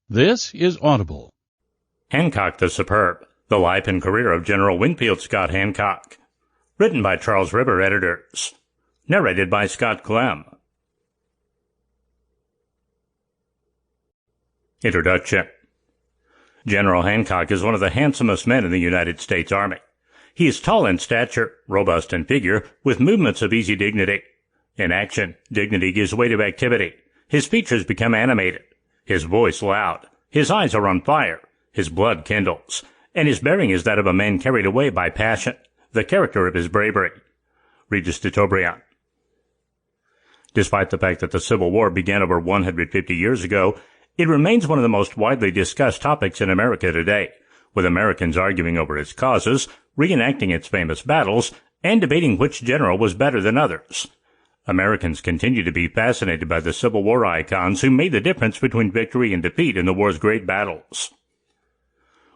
This is Audible. Hancock the Superb, The Life and Career of General Winfield Scott Hancock. Written by Charles River Editors. Narrated by Scott Clem. Introduction. General Hancock is one of the handsomest men in the United States Army. He is tall in stature, robust in figure, with movements of easy dignity. In action, dignity gives way to activity. His features become animated. His voice loud, his eyes are on fire, his blood kindles, and his bearing is that of a man carried away by passion, the character of his bravery. Regis de Trobriand. Despite the fact that the Civil War began over 150 years ago, it remains one of the most widely discussed topics in America today, with Americans arguing over its causes, reenacting its famous battles, and debating which general was better than others. Americans continue to be fascinated by the Civil War icons who made the difference between victory and defeat in the war's great battles.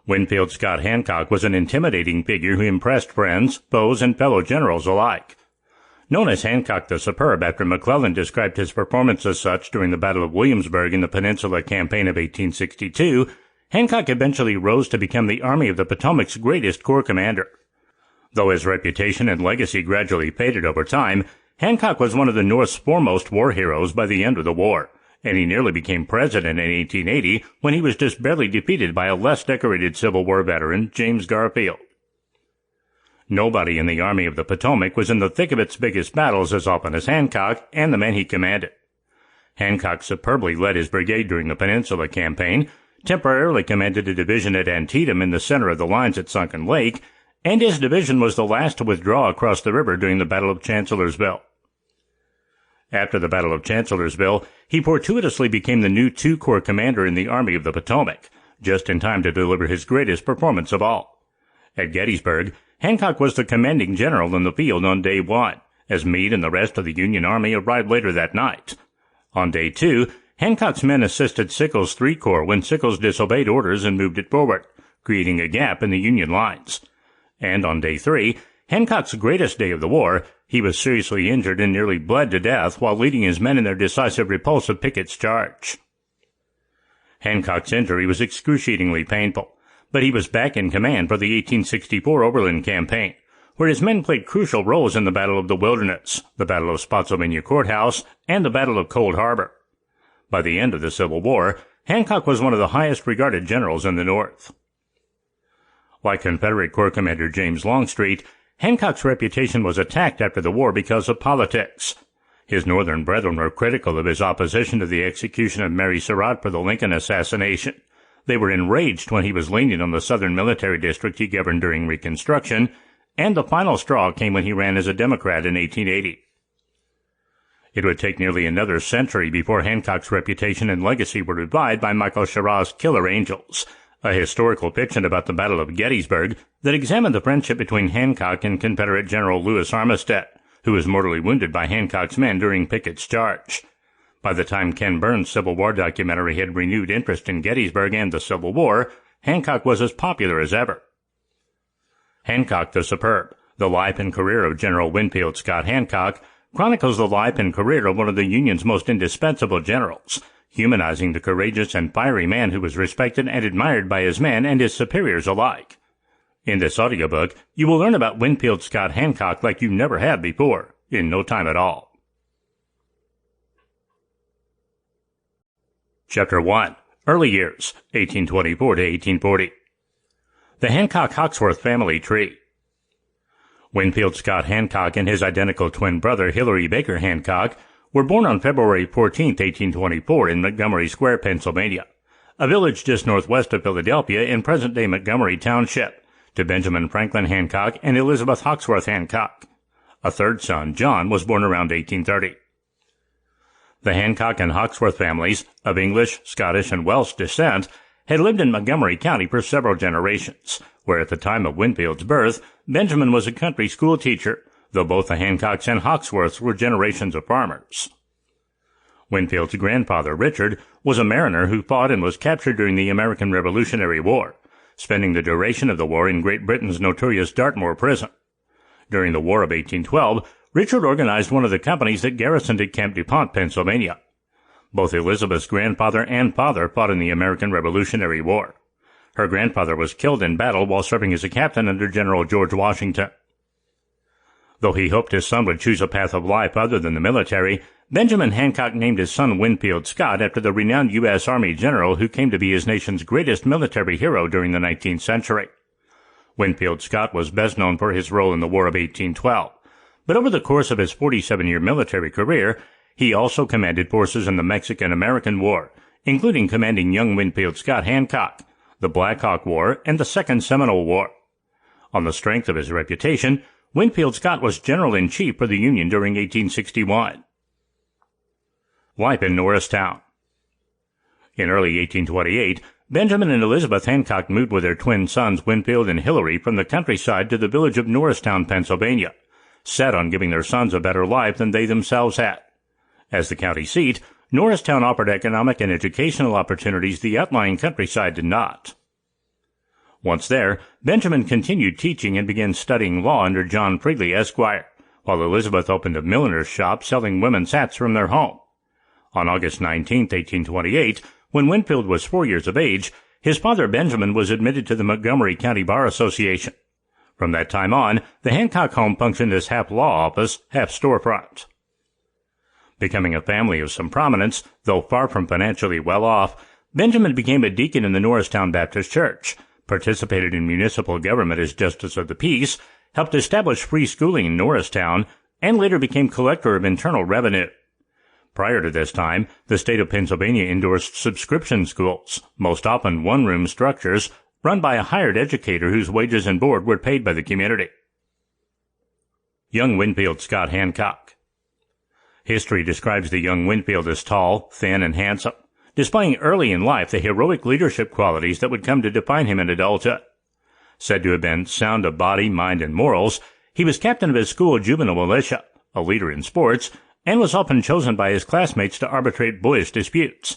Winfield Scott Hancock was an intimidating figure who impressed friends, foes, and fellow generals alike. Known as Hancock the Superb after McClellan described his performance as such during the Battle of Williamsburg in the Peninsula Campaign of 1862, Hancock eventually rose to become the Army of the Potomac's greatest corps commander. Though his reputation and legacy gradually faded over time, Hancock was one of the North's foremost war heroes by the end of the war, and he nearly became president in 1880 when he was just barely defeated by a less decorated Civil War veteran, James Garfield. Nobody in the Army of the Potomac was in the thick of its biggest battles as often as Hancock and the men he commanded. Hancock superbly led his brigade during the Peninsula Campaign, temporarily commanded a division at Antietam in the center of the lines at Sunken Lake, and his division was the last to withdraw across the river during the Battle of Chancellorsville. After the Battle of Chancellorsville, he fortuitously became the new two-corps commander in the Army of the Potomac, just in time to deliver his greatest performance of all. At Gettysburg, Hancock was the commanding general in the field on day one, as Meade and the rest of the Union Army arrived later that night. On day two, Hancock's men assisted Sickles' III Corps when Sickles disobeyed orders and moved it forward, creating a gap in the Union lines. And on day three, Hancock's greatest day of the war, he was seriously injured and nearly bled to death while leading his men in their decisive repulse of Pickett's charge. Hancock's injury was excruciatingly painful, but he was back in command for the 1864 Overland Campaign, where his men played crucial roles in the Battle of the Wilderness, the Battle of Spotsylvania Courthouse, and the Battle of Cold Harbor. By the end of the Civil War, Hancock was one of the highest regarded generals in the North. Like Confederate Corps Commander James Longstreet, Hancock's reputation was attacked after the war because of politics. His Northern brethren were critical of his opposition to the execution of Mary Surratt for the Lincoln assassination. They were enraged when he was leaning on the Southern military district he governed during Reconstruction, and the final straw came when he ran as a Democrat in 1880. It would take nearly another century before Hancock's reputation and legacy were revived by Michael Sherrard's Killer Angels, a historical fiction about the Battle of Gettysburg that examined the friendship between Hancock and Confederate General Lewis Armistead, who was mortally wounded by Hancock's men during Pickett's charge. By the time Ken Burns' Civil War documentary had renewed interest in Gettysburg and the Civil War, Hancock was as popular as ever. Hancock the Superb, The Life and Career of General Winfield Scott Hancock, chronicles the life and career of one of the Union's most indispensable generals, humanizing the courageous and fiery man who was respected and admired by his men and his superiors alike. In this audiobook, you will learn about Winfield Scott Hancock like you never have before, in no time at all. Chapter 1. Early Years, 1824 to 1840. The Hancock-Hawksworth Family Tree. Winfield Scott Hancock and his identical twin brother Hilary Baker Hancock were born on February 14, 1824 in Montgomery Square, Pennsylvania, a village just northwest of Philadelphia in present-day Montgomery Township, to Benjamin Franklin Hancock and Elizabeth Hawksworth Hancock. A third son, John, was born around 1830. The Hancock and Hawksworth families, of English, Scottish, and Welsh descent, had lived in Montgomery County for several generations, where at the time of Winfield's birth, Benjamin was a country school teacher, though both the Hancocks and Hawksworths were generations of farmers. Winfield's grandfather, Richard, was a mariner who fought and was captured during the American Revolutionary War, spending the duration of the war in Great Britain's notorious Dartmoor prison. During the War of 1812, Richard organized one of the companies that garrisoned at Camp DuPont, Pennsylvania. Both Elizabeth's grandfather and father fought in the American Revolutionary War. Her grandfather was killed in battle while serving as a captain under General George Washington. Though he hoped his son would choose a path of life other than the military, Benjamin Hancock named his son Winfield Scott after the renowned U.S. Army general who came to be his nation's greatest military hero during the 19th century. Winfield Scott was best known for his role in the War of 1812, but over the course of his 47-year military career, he also commanded forces in the Mexican-American War, including commanding young Winfield Scott Hancock, the Black Hawk War, and the Second Seminole War. On the strength of his reputation, Winfield Scott was General-in-Chief for the Union during 1861. Life in Norristown. In early 1828, Benjamin and Elizabeth Hancock moved with their twin sons Winfield and Hilary from the countryside to the village of Norristown, Pennsylvania, set on giving their sons a better life than they themselves had. As the county seat, Norristown offered economic and educational opportunities the outlying countryside did not. Once there, Benjamin continued teaching and began studying law under John Freely, Esquire, while Elizabeth opened a milliner's shop selling women's hats from their home. On August 19, 1828, when Winfield was 4 years of age, his father Benjamin was admitted to the Montgomery County Bar Association. From that time on, the Hancock home functioned as half law office, half storefront. Becoming a family of some prominence, though far from financially well off, Benjamin became a deacon in the Norristown Baptist Church, participated in municipal government as Justice of the Peace, helped establish free schooling in Norristown, and later became collector of internal revenue. Prior to this time, the state of Pennsylvania endorsed subscription schools, most often one-room structures, run by a hired educator whose wages and board were paid by the community. Young Winfield Scott Hancock. History describes the young Winfield as tall, thin, and handsome, displaying early in life the heroic leadership qualities that would come to define him in adulthood. Said to have been sound of body, mind, and morals, he was captain of his school juvenile militia, a leader in sports, and was often chosen by his classmates to arbitrate boyish disputes.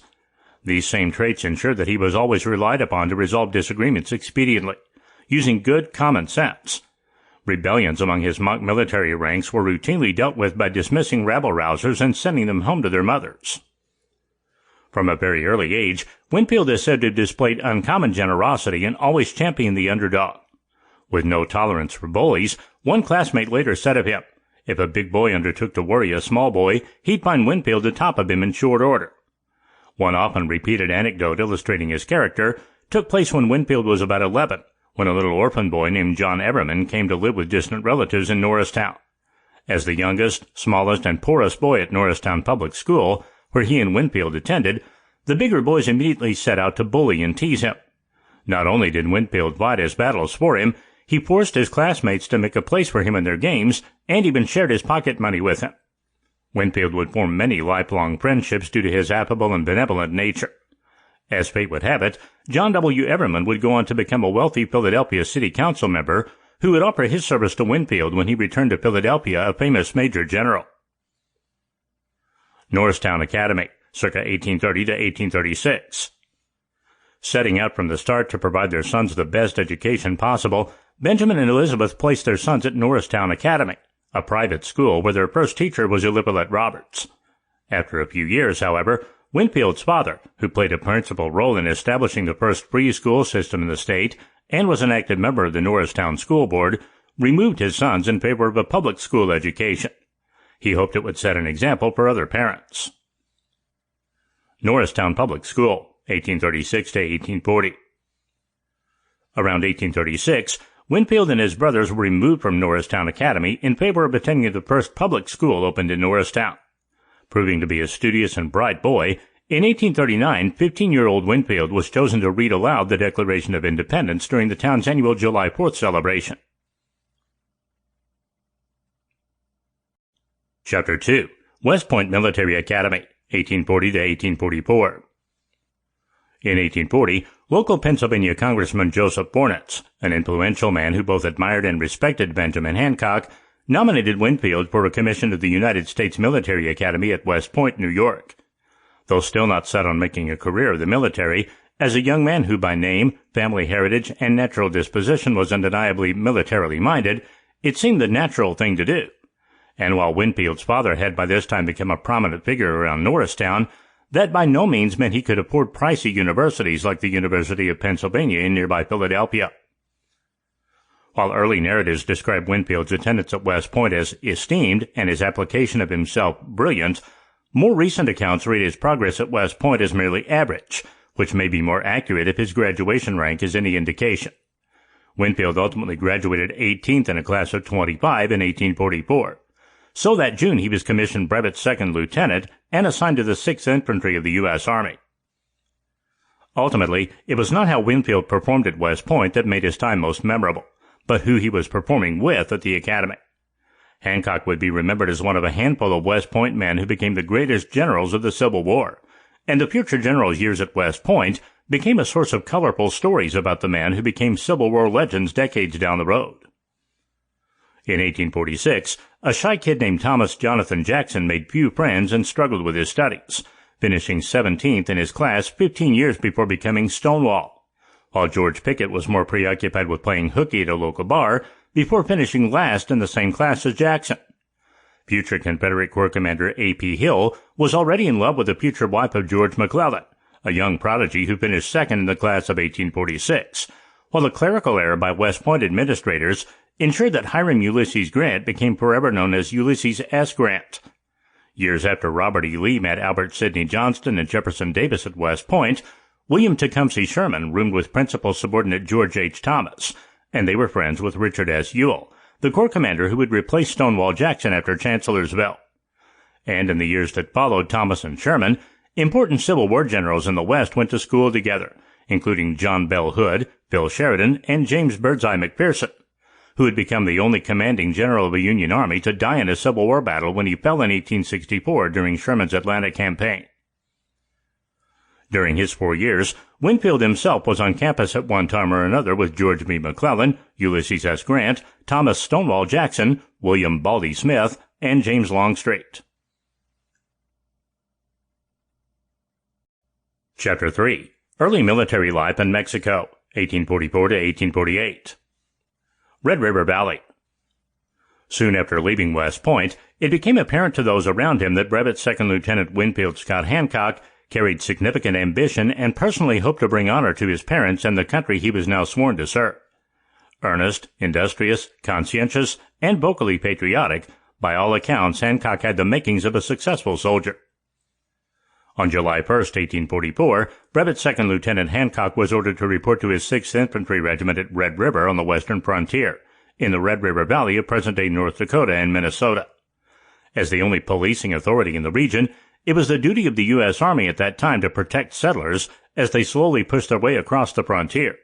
These same traits ensured that he was always relied upon to resolve disagreements expediently, using good common sense. Rebellions among his mock military ranks were routinely dealt with by dismissing rabble-rousers and sending them home to their mothers. From a very early age, Winfield is said to have displayed uncommon generosity and always championed the underdog. With no tolerance for bullies, one classmate later said of him, if a big boy undertook to worry a small boy, he'd find Winfield atop of him in short order. One often repeated anecdote illustrating his character took place when Winfield was about 11, when a little orphan boy named John Everman came to live with distant relatives in Norristown. As the youngest, smallest, and poorest boy at Norristown Public School, where he and Winfield attended, the bigger boys immediately set out to bully and tease him. Not only did Winfield fight his battles for him, he forced his classmates to make a place for him in their games, and even shared his pocket money with him. Winfield would form many lifelong friendships due to his affable and benevolent nature. As fate would have it, John W. Everman would go on to become a wealthy Philadelphia City Council member who would offer his service to Winfield when he returned to Philadelphia a famous major general. Norristown Academy, circa 1830 to 1836. Setting out from the start to provide their sons the best education possible, Benjamin and Elizabeth placed their sons at Norristown Academy, a private school where their first teacher was Eliphalet Roberts. After a few years, however, Winfield's father, who played a principal role in establishing the first free school system in the state and was an active member of the Norristown School Board, removed his sons in favor of a public school education. He hoped it would set an example for other parents. Norristown Public School, 1836 to 1840. Around 1836, Winfield and his brothers were removed from Norristown Academy in favor of attending the first public school opened in Norristown. Proving to be a studious and bright boy, in 1839, 15-year-old Winfield was chosen to read aloud the Declaration of Independence during the town's annual July 4th celebration. Chapter 2. West Point Military Academy, 1840 to 1844. In 1840, local Pennsylvania Congressman Joseph Bornitz, an influential man who both admired and respected Benjamin Hancock, nominated Winfield for a commission to the United States Military Academy at West Point, New York. Though still not set on making a career of the military, as a young man who by name, family heritage, and natural disposition was undeniably militarily minded, it seemed the natural thing to do. And while Winfield's father had by this time become a prominent figure around Norristown, that by no means meant he could afford pricey universities like the University of Pennsylvania in nearby Philadelphia. While early narratives describe Winfield's attendance at West Point as esteemed and his application of himself brilliant, more recent accounts read his progress at West Point as merely average, which may be more accurate if his graduation rank is any indication. Winfield ultimately graduated 18th in a class of 25 in 1844. So that June he was commissioned brevet second lieutenant and assigned to the 6th Infantry of the U.S. Army. Ultimately, it was not how Winfield performed at West Point that made his time most memorable, but who he was performing with at the academy. Hancock would be remembered as one of a handful of West Point men who became the greatest generals of the Civil War, and the future general's years at West Point became a source of colorful stories about the man who became Civil War legends decades down the road. In 1846, a shy kid named Thomas Jonathan Jackson made few friends and struggled with his studies, finishing 17th in his class 15 years before becoming Stonewall, while George Pickett was more preoccupied with playing hooky at a local bar before finishing last in the same class as Jackson. Future Confederate Corps Commander A.P. Hill was already in love with the future wife of George McClellan, a young prodigy who finished second in the class of 1846, while the clerical error by West Point administrators ensured that Hiram Ulysses Grant became forever known as Ulysses S. Grant. Years after Robert E. Lee met Albert Sidney Johnston and Jefferson Davis at West Point, William Tecumseh Sherman roomed with principal subordinate George H. Thomas, and they were friends with Richard S. Ewell, the Corps commander who would replace Stonewall Jackson after Chancellorsville. And in the years that followed Thomas and Sherman, important Civil War generals in the West went to school together, including John Bell Hood, Phil Sheridan, and James Birdseye McPherson, who had become the only commanding general of a Union army to die in a Civil War battle when he fell in 1864 during Sherman's Atlanta campaign. During his 4 years, Winfield himself was on campus at one time or another with George B. McClellan, Ulysses S. Grant, Thomas Stonewall Jackson, William Baldy Smith, and James Longstreet. Chapter 3. Early Military Life in Mexico, 1844 to 1848. Red River Valley. Soon after leaving West Point, it became apparent to those around him that Brevet Second Lieutenant Winfield Scott Hancock carried significant ambition and personally hoped to bring honor to his parents and the country he was now sworn to serve. Earnest, industrious, conscientious, and vocally patriotic, by all accounts, Hancock had the makings of a successful soldier. On July 1, 1844, Brevet Second Lieutenant Hancock was ordered to report to his 6th Infantry Regiment at Red River on the western frontier, in the Red River Valley of present-day North Dakota and Minnesota. As the only policing authority in the region, it was the duty of the U.S. Army at that time to protect settlers as they slowly pushed their way across the frontier.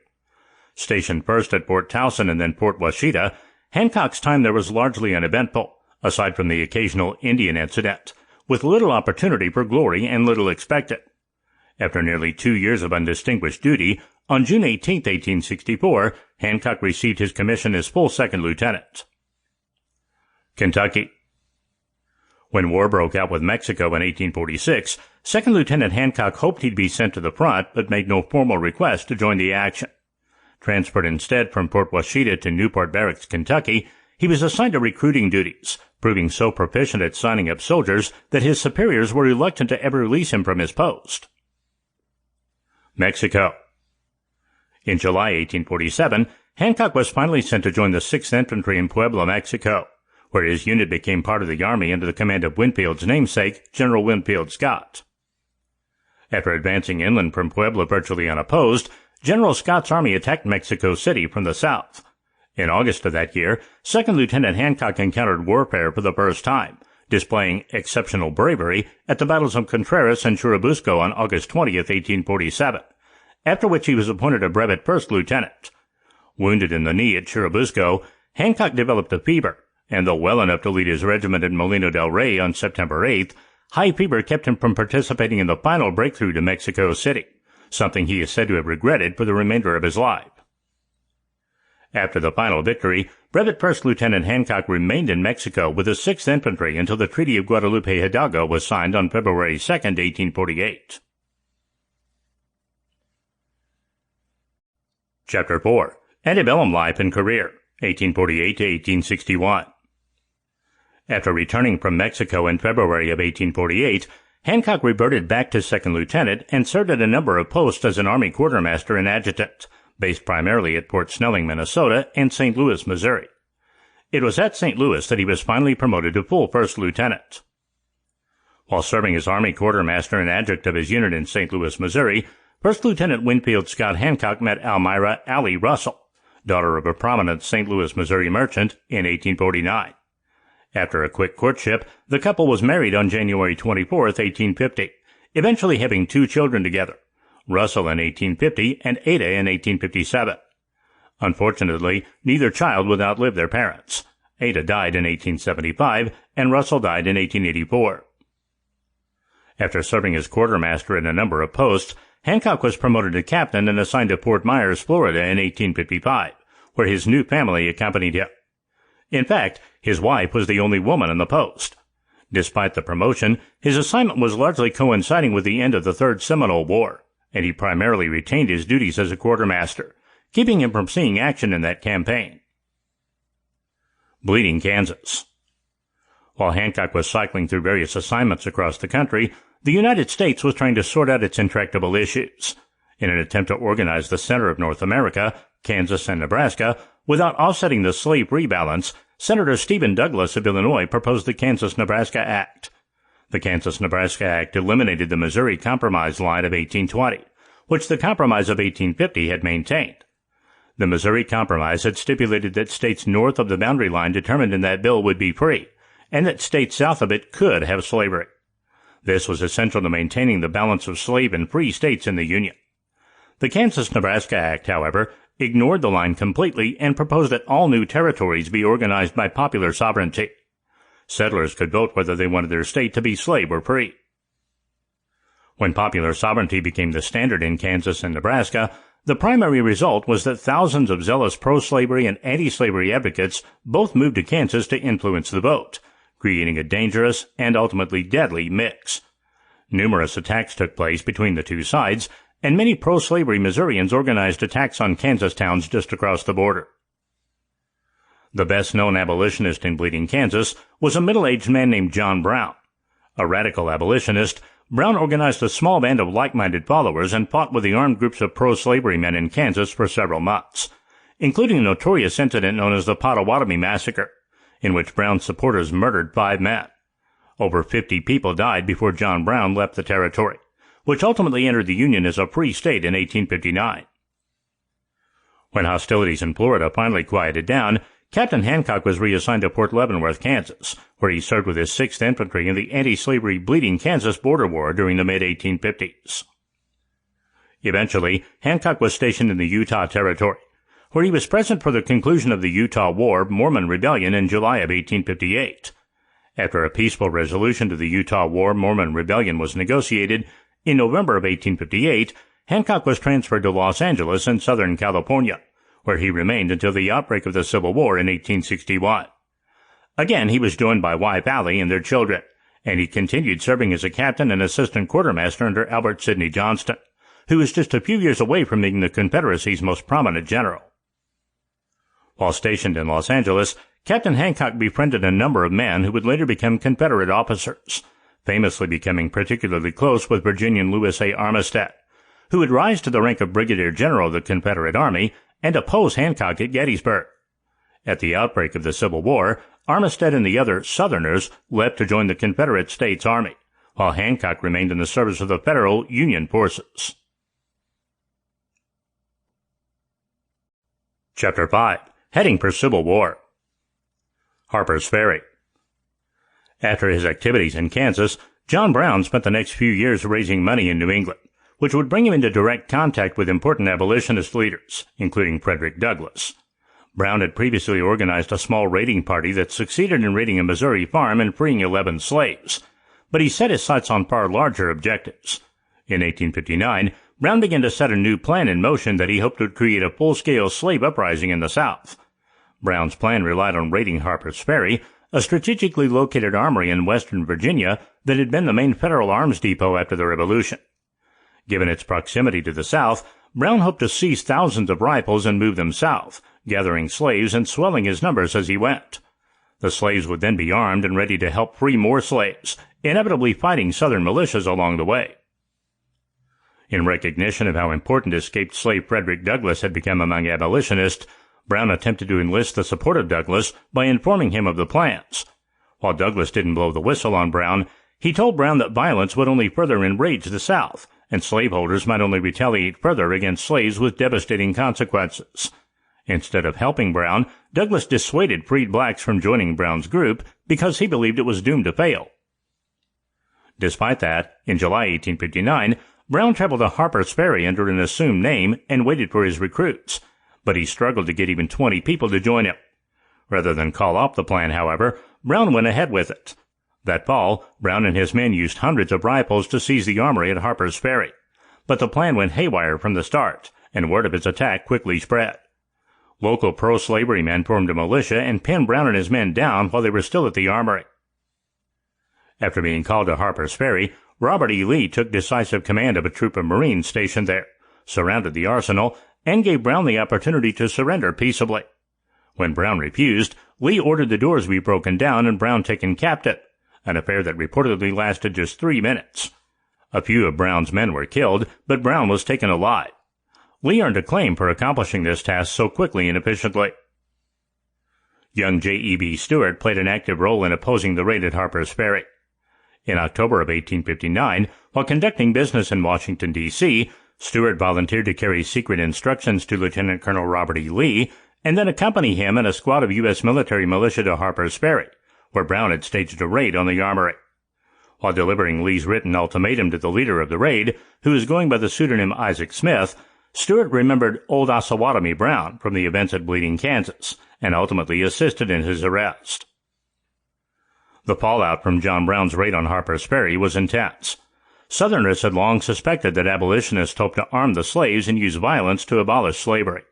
Stationed first at Fort Towson and then Fort Washita, Hancock's time there was largely uneventful, aside from the occasional Indian incident, with little opportunity for glory and little expected. After nearly 2 years of undistinguished duty, on June 18, 1864, Hancock received his commission as full second lieutenant. Kentucky. When war broke out with Mexico in 1846, Second Lieutenant Hancock hoped he'd be sent to the front, but made no formal request to join the action. Transferred instead from Fort Washita to Newport Barracks, Kentucky, he was assigned to recruiting duties, proving so proficient at signing up soldiers that his superiors were reluctant to ever release him from his post. Mexico. In July 1847, Hancock was finally sent to join the 6th Infantry in Puebla, Mexico, where his unit became part of the Army under the command of Winfield's namesake, General Winfield Scott. After advancing inland from Puebla virtually unopposed, General Scott's army attacked Mexico City from the south. In August of that year, Second Lieutenant Hancock encountered warfare for the first time, displaying exceptional bravery at the battles of Contreras and Churubusco on August 20, 1847, after which he was appointed a brevet first lieutenant. Wounded in the knee at Churubusco, Hancock developed a fever, and though well enough to lead his regiment at Molino del Rey on September 8th, high fever kept him from participating in the final breakthrough to Mexico City, something he is said to have regretted for the remainder of his life. After the final victory, Brevet First Lieutenant Hancock remained in Mexico with the 6th Infantry until the Treaty of Guadalupe Hidalgo was signed on February 2, 1848. Chapter 4. Antebellum Life and Career, 1848 to 1861. After returning from Mexico in February of 1848, Hancock reverted back to second lieutenant and served at a number of posts as an Army quartermaster and adjutant, based primarily at Fort Snelling, Minnesota, and St. Louis, Missouri. It was at St. Louis that he was finally promoted to full first lieutenant. While serving as Army quartermaster and adjutant of his unit in St. Louis, Missouri, First Lieutenant Winfield Scott Hancock met Almira Allie Russell, daughter of a prominent St. Louis, Missouri merchant, in 1849. After a quick courtship, the couple was married on January 24, 1850, eventually having 2 children together, Russell in 1850 and Ada in 1857. Unfortunately, neither child would outlive their parents. Ada died in 1875, and Russell died in 1884. After serving as quartermaster in a number of posts, Hancock was promoted to captain and assigned to Fort Myers, Florida in 1855, where his new family accompanied him. In fact, his wife was the only woman on the post. Despite the promotion, his assignment was largely coinciding with the end of the Third Seminole War, and he primarily retained his duties as a quartermaster, keeping him from seeing action in that campaign. Bleeding Kansas. While Hancock was cycling through various assignments across the country, the United States was trying to sort out its intractable issues. In an attempt to organize the center of North America, Kansas and Nebraska, without offsetting the slave rebalance, Senator Stephen Douglas of Illinois proposed the Kansas-Nebraska Act. The Kansas-Nebraska Act eliminated the Missouri Compromise line of 1820, which the Compromise of 1850 had maintained. The Missouri Compromise had stipulated that states north of the boundary line determined in that bill would be free, and that states south of it could have slavery. This was essential to maintaining the balance of slave and free states in the Union. The Kansas-Nebraska Act, however, ignored the line completely and proposed that all new territories be organized by popular sovereignty. Settlers could vote whether they wanted their state to be slave or free. When popular sovereignty became the standard in Kansas and Nebraska, the primary result was that thousands of zealous pro-slavery and anti-slavery advocates both moved to Kansas to influence the vote, creating a dangerous and ultimately deadly mix. Numerous attacks took place between the two sides, and many pro-slavery Missourians organized attacks on Kansas towns just across the border. The best-known abolitionist in Bleeding Kansas was a middle-aged man named John Brown. A radical abolitionist, Brown organized a small band of like-minded followers and fought with the armed groups of pro-slavery men in Kansas for several months, including a notorious incident known as the Pottawatomie Massacre, in which Brown's supporters murdered 5 men. Over 50 people died before John Brown left the territory, which ultimately entered the Union as a free state in 1859. When hostilities in Florida finally quieted down, Captain Hancock was reassigned to Fort Leavenworth, Kansas, where he served with his 6th Infantry in the anti-slavery Bleeding Kansas border war during the mid-1850s. Eventually, Hancock was stationed in the Utah Territory, where he was present for the conclusion of the Utah War Mormon Rebellion in July of 1858. After a peaceful resolution to the Utah War Mormon Rebellion was negotiated, in November of 1858, Hancock was transferred to Los Angeles in Southern California, where he remained until the outbreak of the Civil War in 1861. Again, he was joined by wife Allie and their children, and he continued serving as a captain and assistant quartermaster under Albert Sidney Johnston, who was just a few years away from being the Confederacy's most prominent general. While stationed in Los Angeles, Captain Hancock befriended a number of men who would later become Confederate officers, famously becoming particularly close with Virginian Lewis A. Armistead, who would rise to the rank of Brigadier General of the Confederate Army and oppose Hancock at Gettysburg. At the outbreak of the Civil War, Armistead and the other Southerners left to join the Confederate States Army, while Hancock remained in the service of the Federal Union forces. Chapter 5. Heading for Civil War. Harper's Ferry. After his activities in Kansas, John Brown spent the next few years raising money in New England, which would bring him into direct contact with important abolitionist leaders, including Frederick Douglass. Brown had previously organized a small raiding party that succeeded in raiding a Missouri farm and freeing 11 slaves, but he set his sights on far larger objectives. In 1859, Brown began to set a new plan in motion that he hoped would create a full-scale slave uprising in the South. Brown's plan relied on raiding Harper's Ferry, a strategically located armory in western Virginia that had been the main federal arms depot after the Revolution. Given its proximity to the South, Brown hoped to seize thousands of rifles and move them south, gathering slaves and swelling his numbers as he went. The slaves would then be armed and ready to help free more slaves, inevitably fighting Southern militias along the way. In recognition of how important escaped slave Frederick Douglass had become among abolitionists, Brown attempted to enlist the support of Douglass by informing him of the plans. While Douglass didn't blow the whistle on Brown, he told Brown that violence would only further enrage the South, and slaveholders might only retaliate further against slaves with devastating consequences. Instead of helping Brown, Douglass dissuaded freed blacks from joining Brown's group because he believed it was doomed to fail. Despite that, in July 1859, Brown traveled to Harper's Ferry under an assumed name and waited for his recruits, but he struggled to get even 20 people to join him. Rather than call off the plan, however, Brown went ahead with it. That fall, Brown and his men used hundreds of rifles to seize the armory at Harper's Ferry. But the plan went haywire from the start, and word of its attack quickly spread. Local pro-slavery men formed a militia and pinned Brown and his men down while they were still at the armory. After being called to Harper's Ferry, Robert E. Lee took decisive command of a troop of Marines stationed there, surrounded the arsenal, and gave Brown the opportunity to surrender peaceably. When Brown refused, Lee ordered the doors be broken down and Brown taken captive, an affair that reportedly lasted just 3 minutes. A few of Brown's men were killed, but Brown was taken alive. Lee earned acclaim for accomplishing this task so quickly and efficiently. Young J.E.B. Stuart played an active role in opposing the raid at Harper's Ferry. In October of 1859, while conducting business in Washington, D.C., Stuart volunteered to carry secret instructions to Lieutenant Colonel Robert E. Lee and then accompany him and a squad of U.S. military militia to Harper's Ferry, where Brown had staged a raid on the armory. While delivering Lee's written ultimatum to the leader of the raid, who was going by the pseudonym Isaac Smith, Stuart remembered Old Osawatomie Brown from the events at Bleeding, Kansas, and ultimately assisted in his arrest. The fallout from John Brown's raid on Harper's Ferry was intense. Southerners had long suspected that abolitionists hoped to arm the slaves and use violence to abolish slavery,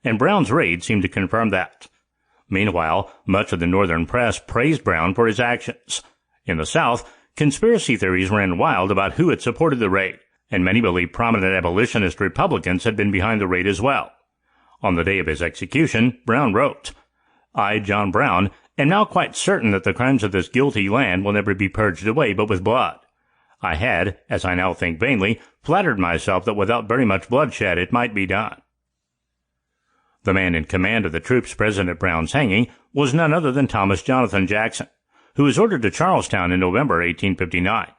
and Brown's raid seemed to confirm that. Meanwhile, much of the Northern press praised Brown for his actions. In the South, conspiracy theories ran wild about who had supported the raid, and many believed prominent abolitionist Republicans had been behind the raid as well. On the day of his execution, Brown wrote, "I, John Brown, am now quite certain that the crimes of this guilty land will never be purged away but with blood. I had, as I now think vainly, flattered myself that without very much bloodshed it might be done." The man in command of the troops present at Brown's hanging was none other than Thomas Jonathan Jackson, who was ordered to Charlestown in November 1859.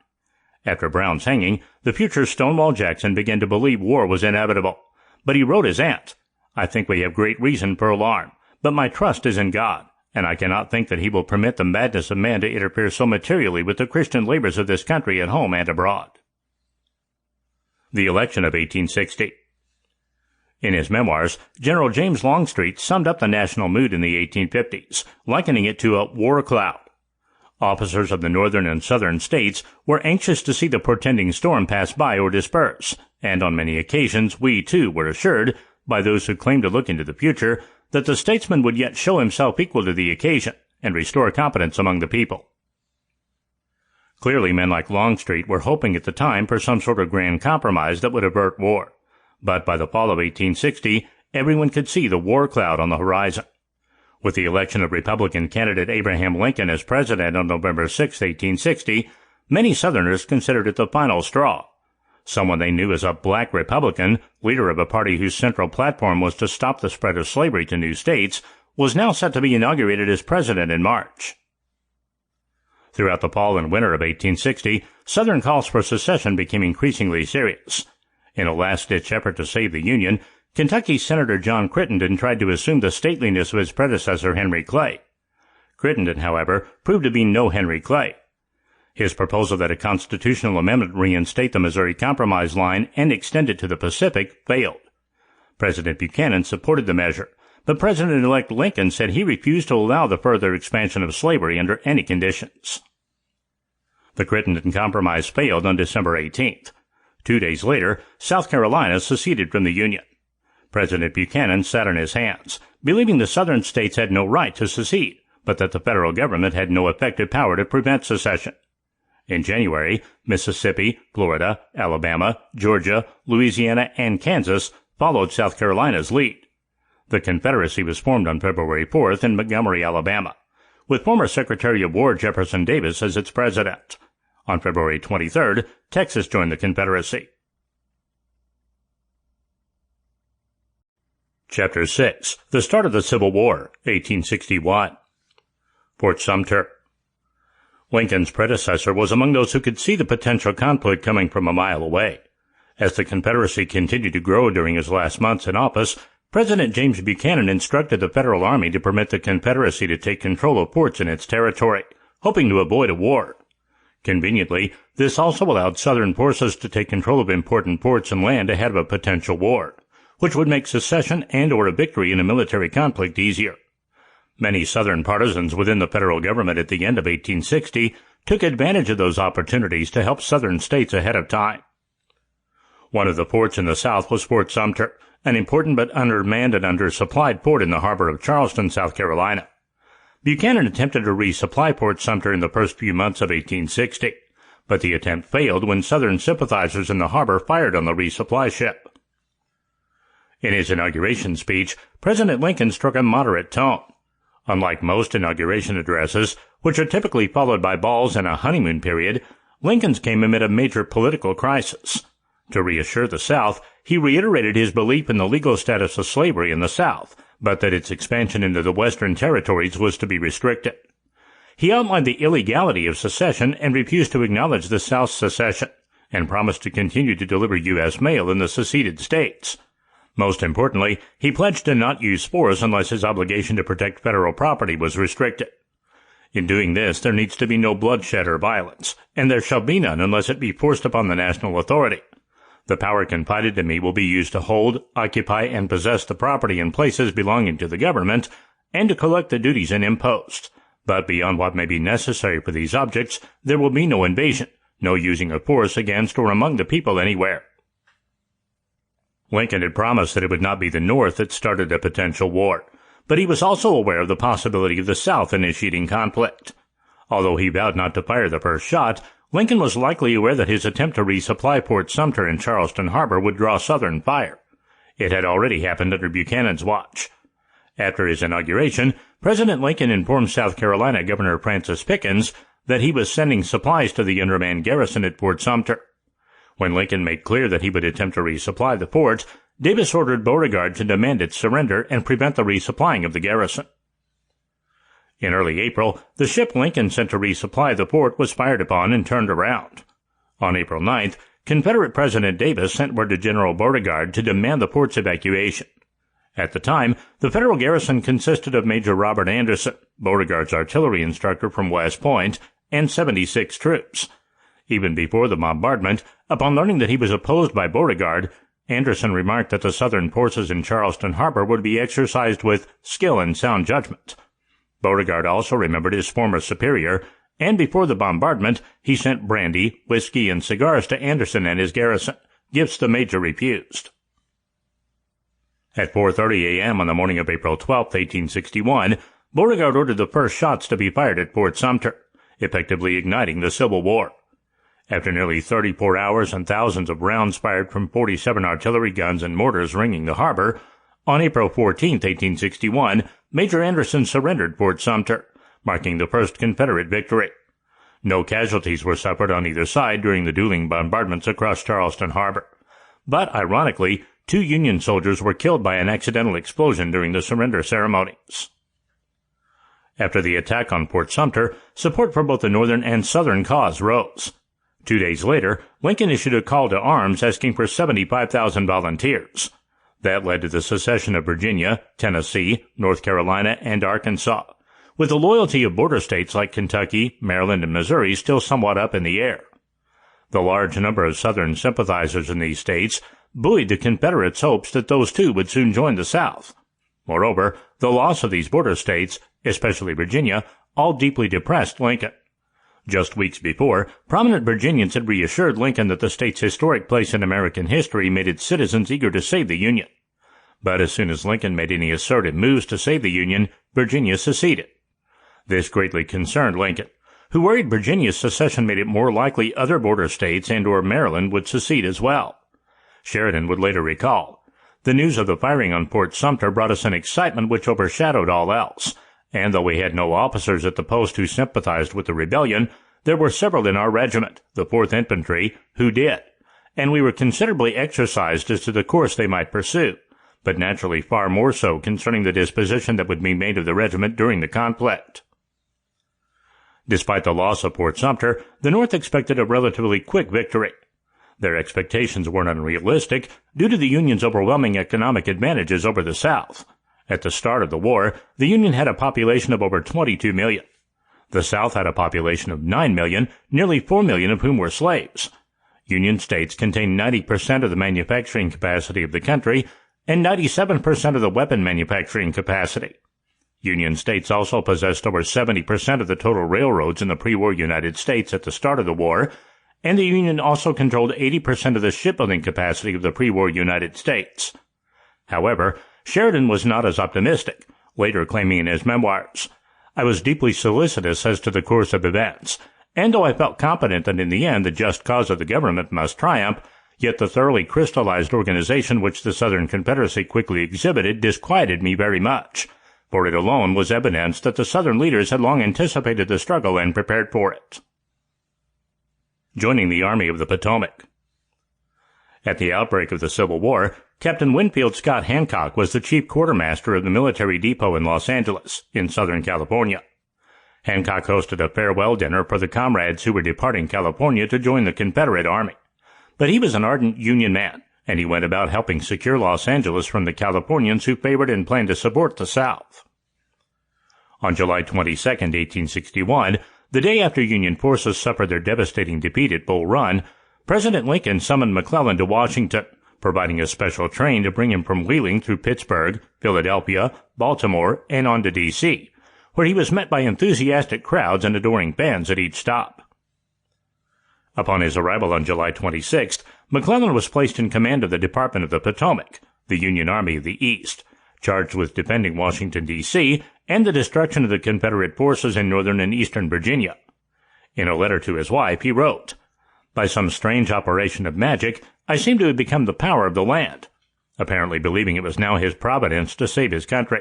After Brown's hanging, the future Stonewall Jackson began to believe war was inevitable, but he wrote his aunt, "I think we have great reason for alarm, but my trust is in God, and I cannot think that he will permit the madness of man to interfere so materially with the Christian labors of this country at home and abroad." The election of 1860. In his memoirs, General James Longstreet summed up the national mood in the 1850s, likening it to a war cloud. Officers of the northern and southern states were anxious to see the portending storm pass by or disperse, and on many occasions we, too, were assured, by those who claimed to look into the future, that the statesman would yet show himself equal to the occasion and restore confidence among the people. Clearly, men like Longstreet were hoping at the time for some sort of grand compromise that would avert war. But by the fall of 1860, everyone could see the war cloud on the horizon. With the election of Republican candidate Abraham Lincoln as president on November 6, 1860, many Southerners considered it the final straw. Someone they knew as a black Republican, leader of a party whose central platform was to stop the spread of slavery to new states, was now set to be inaugurated as president in March. Throughout the fall and winter of 1860, Southern calls for secession became increasingly serious. In a last-ditch effort to save the Union, Kentucky Senator John Crittenden tried to assume the stateliness of his predecessor Henry Clay. Crittenden, however, proved to be no Henry Clay. His proposal that a constitutional amendment reinstate the Missouri Compromise line and extend it to the Pacific failed. President Buchanan supported the measure, but President-elect Lincoln said he refused to allow the further expansion of slavery under any conditions. The Crittenden Compromise failed on December 18th. 2 days later, South Carolina seceded from the Union. President Buchanan sat on his hands, believing the Southern states had no right to secede, but that the federal government had no effective power to prevent secession. In January, Mississippi, Florida, Alabama, Georgia, Louisiana, and Kansas followed South Carolina's lead. The Confederacy was formed on February 4th in Montgomery, Alabama, with former Secretary of War Jefferson Davis as its president. On February 23rd, Texas joined the Confederacy. Chapter 6. The Start of the Civil War, 1861. Fort Sumter. Lincoln's predecessor was among those who could see the potential conflict coming from a mile away. As the Confederacy continued to grow during his last months in office, President James Buchanan instructed the Federal Army to permit the Confederacy to take control of forts in its territory, hoping to avoid a war. Conveniently, this also allowed Southern forces to take control of important ports and land ahead of a potential war, which would make secession and/or a victory in a military conflict easier. Many Southern partisans within the federal government at the end of 1860 took advantage of those opportunities to help Southern states ahead of time. One of the forts in the South was Fort Sumter, an important but undermanned and undersupplied fort in the harbor of Charleston, South Carolina. Buchanan attempted to resupply Fort Sumter in the first few months of 1860, but the attempt failed when Southern sympathizers in the harbor fired on the resupply ship. In his inauguration speech, President Lincoln struck a moderate tone. Unlike most inauguration addresses, which are typically followed by balls and a honeymoon period, Lincoln's came amid a major political crisis. To reassure the South, he reiterated his belief in the legal status of slavery in the South, but that its expansion into the Western territories was to be restricted. He outlined the illegality of secession and refused to acknowledge the South's secession, and promised to continue to deliver U.S. mail in the seceded states. Most importantly, he pledged to not use force unless his obligation to protect federal property was restricted. In doing this, there needs to be no bloodshed or violence, and there shall be none unless it be forced upon the national authority. The power confided to me will be used to hold, occupy, and possess the property in places belonging to the government, and to collect the duties and imposts. But beyond what may be necessary for these objects, there will be no invasion, no using of force against or among the people anywhere. Lincoln had promised that it would not be the North that started a potential war, but he was also aware of the possibility of the South initiating conflict. Although he vowed not to fire the first shot, Lincoln was likely aware that his attempt to resupply Fort Sumter in Charleston Harbor would draw Southern fire. It had already happened under Buchanan's watch. After his inauguration, President Lincoln informed South Carolina Governor Francis Pickens that he was sending supplies to the undermanned garrison at Fort Sumter. When Lincoln made clear that he would attempt to resupply the fort, Davis ordered Beauregard to demand its surrender and prevent the resupplying of the garrison. In early April, the ship Lincoln sent to resupply the fort was fired upon and turned around. On April 9th, Confederate President Davis sent word to General Beauregard to demand the fort's evacuation. At the time, the federal garrison consisted of Major Robert Anderson, Beauregard's artillery instructor from West Point, and 76 troops. Even before the bombardment, upon learning that he was opposed by Beauregard, Anderson remarked that the Southern forces in Charleston Harbor would be exercised with skill and sound judgment. Beauregard also remembered his former superior, and before the bombardment, he sent brandy, whiskey, and cigars to Anderson and his garrison, gifts the major refused. At 4:30 a.m. on the morning of April 12, 1861, Beauregard ordered the first shots to be fired at Fort Sumter, effectively igniting the Civil War. After nearly 34 hours and thousands of rounds fired from 47 artillery guns and mortars ringing the harbor, on April 14, 1861, Major Anderson surrendered Fort Sumter, marking the first Confederate victory. No casualties were suffered on either side during the dueling bombardments across Charleston Harbor. But, ironically, 2 Union soldiers were killed by an accidental explosion during the surrender ceremonies. After the attack on Fort Sumter, support for both the Northern and Southern cause rose. 2 days later, Lincoln issued a call to arms asking for 75,000 volunteers. That led to the secession of Virginia, Tennessee, North Carolina, and Arkansas, with the loyalty of border states like Kentucky, Maryland, and Missouri still somewhat up in the air. The large number of Southern sympathizers in these states buoyed the Confederates' hopes that those too would soon join the South. Moreover, the loss of these border states, especially Virginia, all deeply depressed Lincoln. Just weeks before, prominent Virginians had reassured Lincoln that the state's historic place in American history made its citizens eager to save the Union. But as soon as Lincoln made any assertive moves to save the Union, Virginia seceded. This greatly concerned Lincoln, who worried Virginia's secession made it more likely other border states and/or Maryland would secede as well. Sheridan would later recall, "The news of the firing on Fort Sumter brought us an excitement which overshadowed all else. and though we had no officers at the post who sympathized with the rebellion, there were several in our regiment, the 4th Infantry, who did, and we were considerably exercised as to the course they might pursue, but naturally far more so concerning the disposition that would be made of the regiment during the conflict. Despite the loss of Fort Sumter, the North expected a relatively quick victory. Their expectations weren't unrealistic due to the Union's overwhelming economic advantages over the South. At the start of the war, the Union had a population of over 22 million. The South had a population of 9 million, nearly 4 million of whom were slaves. Union states contained 90% of the manufacturing capacity of the country and 97% of the weapon manufacturing capacity. Union states also possessed over 70% of the total railroads in the pre-war United States at the start of the war, and the Union also controlled 80% of the shipbuilding capacity of the pre-war United States. However, Sheridan was not as optimistic, later claiming in his memoirs, "I was deeply solicitous as to the course of events, and though I felt confident that in the end the just cause of the government must triumph, yet the thoroughly crystallized organization which the Southern Confederacy quickly exhibited disquieted me very much, for it alone was evidence that the Southern leaders had long anticipated the struggle and prepared for it." Joining the Army of the Potomac. At the outbreak of the Civil War, Captain Winfield Scott Hancock was the chief quartermaster of the military depot in Los Angeles, in Southern California. Hancock hosted a farewell dinner for the comrades who were departing California to join the Confederate Army. But he was an ardent Union man, and he went about helping secure Los Angeles from the Californians who favored and planned to support the South. On July 22, 1861, the day after Union forces suffered their devastating defeat at Bull Run, President Lincoln summoned McClellan to Washington, providing a special train to bring him from Wheeling through Pittsburgh, Philadelphia, Baltimore, and on to D.C., where he was met by enthusiastic crowds and adoring fans at each stop. Upon his arrival on July 26th, McClellan was placed in command of the Department of the Potomac, the Union Army of the East, charged with defending Washington, D.C., and the destruction of the Confederate forces in northern and eastern Virginia. In a letter to his wife, he wrote, "By some strange operation of magic, I seem to have become the power of the land," apparently believing it was now his providence to save his country.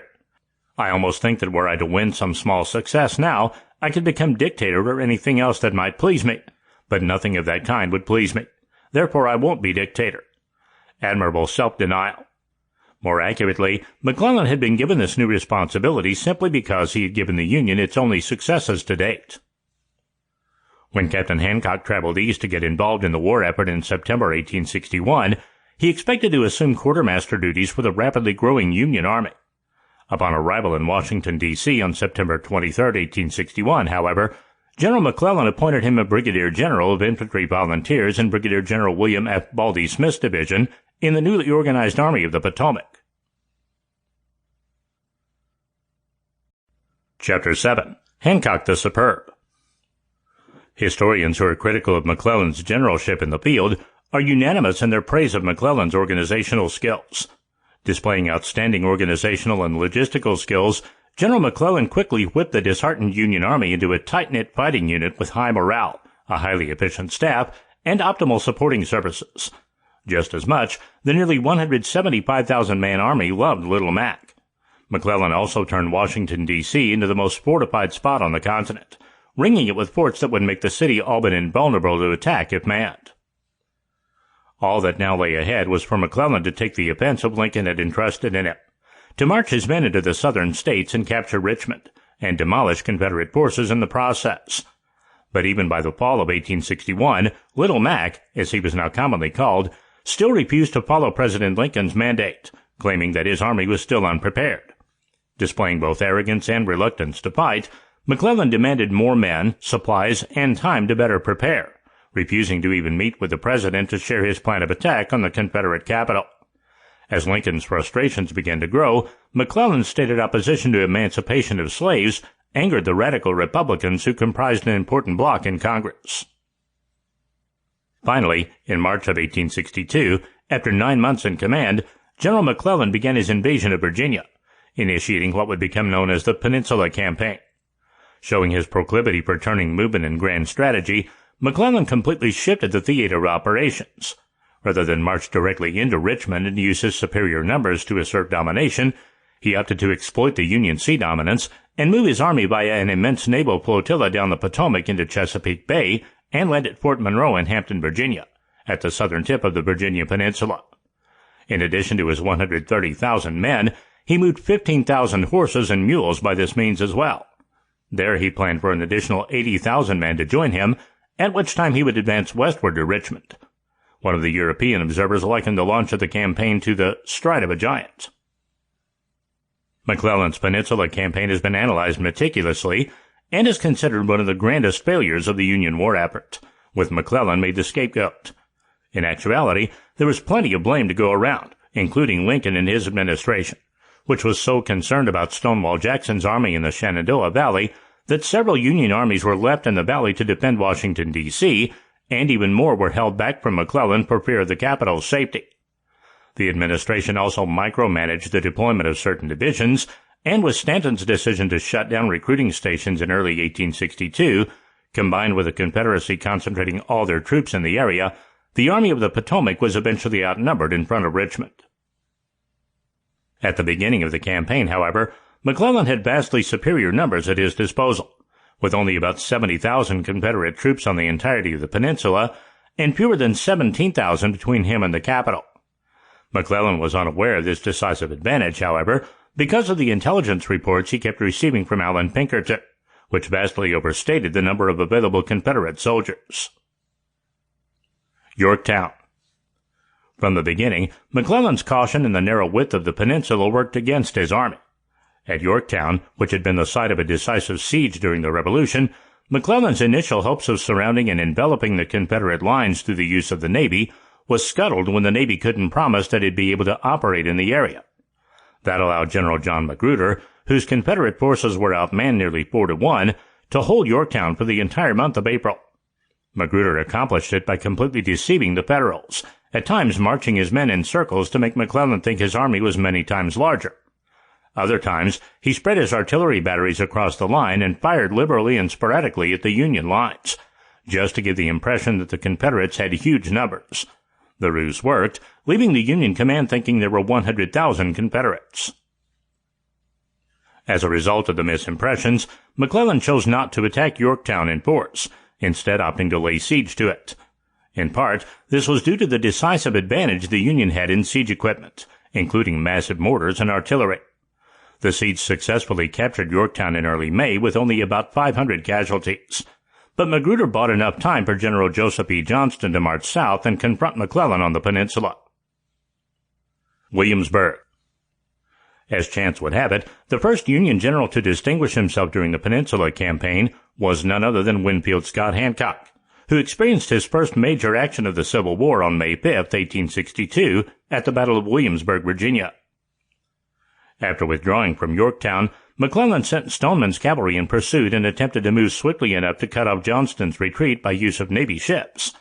"I almost think that were I to win some small success now, I could become dictator or anything else that might please me, but nothing of that kind would please me. Therefore I won't be dictator." Admirable self-denial. More accurately, McClellan had been given this new responsibility simply because he had given the Union its only successes to date. When Captain Hancock traveled east to get involved in the war effort in September 1861, he expected to assume quartermaster duties for the rapidly growing Union Army. Upon arrival in Washington, D.C. on September 23, 1861, however, General McClellan appointed him a brigadier general of infantry volunteers in Brigadier General William F. Baldy Smith's division in the newly organized Army of the Potomac. Chapter 7. Hancock the Superb. Historians who are critical of McClellan's generalship in the field are unanimous in their praise of McClellan's organizational skills. Displaying outstanding organizational and logistical skills, General McClellan quickly whipped the disheartened Union Army into a tight-knit fighting unit with high morale, a highly efficient staff, and optimal supporting services. Just as much, the nearly 175,000-man army loved Little Mac. McClellan also turned Washington, D.C. into the most fortified spot on the continent, ringing it with forts that would make the city all but invulnerable to attack if manned. All that now lay ahead was for McClellan to take the offensive Lincoln had entrusted in him, to march his men into the southern states and capture Richmond, and demolish Confederate forces in the process. But even by the fall of 1861, Little Mac, as he was now commonly called, still refused to follow President Lincoln's mandate, claiming that his army was still unprepared. Displaying both arrogance and reluctance to fight, McClellan demanded more men, supplies, and time to better prepare, refusing to even meet with the president to share his plan of attack on the Confederate capital. As Lincoln's frustrations began to grow, McClellan's stated opposition to emancipation of slaves angered the radical Republicans who comprised an important bloc in Congress. Finally, in March of 1862, after 9 months in command, General McClellan began his invasion of Virginia, initiating what would become known as the Peninsula Campaign. Showing his proclivity for turning movement and grand strategy, McClellan completely shifted the theater of operations. Rather than march directly into Richmond and use his superior numbers to assert domination, He opted to exploit the Union sea dominance and move his army via an immense naval flotilla down the Potomac into Chesapeake Bay and land at Fort Monroe in Hampton, Virginia, at the southern tip of the Virginia Peninsula. In addition to his 130,000 men, he moved 15,000 horses and mules by this means as well. There he planned for an additional 80,000 men to join him, at which time he would advance westward to Richmond. One of the European observers likened the launch of the campaign to the stride of a giant. McClellan's Peninsula Campaign has been analyzed meticulously and is considered one of the grandest failures of the Union war effort, with McClellan made the scapegoat. In actuality, there was plenty of blame to go around, including Lincoln and his administration, which was so concerned about Stonewall Jackson's army in the Shenandoah Valley that several Union armies were left in the valley to defend Washington, D.C., and even more were held back from McClellan for fear of the capital's safety. The administration also micromanaged the deployment of certain divisions, and with Stanton's decision to shut down recruiting stations in early 1862, combined with the Confederacy concentrating all their troops in the area, the Army of the Potomac was eventually outnumbered in front of Richmond. At the beginning of the campaign, however, McClellan had vastly superior numbers at his disposal, with only about 70,000 Confederate troops on the entirety of the peninsula, and fewer than 17,000 between him and the capital. McClellan was unaware of this decisive advantage, however, because of the intelligence reports he kept receiving from Allen Pinkerton, which vastly overstated the number of available Confederate soldiers. Yorktown. From the beginning, McClellan's caution and the narrow width of the peninsula worked against his army. At Yorktown, which had been the site of a decisive siege during the Revolution, McClellan's initial hopes of surrounding and enveloping the Confederate lines through the use of the Navy was scuttled when the Navy couldn't promise that it'd be able to operate in the area. That allowed General John Magruder, whose Confederate forces were outmanned nearly 4-1, to hold Yorktown for the entire month of April. Magruder accomplished it by completely deceiving the Federals, at times marching his men in circles to make McClellan think his army was many times larger. Other times, he spread his artillery batteries across the line and fired liberally and sporadically at the Union lines, just to give the impression that the Confederates had huge numbers. The ruse worked, leaving the Union command thinking there were 100,000 Confederates. As a result of the misimpressions, McClellan chose not to attack Yorktown in force, instead opting to lay siege to it. In part, this was due to the decisive advantage the Union had in siege equipment, including massive mortars and artillery. The siege successfully captured Yorktown in early May with only about 500 casualties. But Magruder bought enough time for General Joseph E. Johnston to march south and confront McClellan on the peninsula. Williamsburg. As chance would have it, the first Union general to distinguish himself during the Peninsula Campaign was none other than Winfield Scott Hancock, who experienced his first major action of the Civil War on May 5, 1862, at the Battle of Williamsburg, Virginia. After withdrawing from Yorktown, McClellan sent Stoneman's cavalry in pursuit and attempted to move swiftly enough to cut off Johnston's retreat by use of Navy ships.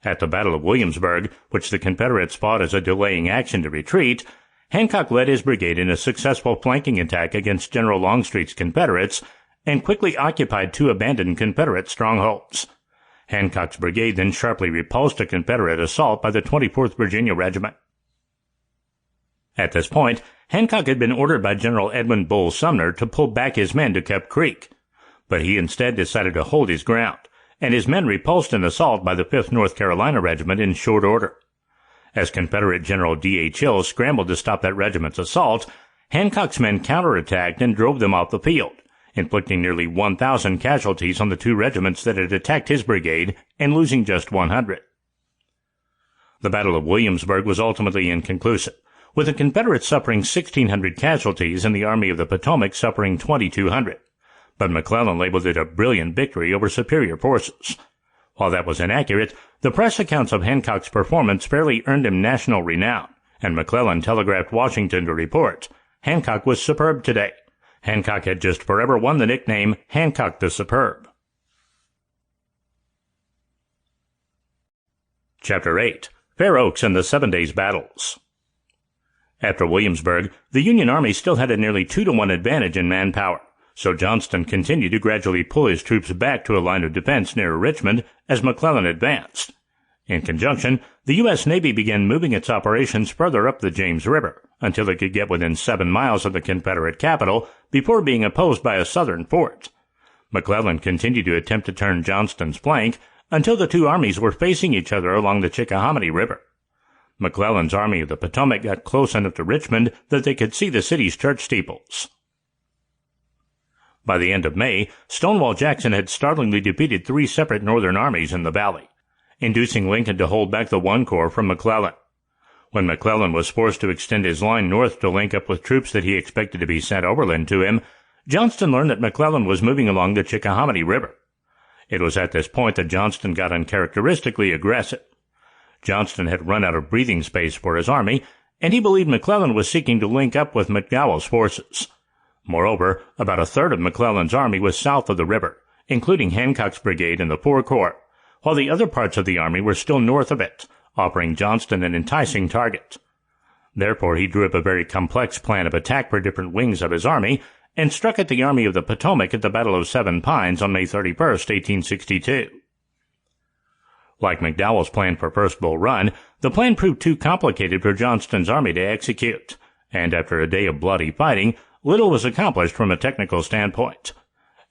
At the Battle of Williamsburg, which the Confederates fought as a delaying action to retreat, Hancock led his brigade in a successful flanking attack against General Longstreet's Confederates and quickly occupied 2 abandoned Confederate strongholds. Hancock's brigade then sharply repulsed a Confederate assault by the 24th Virginia Regiment. At this point, Hancock had been ordered by General Edwin Bull Sumner to pull back his men to Cub Creek, but he instead decided to hold his ground, and his men repulsed an assault by the 5th North Carolina Regiment in short order. As Confederate General D.H. Hill scrambled to stop that regiment's assault, Hancock's men counterattacked and drove them off the field, inflicting nearly 1,000 casualties on the 2 regiments that had attacked his brigade and losing just 100. The Battle of Williamsburg was ultimately inconclusive, with the Confederates suffering 1,600 casualties and the Army of the Potomac suffering 2,200. But McClellan labeled it a brilliant victory over superior forces. While that was inaccurate, the press accounts of Hancock's performance fairly earned him national renown, and McClellan telegraphed Washington to report, "Hancock was superb today." Hancock had just forever won the nickname Hancock the Superb. Chapter 8. Fair Oaks and the 7 Days' Battles. After Williamsburg, the Union Army still had a nearly 2-to-1 advantage in manpower, so Johnston continued to gradually pull his troops back to a line of defense near Richmond as McClellan advanced. In conjunction, the U.S. Navy began moving its operations further up the James River until it could get within 7 miles of the Confederate capital before being opposed by a Southern fort. McClellan continued to attempt to turn Johnston's flank until the two armies were facing each other along the Chickahominy River. McClellan's Army of the Potomac got close enough to Richmond that they could see the city's church steeples. By the end of May, Stonewall Jackson had startlingly defeated 3 separate Northern armies in the valley, inducing Lincoln to hold back the One Corps from McClellan. When McClellan was forced to extend his line north to link up with troops that he expected to be sent overland to him, Johnston learned that McClellan was moving along the Chickahominy River. It was at this point that Johnston got uncharacteristically aggressive. Johnston had run out of breathing space for his army, and he believed McClellan was seeking to link up with McDowell's forces. Moreover, about a third of McClellan's army was south of the river, including Hancock's brigade and the Four Corps, while the other parts of the army were still north of it, offering Johnston an enticing target. Therefore, he drew up a very complex plan of attack for different wings of his army and struck at the Army of the Potomac at the Battle of Seven Pines on May 31, 1862. Like McDowell's plan for First Bull Run, the plan proved too complicated for Johnston's army to execute, and after a day of bloody fighting, little was accomplished from a technical standpoint.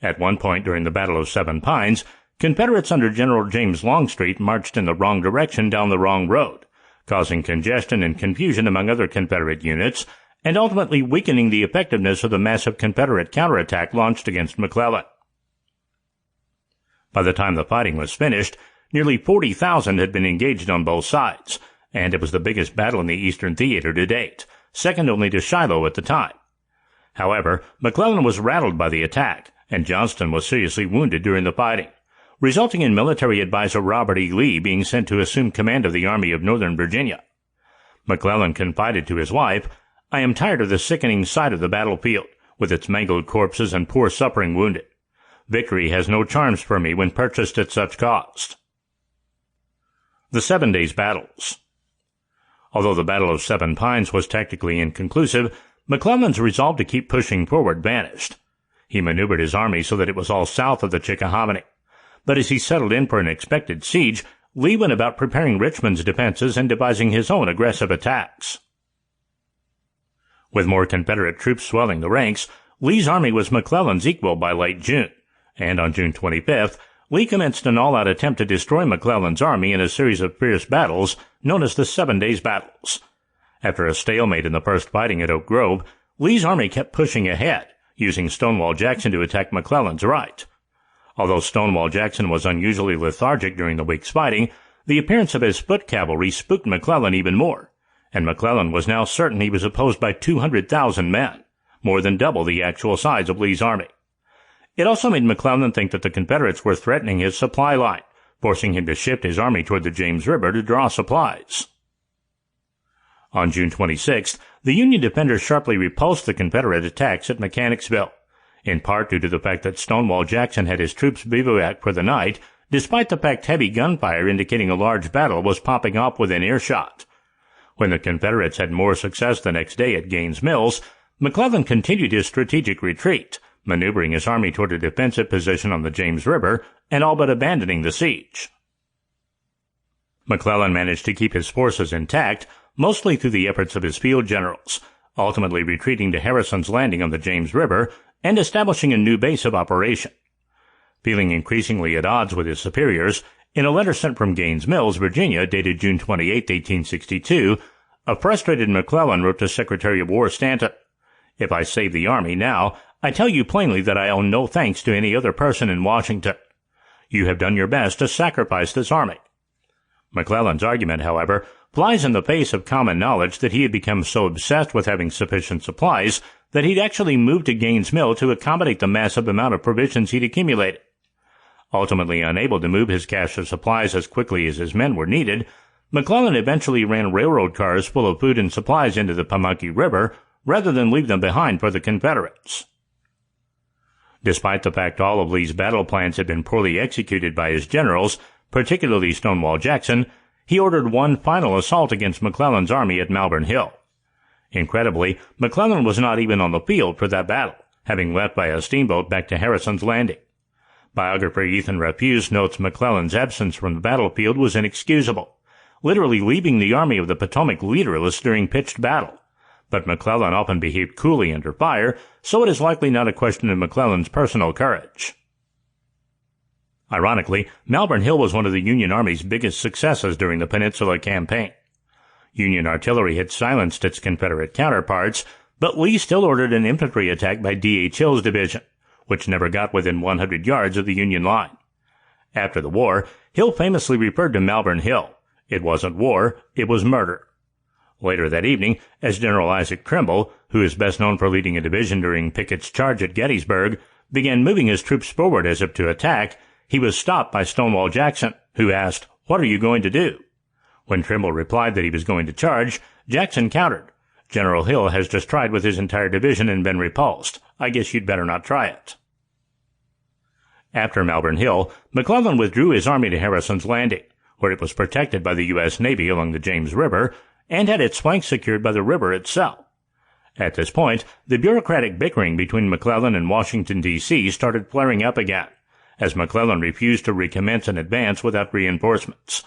At one point during the Battle of Seven Pines, Confederates under General James Longstreet marched in the wrong direction down the wrong road, causing congestion and confusion among other Confederate units, and ultimately weakening the effectiveness of the massive Confederate counterattack launched against McClellan. By the time the fighting was finished, nearly 40,000 had been engaged on both sides, and it was the biggest battle in the Eastern Theater to date, second only to Shiloh at the time. However, McClellan was rattled by the attack, and Johnston was seriously wounded during the fighting, resulting in military advisor Robert E. Lee being sent to assume command of the Army of Northern Virginia. McClellan confided to his wife, "I am tired of the sickening sight of the battlefield, with its mangled corpses and poor suffering wounded. Victory has no charms for me when purchased at such cost." The 7 Days Battles. Although the Battle of Seven Pines was tactically inconclusive, McClellan's resolve to keep pushing forward vanished. He maneuvered his army so that it was all south of the Chickahominy. But as he settled in for an expected siege, Lee went about preparing Richmond's defenses and devising his own aggressive attacks. With more Confederate troops swelling the ranks, Lee's army was McClellan's equal by late June, and on June 25th, Lee commenced an all-out attempt to destroy McClellan's army in a series of fierce battles known as the 7 Days Battles. After a stalemate in the first fighting at Oak Grove, Lee's army kept pushing ahead, using Stonewall Jackson to attack McClellan's right. Although Stonewall Jackson was unusually lethargic during the week's fighting, the appearance of his foot cavalry spooked McClellan even more, and McClellan was now certain he was opposed by 200,000 men, more than double the actual size of Lee's army. It also made McClellan think that the Confederates were threatening his supply line, forcing him to shift his army toward the James River to draw supplies. On June 26th, the Union defenders sharply repulsed the Confederate attacks at Mechanicsville, in part due to the fact that Stonewall Jackson had his troops bivouac for the night, despite the fact heavy gunfire indicating a large battle was popping off within earshot. When the Confederates had more success the next day at Gaines Mills, McClellan continued his strategic retreat, maneuvering his army toward a defensive position on the James River and all but abandoning the siege. McClellan managed to keep his forces intact, mostly through the efforts of his field generals, ultimately retreating to Harrison's Landing on the James River and establishing a new base of operation. Feeling increasingly at odds with his superiors, in a letter sent from Gaines Mills, Virginia, dated June 28, 1862, a frustrated McClellan wrote to Secretary of War Stanton, "If I save the army now, I tell you plainly that I owe no thanks to any other person in Washington. You have done your best to sacrifice this army." McClellan's argument, however, flies in the face of common knowledge that he had become so obsessed with having sufficient supplies that he'd actually moved to Gaines Mill to accommodate the massive amount of provisions he'd accumulated. Ultimately unable to move his cache of supplies as quickly as his men were needed, McClellan eventually ran railroad cars full of food and supplies into the Pamunkey River rather than leave them behind for the Confederates. Despite the fact all of Lee's battle plans had been poorly executed by his generals, particularly Stonewall Jackson, he ordered one final assault against McClellan's army at Malvern Hill. Incredibly, McClellan was not even on the field for that battle, having left by a steamboat back to Harrison's Landing. Biographer Ethan Rafuse notes McClellan's absence from the battlefield was inexcusable, literally leaving the Army of the Potomac leaderless during pitched battle. But McClellan often behaved coolly under fire, so it is likely not a question of McClellan's personal courage. Ironically, Malvern Hill was one of the Union Army's biggest successes during the Peninsula Campaign. Union artillery had silenced its Confederate counterparts, but Lee still ordered an infantry attack by D.H. Hill's division, which never got within 100 yards of the Union line. After the war, Hill famously referred to Malvern Hill. It wasn't war, it was murder. Later that evening, as General Isaac Trimble, who is best known for leading a division during Pickett's charge at Gettysburg, began moving his troops forward as if to attack, he was stopped by Stonewall Jackson, who asked, "What are you going to do?" When Trimble replied that he was going to charge, Jackson countered, "General Hill has just tried with his entire division and been repulsed. I guess you'd better not try it." After Malvern Hill, McClellan withdrew his army to Harrison's Landing, where it was protected by the U.S. Navy along the James River, and had its flanks secured by the river itself. At this point, the bureaucratic bickering between McClellan and Washington, D.C. started flaring up again, as McClellan refused to recommence an advance without reinforcements.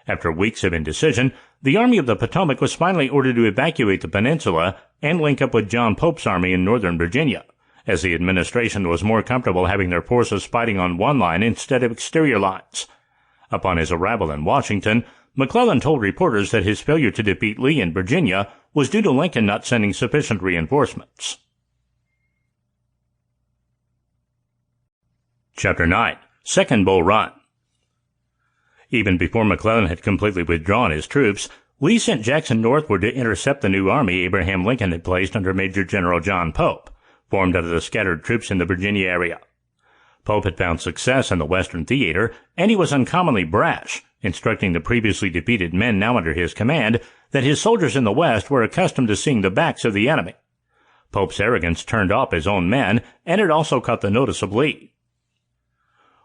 After weeks of indecision, the Army of the Potomac was finally ordered to evacuate the peninsula and link up with John Pope's army in northern Virginia, as the administration was more comfortable having their forces fighting on one line instead of exterior lines. Upon his arrival in Washington, McClellan told reporters that his failure to defeat Lee in Virginia was due to Lincoln not sending sufficient reinforcements. Chapter 9. Second Bull Run. Even before McClellan had completely withdrawn his troops, Lee sent Jackson northward to intercept the new army Abraham Lincoln had placed under Major General John Pope, formed out of the scattered troops in the Virginia area. Pope had found success in the Western theater, and he was uncommonly brash, instructing the previously defeated men now under his command that his soldiers in the West were accustomed to seeing the backs of the enemy. Pope's arrogance turned off his own men, and it also caught the notice of Lee.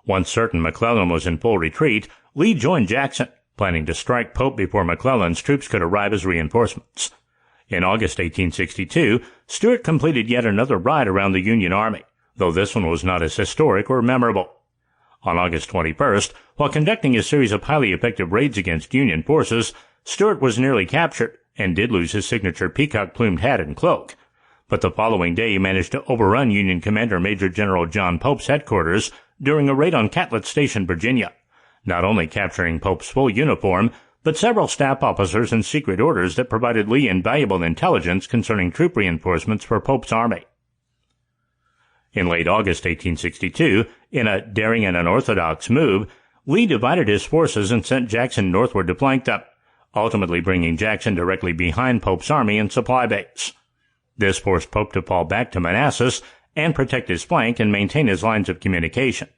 Once certain McClellan was in full retreat, Lee joined Jackson, planning to strike Pope before McClellan's troops could arrive as reinforcements. In August 1862, Stuart completed yet another ride around the Union Army, though this one was not as historic or memorable. On August 21st, while conducting a series of highly effective raids against Union forces, Stuart was nearly captured and did lose his signature peacock-plumed hat and cloak. But the following day he managed to overrun Union Commander Major General John Pope's headquarters during a raid on Catlet Station, Virginia, not only capturing Pope's full uniform, but several staff officers and secret orders that provided Lee invaluable intelligence concerning troop reinforcements for Pope's army. In late August 1862, in a daring and unorthodox move, Lee divided his forces and sent Jackson northward to flank them, ultimately bringing Jackson directly behind Pope's army and supply base. This forced Pope to fall back to Manassas and protect his flank and maintain his lines of communication.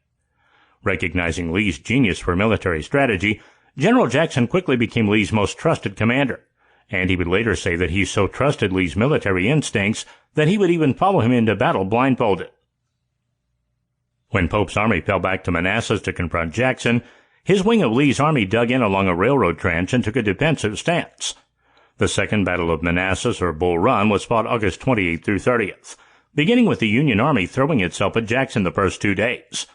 Recognizing Lee's genius for military strategy, General Jackson quickly became Lee's most trusted commander, and he would later say that he so trusted Lee's military instincts that he would even follow him into battle blindfolded. When Pope's army fell back to Manassas to confront Jackson, his wing of Lee's army dug in along a railroad trench and took a defensive stance. The Second Battle of Manassas, or Bull Run, was fought August 28th through 30th, beginning with the Union Army throwing itself at Jackson the first 2 days.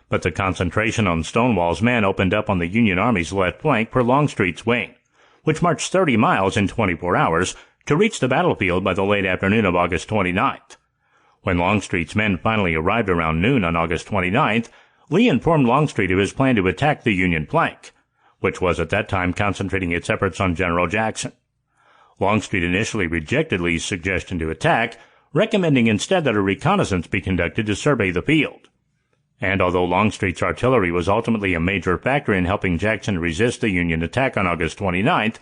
But the concentration on Stonewall's men opened up on the Union Army's left flank for Longstreet's wing, which marched 30 miles in 24 hours to reach the battlefield by the late afternoon of August 29th. When Longstreet's men finally arrived around noon on August 29th, Lee informed Longstreet of his plan to attack the Union flank, which was at that time concentrating its efforts on General Jackson. Longstreet initially rejected Lee's suggestion to attack, recommending instead that a reconnaissance be conducted to survey the field. And although Longstreet's artillery was ultimately a major factor in helping Jackson resist the Union attack on August 29th,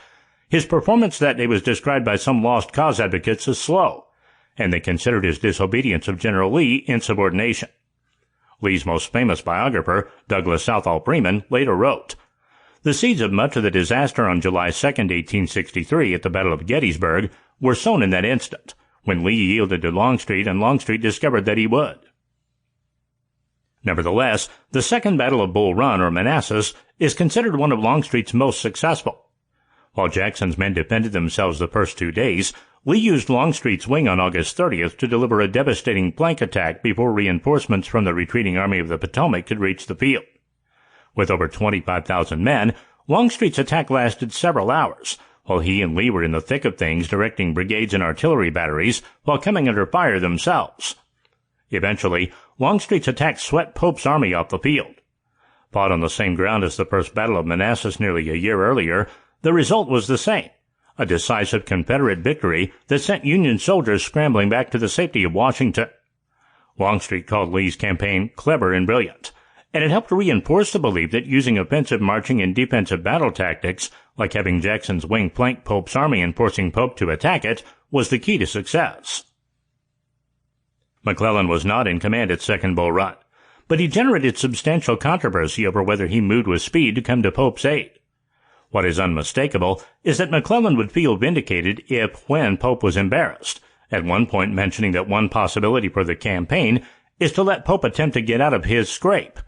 his performance that day was described by some Lost Cause advocates as slow, and they considered his disobedience of General Lee insubordination. Lee's most famous biographer, Douglas Southall Freeman, later wrote, "The seeds of much of the disaster on July 2, 1863 at the Battle of Gettysburg were sown in that instant, when Lee yielded to Longstreet and Longstreet discovered that he would." Nevertheless, the Second Battle of Bull Run, or Manassas, is considered one of Longstreet's most successful. While Jackson's men defended themselves the first 2 days, Lee used Longstreet's wing on August 30th to deliver a devastating flank attack before reinforcements from the retreating Army of the Potomac could reach the field. With over 25,000 men, Longstreet's attack lasted several hours, while he and Lee were in the thick of things directing brigades and artillery batteries while coming under fire themselves. Eventually, Longstreet's attack swept Pope's army off the field. Fought on the same ground as the First Battle of Manassas nearly a year earlier, the result was the same, a decisive Confederate victory that sent Union soldiers scrambling back to the safety of Washington. Longstreet called Lee's campaign clever and brilliant, and it helped reinforce the belief that using offensive marching and defensive battle tactics, like having Jackson's wing flank Pope's army and forcing Pope to attack it, was the key to success. McClellan was not in command at Second Bull Run, but he generated substantial controversy over whether he moved with speed to come to Pope's aid. What is unmistakable is that McClellan would feel vindicated when Pope was embarrassed, at one point mentioning that one possibility for the campaign is to let Pope attempt to get out of his scrape.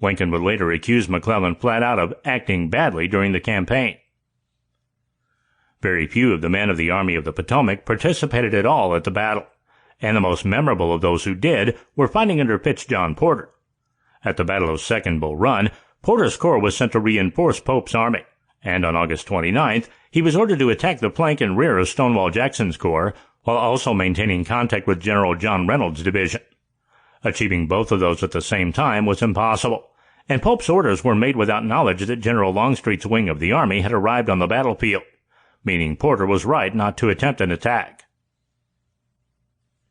Lincoln would later accuse McClellan flat out of acting badly during the campaign. Very few of the men of the Army of the Potomac participated at all at the battle, and the most memorable of those who did were fighting under Fitz-John Porter. At the Battle of Second Bull Run, Porter's corps was sent to reinforce Pope's army, and on August 29th, he was ordered to attack the flank and rear of Stonewall Jackson's corps, while also maintaining contact with General John Reynolds' division. Achieving both of those at the same time was impossible, and Pope's orders were made without knowledge that General Longstreet's wing of the army had arrived on the battlefield, meaning Porter was right not to attempt an attack.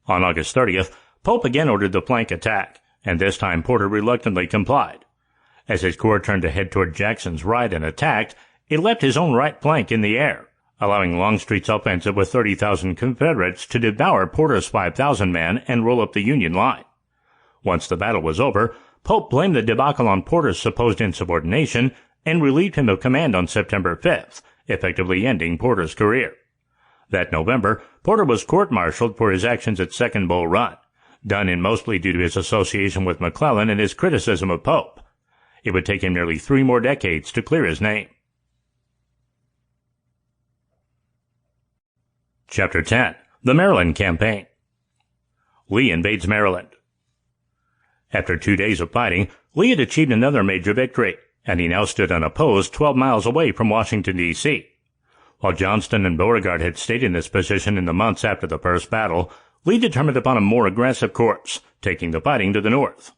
On August 30th, Pope again ordered the flank attack, and this time Porter reluctantly complied. As his corps turned to head toward Jackson's right and attacked, it left his own right flank in the air, allowing Longstreet's offensive with 30,000 Confederates to devour Porter's 5,000 men and roll up the Union line. Once the battle was over, Pope blamed the debacle on Porter's supposed insubordination and relieved him of command on September 5th, effectively ending Porter's career. That November, Porter was court-martialed for his actions at Second Bull Run, done in mostly due to his association with McClellan and his criticism of Pope. It would take him nearly 3 more decades to clear his name. Chapter 10. The Maryland Campaign. Lee invades Maryland. After 2 days of fighting, Lee had achieved another major victory, and he now stood unopposed 12 miles away from Washington, D.C. While Johnston and Beauregard had stayed in this position in the months after the first battle, Lee determined upon a more aggressive course, taking the fighting to the north.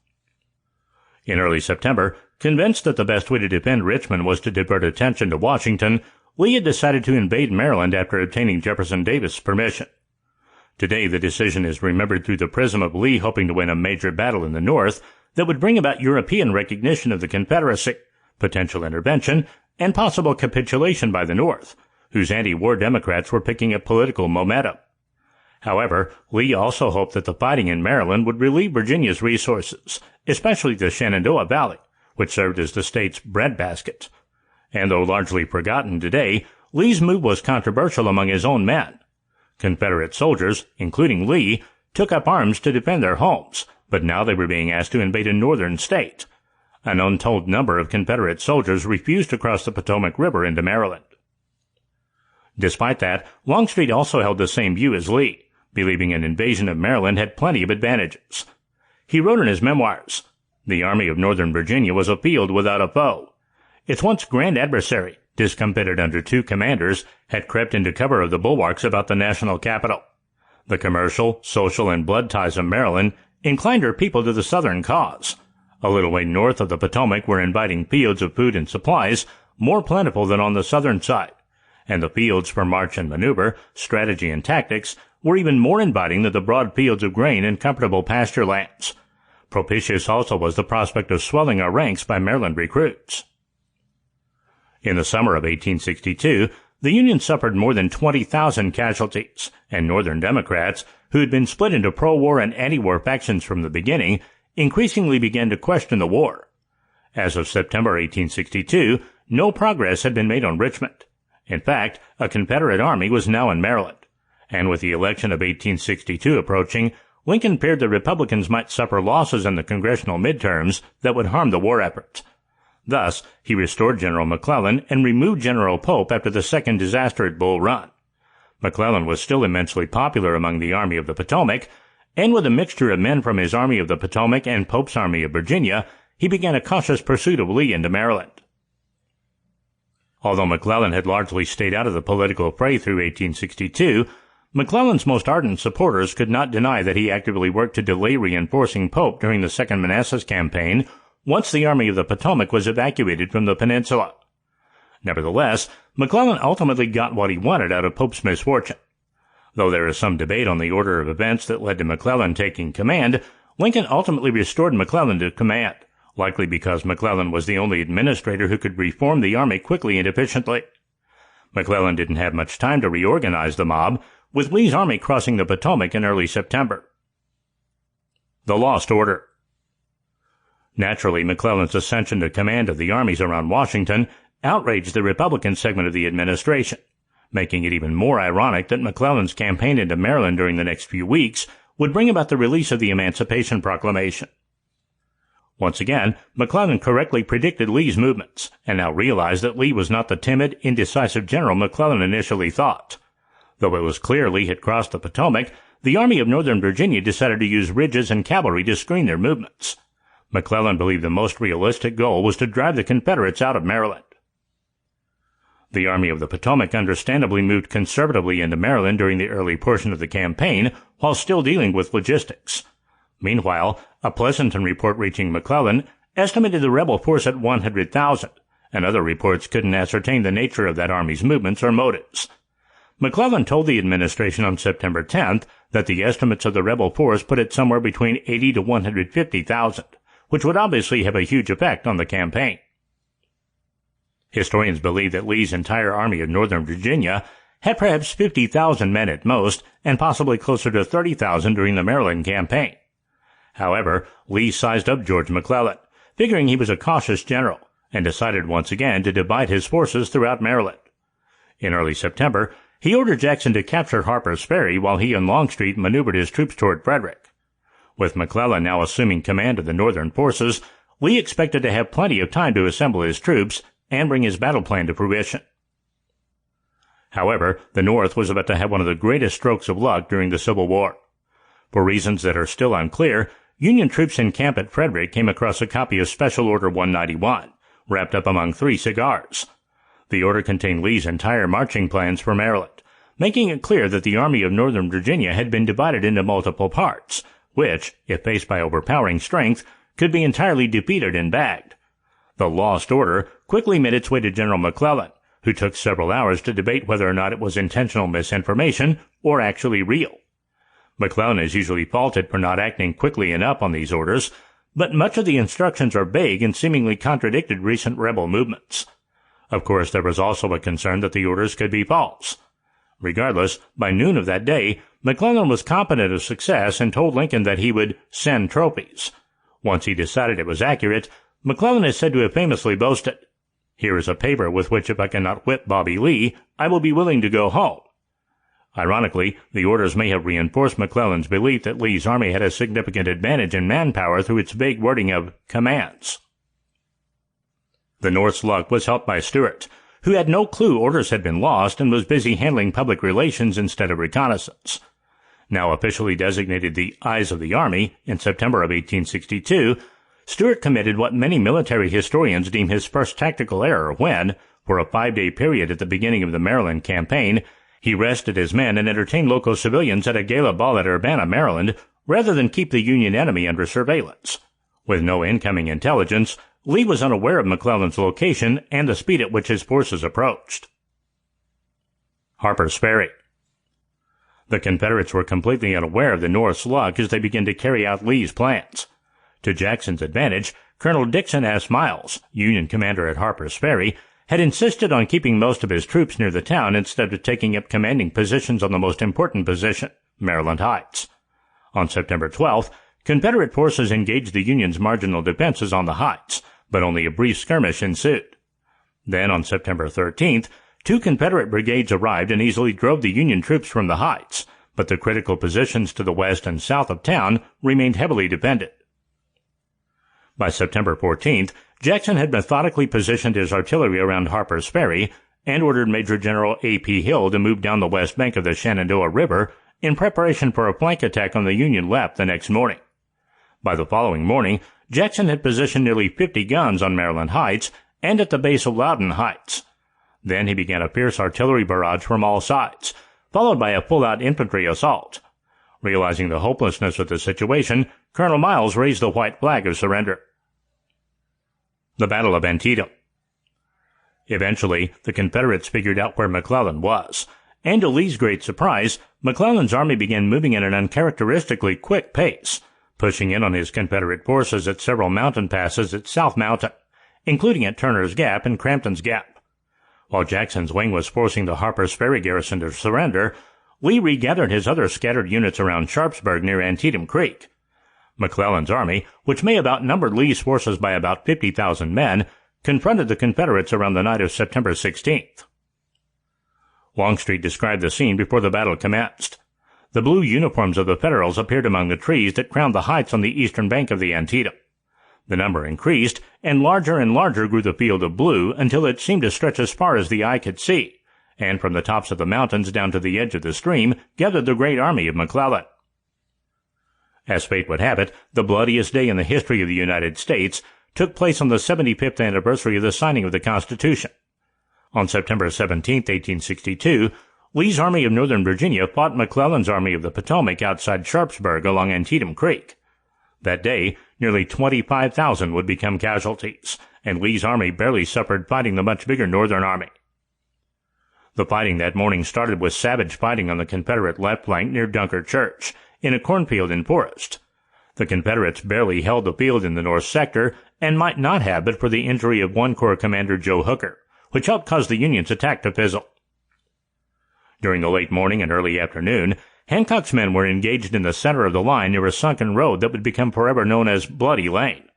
In early September, convinced that the best way to defend Richmond was to divert attention to Washington, Lee had decided to invade Maryland after obtaining Jefferson Davis' permission. Today, the decision is remembered through the prism of Lee hoping to win a major battle in the North that would bring about European recognition of the Confederacy, potential intervention, and possible capitulation by the North, whose anti-war Democrats were picking up political momentum. However, Lee also hoped that the fighting in Maryland would relieve Virginia's resources, especially the Shenandoah Valley, which served as the state's breadbasket. And though largely forgotten today, Lee's move was controversial among his own men. Confederate soldiers, including Lee, took up arms to defend their homes, but now they were being asked to invade a northern state. An untold number of Confederate soldiers refused to cross the Potomac River into Maryland. Despite that, Longstreet also held the same view as Lee, believing an invasion of Maryland had plenty of advantages. He wrote in his memoirs, "The Army of Northern Virginia was a field without a foe. Its once grand adversary, discomfited under 2 commanders, had crept into cover of the bulwarks about the national capital. The commercial, social, and blood ties of Maryland inclined her people to the Southern cause. A little way north of the Potomac were inviting fields of food and supplies, more plentiful than on the southern side, and the fields for march and maneuver, strategy and tactics were even more inviting than the broad fields of grain and comfortable pasture lands. Propitious also was the prospect of swelling our ranks by Maryland recruits." In the summer of 1862, the Union suffered more than 20,000 casualties, and Northern Democrats, who had been split into pro-war and anti-war factions from the beginning, increasingly began to question the war. As of September 1862, no progress had been made on Richmond. In fact, a Confederate army was now in Maryland, and with the election of 1862 approaching, Lincoln feared the Republicans might suffer losses in the congressional midterms that would harm the war effort. Thus, he restored General McClellan and removed General Pope after the second disaster at Bull Run. McClellan was still immensely popular among the Army of the Potomac, and with a mixture of men from his Army of the Potomac and Pope's Army of Virginia, he began a cautious pursuit of Lee into Maryland. Although McClellan had largely stayed out of the political fray through 1862, McClellan's most ardent supporters could not deny that he actively worked to delay reinforcing Pope during the Second Manassas Campaign once the Army of the Potomac was evacuated from the peninsula. Nevertheless, McClellan ultimately got what he wanted out of Pope's misfortune. Though there is some debate on the order of events that led to McClellan taking command, Lincoln ultimately restored McClellan to command, likely because McClellan was the only administrator who could reform the army quickly and efficiently. McClellan didn't have much time to reorganize the mob, with Lee's army crossing the Potomac in early September. The Lost Order. Naturally, McClellan's ascension to command of the armies around Washington outraged the Republican segment of the administration, making it even more ironic that McClellan's campaign into Maryland during the next few weeks would bring about the release of the Emancipation Proclamation. Once again, McClellan correctly predicted Lee's movements, and now realized that Lee was not the timid, indecisive general McClellan initially thought. Though it was clear Lee had crossed the Potomac, the Army of Northern Virginia decided to use ridges and cavalry to screen their movements. McClellan believed the most realistic goal was to drive the Confederates out of Maryland. The Army of the Potomac understandably moved conservatively into Maryland during the early portion of the campaign, while still dealing with logistics. Meanwhile, a Pleasanton report reaching McClellan estimated the rebel force at 100,000, and other reports couldn't ascertain the nature of that army's movements or motives. McClellan told the administration on September 10th that the estimates of the rebel force put it somewhere between 80 to 150,000, which would obviously have a huge effect on the campaign. Historians believe that Lee's entire Army of Northern Virginia had perhaps 50,000 men at most, and possibly closer to 30,000 during the Maryland campaign. However, Lee sized up George McClellan, figuring he was a cautious general, and decided once again to divide his forces throughout Maryland. In early September, he ordered Jackson to capture Harper's Ferry while he and Longstreet maneuvered his troops toward Frederick. With McClellan now assuming command of the Northern forces, Lee expected to have plenty of time to assemble his troops and bring his battle plan to fruition. However, the North was about to have one of the greatest strokes of luck during the Civil War. For reasons that are still unclear, Union troops in camp at Frederick came across a copy of Special Order 191, wrapped up among 3 cigars. The order contained Lee's entire marching plans for Maryland, making it clear that the Army of Northern Virginia had been divided into multiple parts, which, if faced by overpowering strength, could be entirely defeated and bagged. The Lost Order quickly made its way to General McClellan, who took several hours to debate whether or not it was intentional misinformation or actually real. McClellan is usually faulted for not acting quickly enough on these orders, but much of the instructions are vague and seemingly contradicted recent rebel movements. Of course, there was also a concern that the orders could be false. Regardless, by noon of that day, McClellan was confident of success and told Lincoln that he would send trophies. Once he decided it was accurate, McClellan is said to have famously boasted, "Here is a paper with which if I cannot whip Bobby Lee, I will be willing to go home." Ironically, the orders may have reinforced McClellan's belief that Lee's army had a significant advantage in manpower through its vague wording of commands. The North's luck was helped by Stuart, who had no clue orders had been lost and was busy handling public relations instead of reconnaissance. Now officially designated the Eyes of the Army in September of 1862, Stuart committed what many military historians deem his first tactical error when, for a 5-day period at the beginning of the Maryland campaign, he rested his men and entertained local civilians at a gala ball at Urbana, Maryland, rather than keep the Union enemy under surveillance. With no incoming intelligence, Lee was unaware of McClellan's location and the speed at which his forces approached. Harper's Ferry. The Confederates were completely unaware of the North's luck as they began to carry out Lee's plans. To Jackson's advantage, Colonel Dixon S. Miles, Union commander at Harper's Ferry, had insisted on keeping most of his troops near the town instead of taking up commanding positions on the most important position, Maryland Heights. On September 12th, Confederate forces engaged the Union's marginal defenses on the Heights, but only a brief skirmish ensued. Then, on September 13th, 2 Confederate brigades arrived and easily drove the Union troops from the Heights, but the critical positions to the west and south of town remained heavily defended. By September 14th, Jackson had methodically positioned his artillery around Harper's Ferry, and ordered Major General A.P. Hill to move down the west bank of the Shenandoah River in preparation for a flank attack on the Union left the next morning. By the following morning, Jackson had positioned nearly 50 guns on Maryland Heights and at the base of Loudon Heights. Then he began a fierce artillery barrage from all sides, followed by a full-out infantry assault. Realizing the hopelessness of the situation, Colonel Miles raised the white flag of surrender. The Battle of Antietam. Eventually, the Confederates figured out where McClellan was, and to Lee's great surprise, McClellan's army began moving at an uncharacteristically quick pace, pushing in on his Confederate forces at several mountain passes at South Mountain, including at Turner's Gap and Crampton's Gap. While Jackson's wing was forcing the Harper's Ferry garrison to surrender, Lee regathered his other scattered units around Sharpsburg near Antietam Creek. McClellan's army, which may have outnumbered Lee's forces by about 50,000 men, confronted the Confederates around the night of September 16th. Longstreet described the scene before the battle commenced. The blue uniforms of the Federals appeared among the trees that crowned the heights on the eastern bank of the Antietam. The number increased, and larger grew the field of blue until it seemed to stretch as far as the eye could see, and from the tops of the mountains down to the edge of the stream gathered the great army of McClellan. As fate would have it, the bloodiest day in the history of the United States took place on the 75th anniversary of the signing of the Constitution. On September 17, 1862, Lee's Army of Northern Virginia fought McClellan's Army of the Potomac outside Sharpsburg along Antietam Creek. That day, nearly 25,000 would become casualties, and Lee's army barely suffered fighting the much bigger Northern Army. The fighting that morning started with savage fighting on the Confederate left flank near Dunker Church, in a cornfield and forest. The Confederates barely held the field in the north sector, and might not have but for the injury of one Corps Commander Joe Hooker, which helped cause the Union's attack to fizzle. During the late morning and early afternoon, Hancock's men were engaged in the center of the line near a sunken road that would become forever known as Bloody Lane.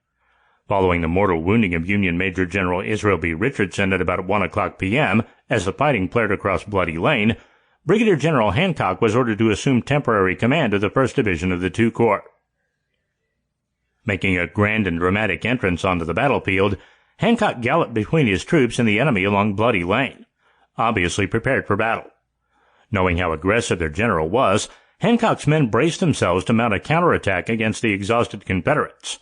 Following the mortal wounding of Union Major General Israel B. Richardson at about 1 o'clock p.m., as the fighting flared across Bloody Lane, Brigadier General Hancock was ordered to assume temporary command of the 1st Division of the two corps. Making a grand and dramatic entrance onto the battlefield, Hancock galloped between his troops and the enemy along Bloody Lane, obviously prepared for battle. Knowing how aggressive their general was, Hancock's men braced themselves to mount a counterattack against the exhausted Confederates.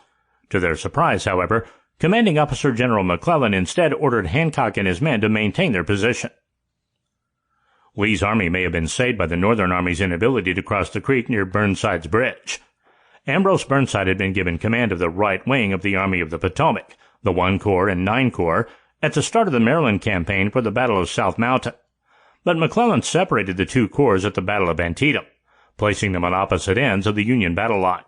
To their surprise, however, Commanding Officer General McClellan instead ordered Hancock and his men to maintain their position. Lee's army may have been saved by the Northern Army's inability to cross the creek near Burnside's Bridge. Ambrose Burnside had been given command of the right wing of the Army of the Potomac, the 1 Corps and 9 Corps, at the start of the Maryland campaign for the Battle of South Mountain. But McClellan separated the two corps at the Battle of Antietam, placing them on opposite ends of the Union battle line.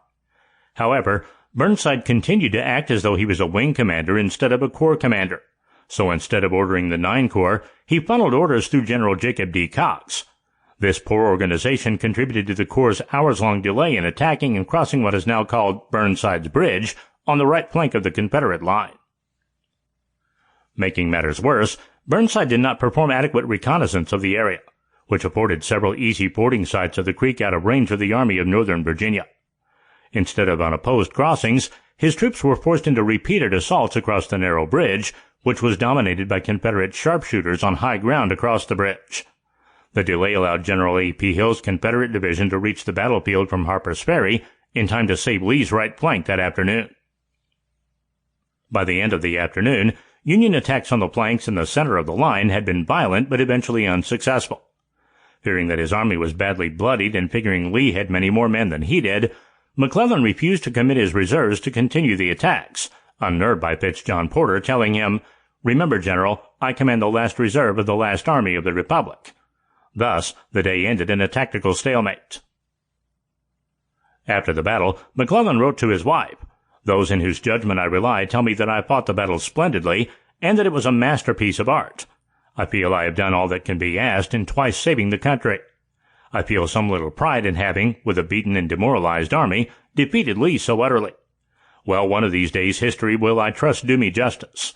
However, Burnside continued to act as though he was a wing commander instead of a corps commander. So instead of ordering the 9 Corps, he funneled orders through General Jacob D. Cox. This poor organization contributed to the Corps' hours-long delay in attacking and crossing what is now called Burnside's Bridge on the right flank of the Confederate line. Making matters worse, Burnside did not perform adequate reconnaissance of the area, which afforded several easy fording sites of the creek out of range of the Army of Northern Virginia. Instead of unopposed crossings, his troops were forced into repeated assaults across the narrow bridge, which was dominated by Confederate sharpshooters on high ground across the bridge. The delay allowed General A.P. Hill's Confederate division to reach the battlefield from Harper's Ferry in time to save Lee's right flank that afternoon. By the end of the afternoon, Union attacks on the flanks and the center of the line had been violent but eventually unsuccessful. Fearing that his army was badly bloodied and figuring Lee had many more men than he did, McClellan refused to commit his reserves to continue the attacks, unnerved by Fitz John Porter telling him, "Remember, General, I command the last reserve of the last army of the Republic." Thus, the day ended in a tactical stalemate. After the battle, McClellan wrote to his wife, "Those in whose judgment I rely tell me that I fought the battle splendidly and that it was a masterpiece of art. I feel I have done all that can be asked in twice saving the country. I feel some little pride in having, with a beaten and demoralized army, defeated Lee so utterly. Well, one of these days history will, I trust, do me justice."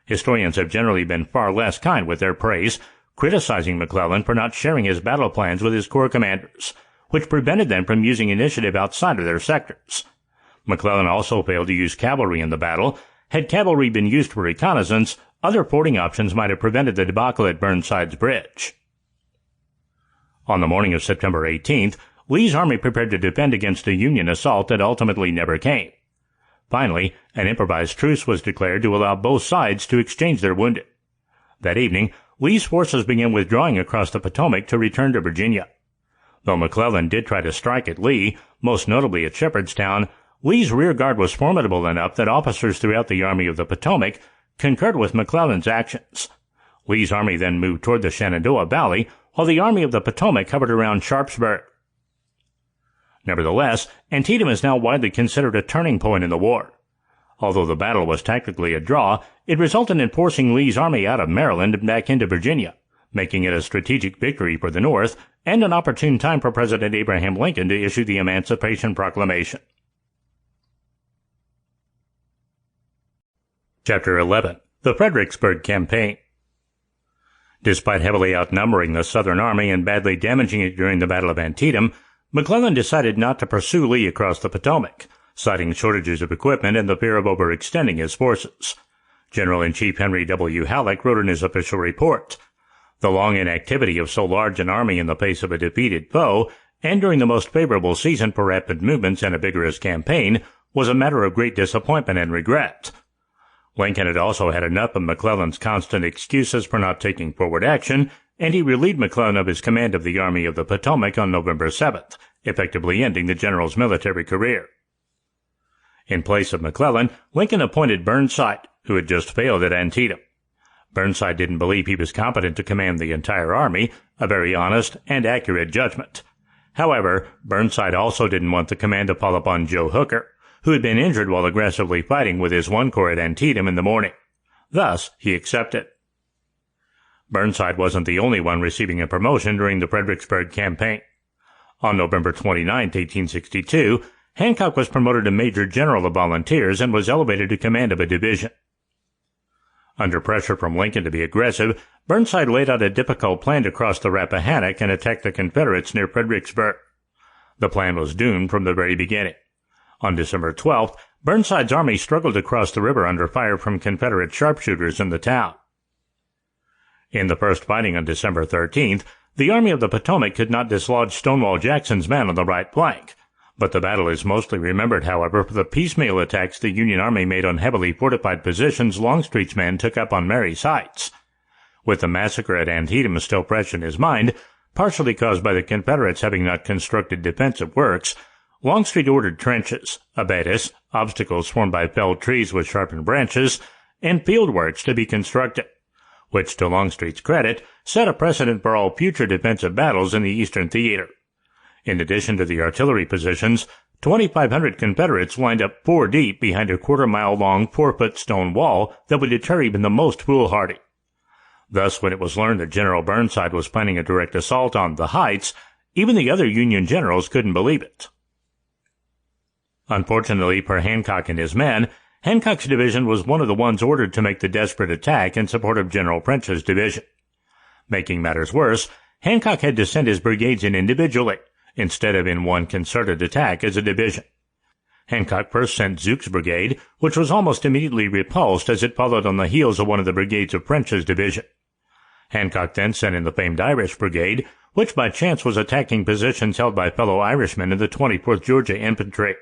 Historians have generally been far less kind with their praise, criticizing McClellan for not sharing his battle plans with his corps commanders, which prevented them from using initiative outside of their sectors. McClellan also failed to use cavalry in the battle. Had cavalry been used for reconnaissance, other fording options might have prevented the debacle at Burnside's bridge. On the morning of September 18th, Lee's army prepared to defend against a Union assault that ultimately never came. Finally, an improvised truce was declared to allow both sides to exchange their wounded. That evening, Lee's forces began withdrawing across the Potomac to return to Virginia. Though McClellan did try to strike at Lee, most notably at Shepherdstown, Lee's rear guard was formidable enough that officers throughout the Army of the Potomac concurred with McClellan's actions. Lee's army then moved toward the Shenandoah Valley, while the Army of the Potomac hovered around Sharpsburg. Nevertheless, Antietam is now widely considered a turning point in the war. Although the battle was tactically a draw, it resulted in forcing Lee's army out of Maryland and back into Virginia, making it a strategic victory for the North and an opportune time for President Abraham Lincoln to issue the Emancipation Proclamation. Chapter 11. The Fredericksburg Campaign. Despite heavily outnumbering the Southern Army and badly damaging it during the Battle of Antietam, McClellan decided not to pursue Lee across the Potomac, citing shortages of equipment and the fear of overextending his forces. General-in-Chief Henry W. Halleck wrote in his official report, "The long inactivity of so large an army in the face of a defeated foe, and during the most favorable season for rapid movements and a vigorous campaign, was a matter of great disappointment and regret." Lincoln had also had enough of McClellan's constant excuses for not taking forward action, and he relieved McClellan of his command of the Army of the Potomac on November 7th, effectively ending the general's military career. In place of McClellan, Lincoln appointed Burnside, who had just failed at Antietam. Burnside didn't believe he was competent to command the entire army, a very honest and accurate judgment. However, Burnside also didn't want the command to fall upon Joe Hooker, who had been injured while aggressively fighting with his 1 Corps at Antietam in the morning. Thus, he accepted. Burnside wasn't the only one receiving a promotion during the Fredericksburg Campaign. On November 29, 1862, Hancock was promoted to Major General of Volunteers and was elevated to command of a division. Under pressure from Lincoln to be aggressive, Burnside laid out a difficult plan to cross the Rappahannock and attack the Confederates near Fredericksburg. The plan was doomed from the very beginning. On December 12th, Burnside's army struggled to cross the river under fire from Confederate sharpshooters in the town. In the first fighting on December 13th, the Army of the Potomac could not dislodge Stonewall Jackson's men on the right flank, but the battle is mostly remembered, however, for the piecemeal attacks the Union Army made on heavily fortified positions Longstreet's men took up on Mary's Heights. With the massacre at Antietam still fresh in his mind, partially caused by the Confederates having not constructed defensive works, Longstreet ordered trenches, abatis, obstacles formed by felled trees with sharpened branches, and field works to be constructed, which, to Longstreet's credit, set a precedent for all future defensive battles in the Eastern Theater. In addition to the artillery positions, 2,500 Confederates lined up 4 deep behind a quarter-mile-long 4-foot stone wall that would deter even the most foolhardy. Thus, when it was learned that General Burnside was planning a direct assault on the Heights, even the other Union generals couldn't believe it. Unfortunately for Hancock and his men, Hancock's division was one of the ones ordered to make the desperate attack in support of General French's division. Making matters worse, Hancock had to send his brigades in individually, instead of in one concerted attack as a division. Hancock first sent Zook's brigade, which was almost immediately repulsed as it followed on the heels of one of the brigades of French's division. Hancock then sent in the famed Irish Brigade, which by chance was attacking positions held by fellow Irishmen in the 24th Georgia Infantry.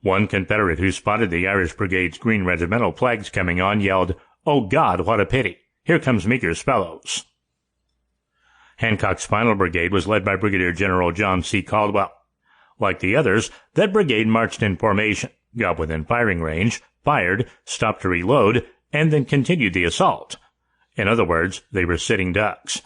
One Confederate who spotted the Irish Brigade's green regimental flags coming on yelled, "Oh God, what a pity! Here comes Meagher's fellows." Hancock's final brigade was led by Brigadier General John C. Caldwell. Like the others, that brigade marched in formation, got within firing range, fired, stopped to reload, and then continued the assault. In other words, they were sitting ducks.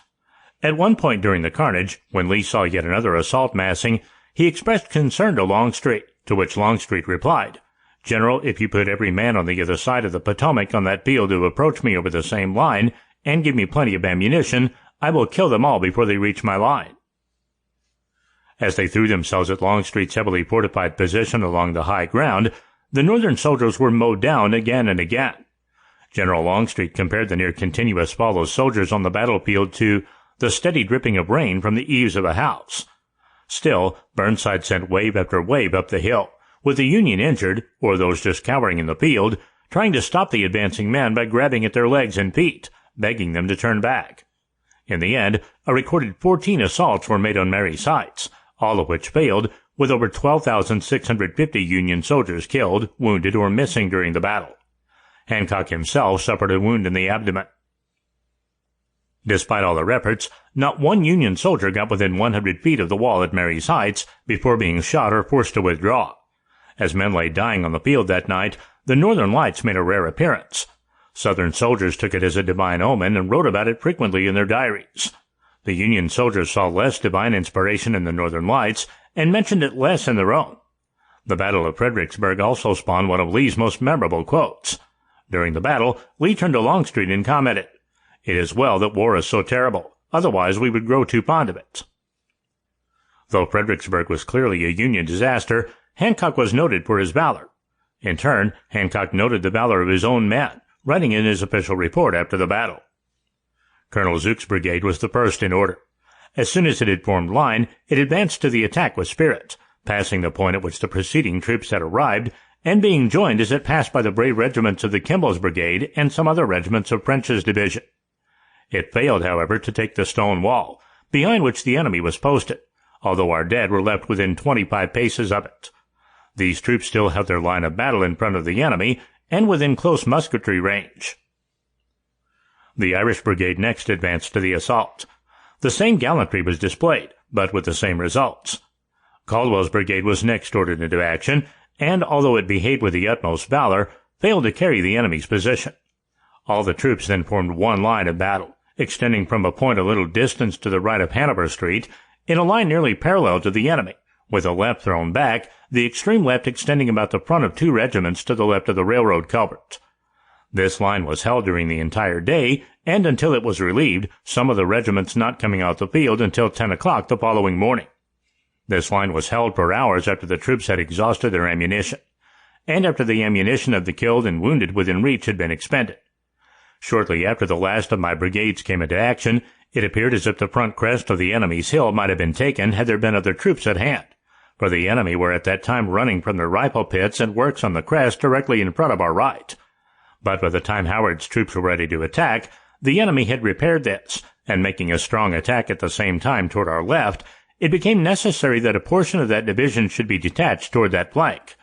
At one point during the carnage, when Lee saw yet another assault massing, he expressed concern to Longstreet, to which Longstreet replied, "General, if you put every man on the other side of the Potomac on that field to approach me over the same line, and give me plenty of ammunition, I will kill them all before they reach my line." As they threw themselves at Longstreet's heavily fortified position along the high ground, the Northern soldiers were mowed down again and again. General Longstreet compared the near continuous fall of soldiers on the battlefield to the steady dripping of rain from the eaves of a house. Still, Burnside sent wave after wave up the hill, with the Union injured, or those just cowering in the field, trying to stop the advancing men by grabbing at their legs and feet, begging them to turn back. In the end, a recorded 14 assaults were made on Mary's heights, all of which failed, with over 12,650 Union soldiers killed, wounded, or missing during the battle. Hancock himself suffered a wound in the abdomen. Despite all their efforts, not one Union soldier got within 100 feet of the wall at Mary's Heights before being shot or forced to withdraw. As men lay dying on the field that night, the Northern Lights made a rare appearance. Southern soldiers took it as a divine omen and wrote about it frequently in their diaries. The Union soldiers saw less divine inspiration in the Northern Lights and mentioned it less in their own. The Battle of Fredericksburg also spawned one of Lee's most memorable quotes. During the battle, Lee turned to Longstreet and commented, "It is well that war is so terrible, otherwise we would grow too fond of it." Though Fredericksburg was clearly a Union disaster, Hancock was noted for his valor. In turn, Hancock noted the valor of his own men, writing in his official report after the battle. Colonel Zook's brigade was the first in order. As soon as it had formed line, it advanced to the attack with spirit, passing the point at which the preceding troops had arrived, and being joined as it passed by the brave regiments of the Kimball's brigade and some other regiments of French's division. It failed, however, to take the stone wall, behind which the enemy was posted, although our dead were left within 25 paces of it. These troops still held their line of battle in front of the enemy and within close musketry range. The Irish brigade next advanced to the assault. The same gallantry was displayed, but with the same results. Caldwell's brigade was next ordered into action, and although it behaved with the utmost valor, failed to carry the enemy's position. All the troops then formed one line of battle, extending from a point a little distance to the right of Hanover Street, in a line nearly parallel to the enemy, with the left thrown back, the extreme left extending about the front of two regiments to the left of the railroad culvert. This line was held during the entire day, and until it was relieved, some of the regiments not coming out the field until 10 o'clock the following morning. This line was held for hours after the troops had exhausted their ammunition, and after the ammunition of the killed and wounded within reach had been expended. Shortly after the last of my brigades came into action, it appeared as if the front crest of the enemy's hill might have been taken had there been other troops at hand, for the enemy were at that time running from their rifle pits and works on the crest directly in front of our right. But by the time Howard's troops were ready to attack, the enemy had repaired this, and making a strong attack at the same time toward our left, it became necessary that a portion of that division should be detached toward that flank.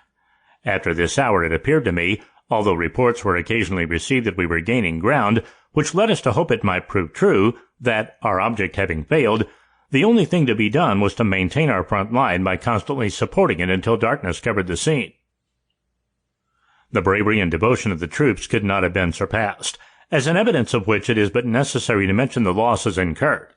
After this hour it appeared to me, although reports were occasionally received that we were gaining ground, which led us to hope it might prove true, that, our object having failed, the only thing to be done was to maintain our front line by constantly supporting it until darkness covered the scene. The bravery and devotion of the troops could not have been surpassed, as an evidence of which it is but necessary to mention the losses incurred.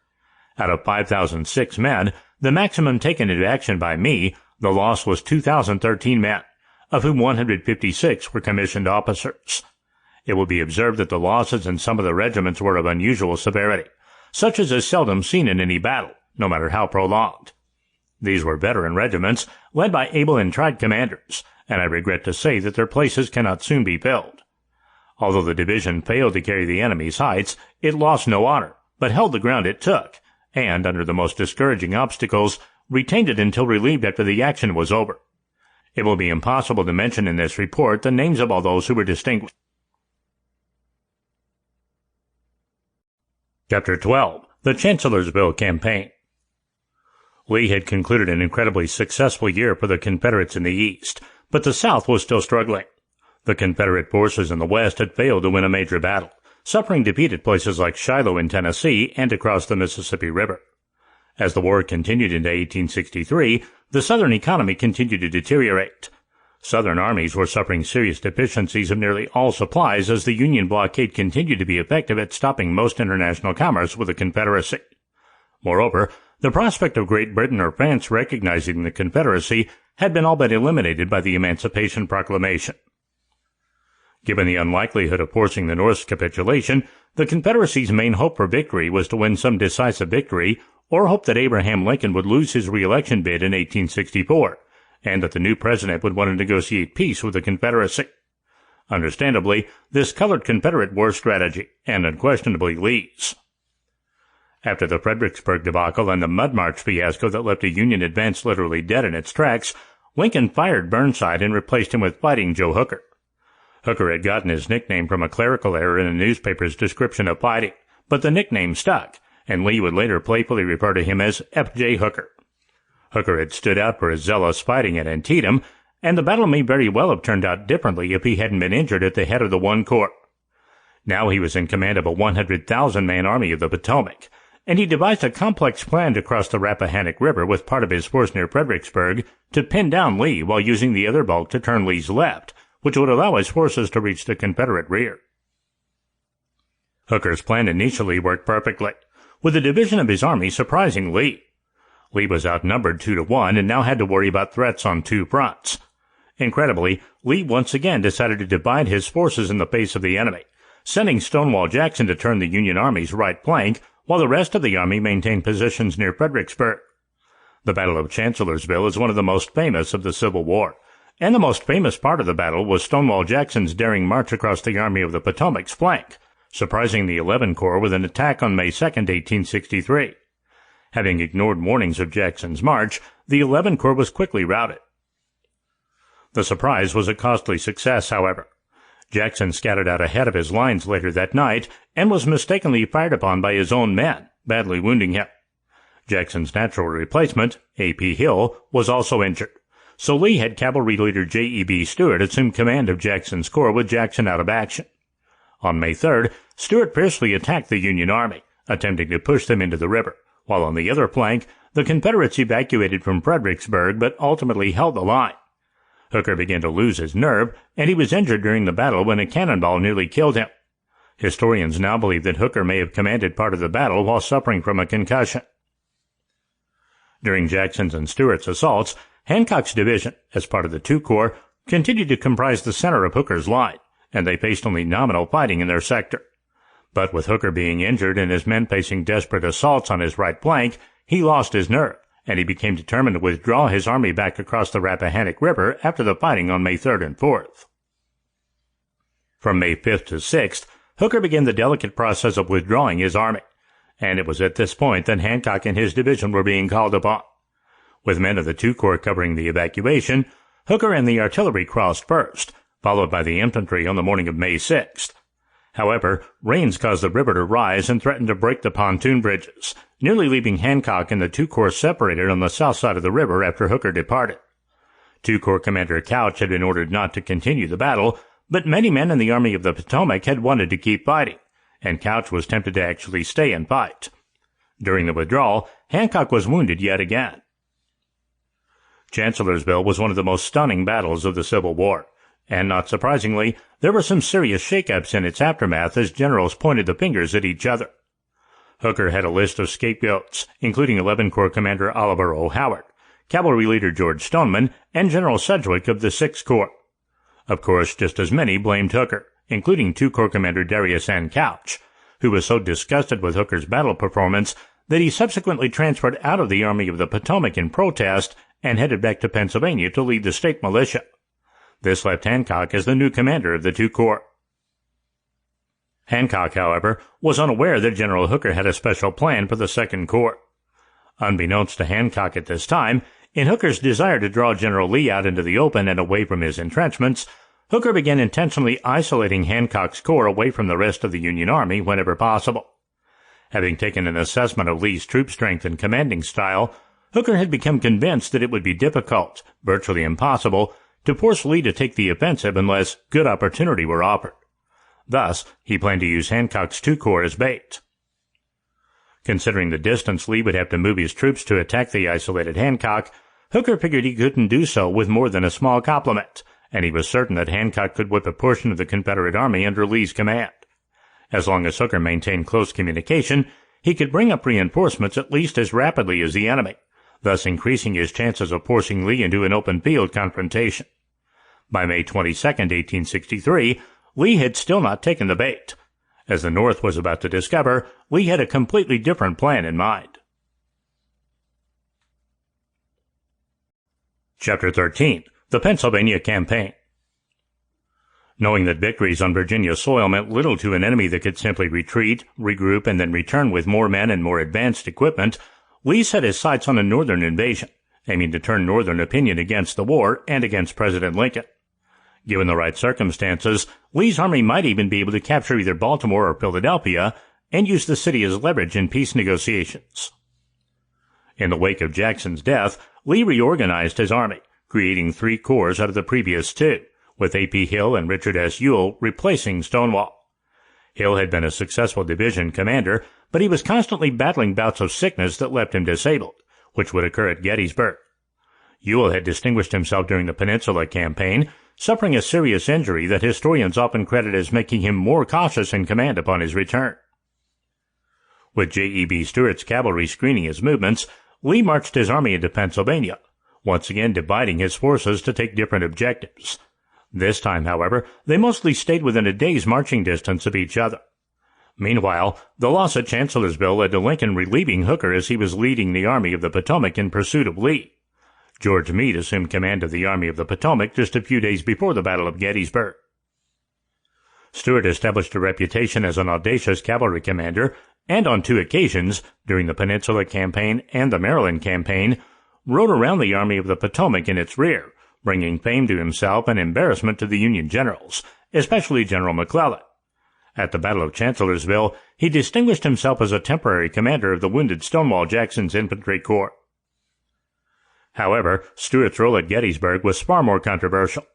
Out of 5,006 men, the maximum taken into action by me, the loss was 2,013 men, of whom 156 were commissioned officers. It will be observed that the losses in some of the regiments were of unusual severity, such as is seldom seen in any battle, no matter how prolonged. These were veteran regiments, led by able and tried commanders, and I regret to say that their places cannot soon be filled. Although the division failed to carry the enemy's heights, it lost no honor, but held the ground it took, and, under the most discouraging obstacles, retained it until relieved after the action was over. It will be impossible to mention in this report the names of all those who were distinguished. Chapter 12. The Chancellorsville Campaign. Lee had concluded an incredibly successful year for the Confederates in the East, but the South was still struggling. The Confederate forces in the West had failed to win a major battle, suffering defeat at places like Shiloh in Tennessee and across the Mississippi River. As the war continued into 1863, the Southern economy continued to deteriorate. Southern armies were suffering serious deficiencies of nearly all supplies as the Union blockade continued to be effective at stopping most international commerce with the Confederacy. Moreover, the prospect of Great Britain or France recognizing the Confederacy had been all but eliminated by the Emancipation Proclamation. Given the unlikelihood of forcing the North's capitulation, the Confederacy's main hope for victory was to win some decisive victory, or hope that Abraham Lincoln would lose his re-election bid in 1864, and that the new president would want to negotiate peace with the Confederacy. Understandably, this colored Confederate war strategy, and unquestionably Lee's. After the Fredericksburg debacle and the Mud March fiasco that left a Union advance literally dead in its tracks, Lincoln fired Burnside and replaced him with Fighting Joe Hooker. Hooker had gotten his nickname from a clerical error in a newspaper's description of fighting, but the nickname stuck, and Lee would later playfully refer to him as F.J. Hooker. Hooker had stood out for his zealous fighting at Antietam, and the battle may very well have turned out differently if he hadn't been injured at the head of the One Corps. Now he was in command of a 100,000-man Army of the Potomac, and he devised a complex plan to cross the Rappahannock River with part of his force near Fredericksburg to pin down Lee while using the other bulk to turn Lee's left, which would allow his forces to reach the Confederate rear. Hooker's plan initially worked perfectly, with a division of his army surprising Lee. Lee was outnumbered 2-1 and now had to worry about threats on two fronts. Incredibly, Lee once again decided to divide his forces in the face of the enemy, sending Stonewall Jackson to turn the Union Army's right flank while the rest of the army maintained positions near Fredericksburg. The Battle of Chancellorsville is one of the most famous of the Civil War, and the most famous part of the battle was Stonewall Jackson's daring march across the Army of the Potomac's flank, surprising the 11th Corps with an attack on May 2, 1863. Having ignored warnings of Jackson's march, the 11th Corps was quickly routed. The surprise was a costly success, however. Jackson scattered out ahead of his lines later that night and was mistakenly fired upon by his own men, badly wounding him. Jackson's natural replacement, A.P. Hill, was also injured, so Lee had cavalry leader J.E.B. Stuart assume command of Jackson's corps with Jackson out of action. On May 3rd, Stuart fiercely attacked the Union Army, attempting to push them into the river, while on the other flank, the Confederates evacuated from Fredericksburg but ultimately held the line. Hooker began to lose his nerve, and he was injured during the battle when a cannonball nearly killed him. Historians now believe that Hooker may have commanded part of the battle while suffering from a concussion. During Jackson's and Stuart's assaults, Hancock's division, as part of the II Corps, continued to comprise the center of Hooker's line, and they faced only nominal fighting in their sector. But with Hooker being injured and his men facing desperate assaults on his right flank, he lost his nerve, and he became determined to withdraw his army back across the Rappahannock River after the fighting on May 3rd and 4th. From May 5th to 6th, Hooker began the delicate process of withdrawing his army, and it was at this point that Hancock and his division were being called upon. With men of the II Corps covering the evacuation, Hooker and the artillery crossed first, followed by the infantry on the morning of May 6th. However, rains caused the river to rise and threatened to break the pontoon bridges, nearly leaving Hancock and the II Corps separated on the south side of the river after Hooker departed. II Corps Commander Couch had been ordered not to continue the battle, but many men in the Army of the Potomac had wanted to keep fighting, and Couch was tempted to actually stay and fight. During the withdrawal, Hancock was wounded yet again. Chancellorsville was one of the most stunning battles of the Civil War, and not surprisingly, there were some serious shakeups in its aftermath as generals pointed the fingers at each other. Hooker had a list of scapegoats, including 11th Corps Commander Oliver O. Howard, Cavalry Leader George Stoneman, and General Sedgwick of the 6th Corps. Of course, just as many blamed Hooker, including II Corps Commander Darius N. Couch, who was so disgusted with Hooker's battle performance that he subsequently transferred out of the Army of the Potomac in protest and headed back to Pennsylvania to lead the state militia. This left Hancock as the new commander of the II Corps. Hancock, however, was unaware that General Hooker had a special plan for the 2nd Corps. Unbeknownst to Hancock at this time, in Hooker's desire to draw General Lee out into the open and away from his entrenchments, Hooker began intentionally isolating Hancock's corps away from the rest of the Union Army whenever possible. Having taken an assessment of Lee's troop strength and commanding style, Hooker had become convinced that it would be difficult, virtually impossible, to force Lee to take the offensive unless good opportunity were offered. Thus, he planned to use Hancock's II Corps as bait. Considering the distance Lee would have to move his troops to attack the isolated Hancock, Hooker figured he couldn't do so with more than a small complement, and he was certain that Hancock could whip a portion of the Confederate Army under Lee's command. As long as Hooker maintained close communication, he could bring up reinforcements at least as rapidly as the enemy, thus increasing his chances of forcing Lee into an open field confrontation. By May 22, 1863, Lee had still not taken the bait. As the North was about to discover, Lee had a completely different plan in mind. Chapter 13. The Pennsylvania Campaign. Knowing that victories on Virginia soil meant little to an enemy that could simply retreat, regroup, and then return with more men and more advanced equipment, Lee set his sights on a northern invasion, aiming to turn northern opinion against the war and against President Lincoln. Given the right circumstances, Lee's army might even be able to capture either Baltimore or Philadelphia and use the city as leverage in peace negotiations. In the wake of Jackson's death, Lee reorganized his army, creating 3 corps out of the previous 2, with A.P. Hill and Richard S. Ewell replacing Stonewall. Hill had been a successful division commander, but he was constantly battling bouts of sickness that left him disabled, which would occur at Gettysburg. Ewell had distinguished himself during the Peninsula Campaign, suffering a serious injury that historians often credit as making him more cautious in command upon his return. With J.E.B. Stuart's cavalry screening his movements, Lee marched his army into Pennsylvania, once again dividing his forces to take different objectives. This time, however, they mostly stayed within a day's marching distance of each other. Meanwhile, the loss at Chancellorsville led to Lincoln relieving Hooker as he was leading the Army of the Potomac in pursuit of Lee. George Meade assumed command of the Army of the Potomac just a few days before the Battle of Gettysburg. Stuart established a reputation as an audacious cavalry commander, and on 2 occasions, during the Peninsula Campaign and the Maryland Campaign, rode around the Army of the Potomac in its rear, bringing fame to himself and embarrassment to the Union generals, especially General McClellan. At the Battle of Chancellorsville, he distinguished himself as a temporary commander of the wounded Stonewall Jackson's infantry corps. However, Stuart's role at Gettysburg was far more controversial.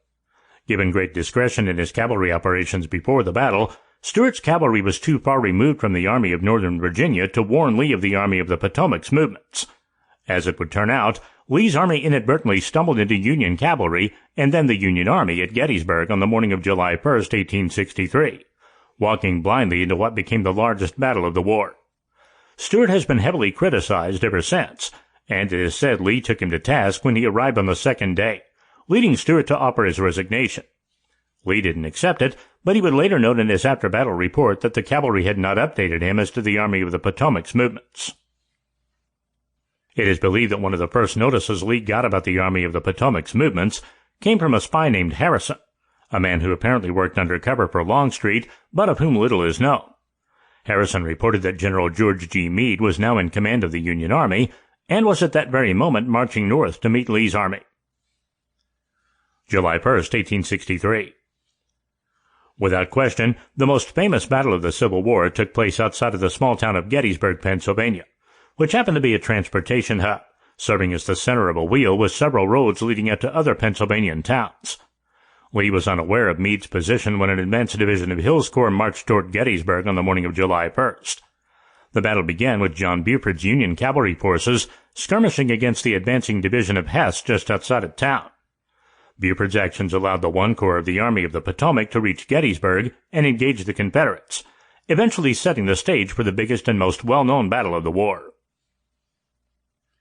Given great discretion in his cavalry operations before the battle, Stuart's cavalry was too far removed from the Army of Northern Virginia to warn Lee of the Army of the Potomac's movements. As it would turn out, Lee's army inadvertently stumbled into Union cavalry and then the Union Army at Gettysburg on the morning of July 1, 1863, walking blindly into what became the largest battle of the war. Stuart has been heavily criticized ever since, and it is said Lee took him to task when he arrived on the 2nd day, leading Stuart to offer his resignation. Lee didn't accept it, but he would later note in his after-battle report that the cavalry had not updated him as to the Army of the Potomac's movements. It is believed that one of the first notices Lee got about the Army of the Potomac's movements came from a spy named Harrison, a man who apparently worked undercover for Longstreet, but of whom little is known. Harrison reported that General George G. Meade was now in command of the Union Army, and was at that very moment marching north to meet Lee's army. July 1, 1863. Without question, the most famous battle of the Civil War took place outside of the small town of Gettysburg, Pennsylvania, which happened to be a transportation hub, serving as the center of a wheel with several roads leading out to other Pennsylvanian towns. Lee was unaware of Meade's position when an advance division of Hill's corps marched toward Gettysburg on the morning of July 1st. The battle began with John Buford's Union cavalry forces skirmishing against the advancing division of Hess just outside of town. Buford's actions allowed the 1 Corps of the Army of the Potomac to reach Gettysburg and engage the Confederates, eventually setting the stage for the biggest and most well-known battle of the war.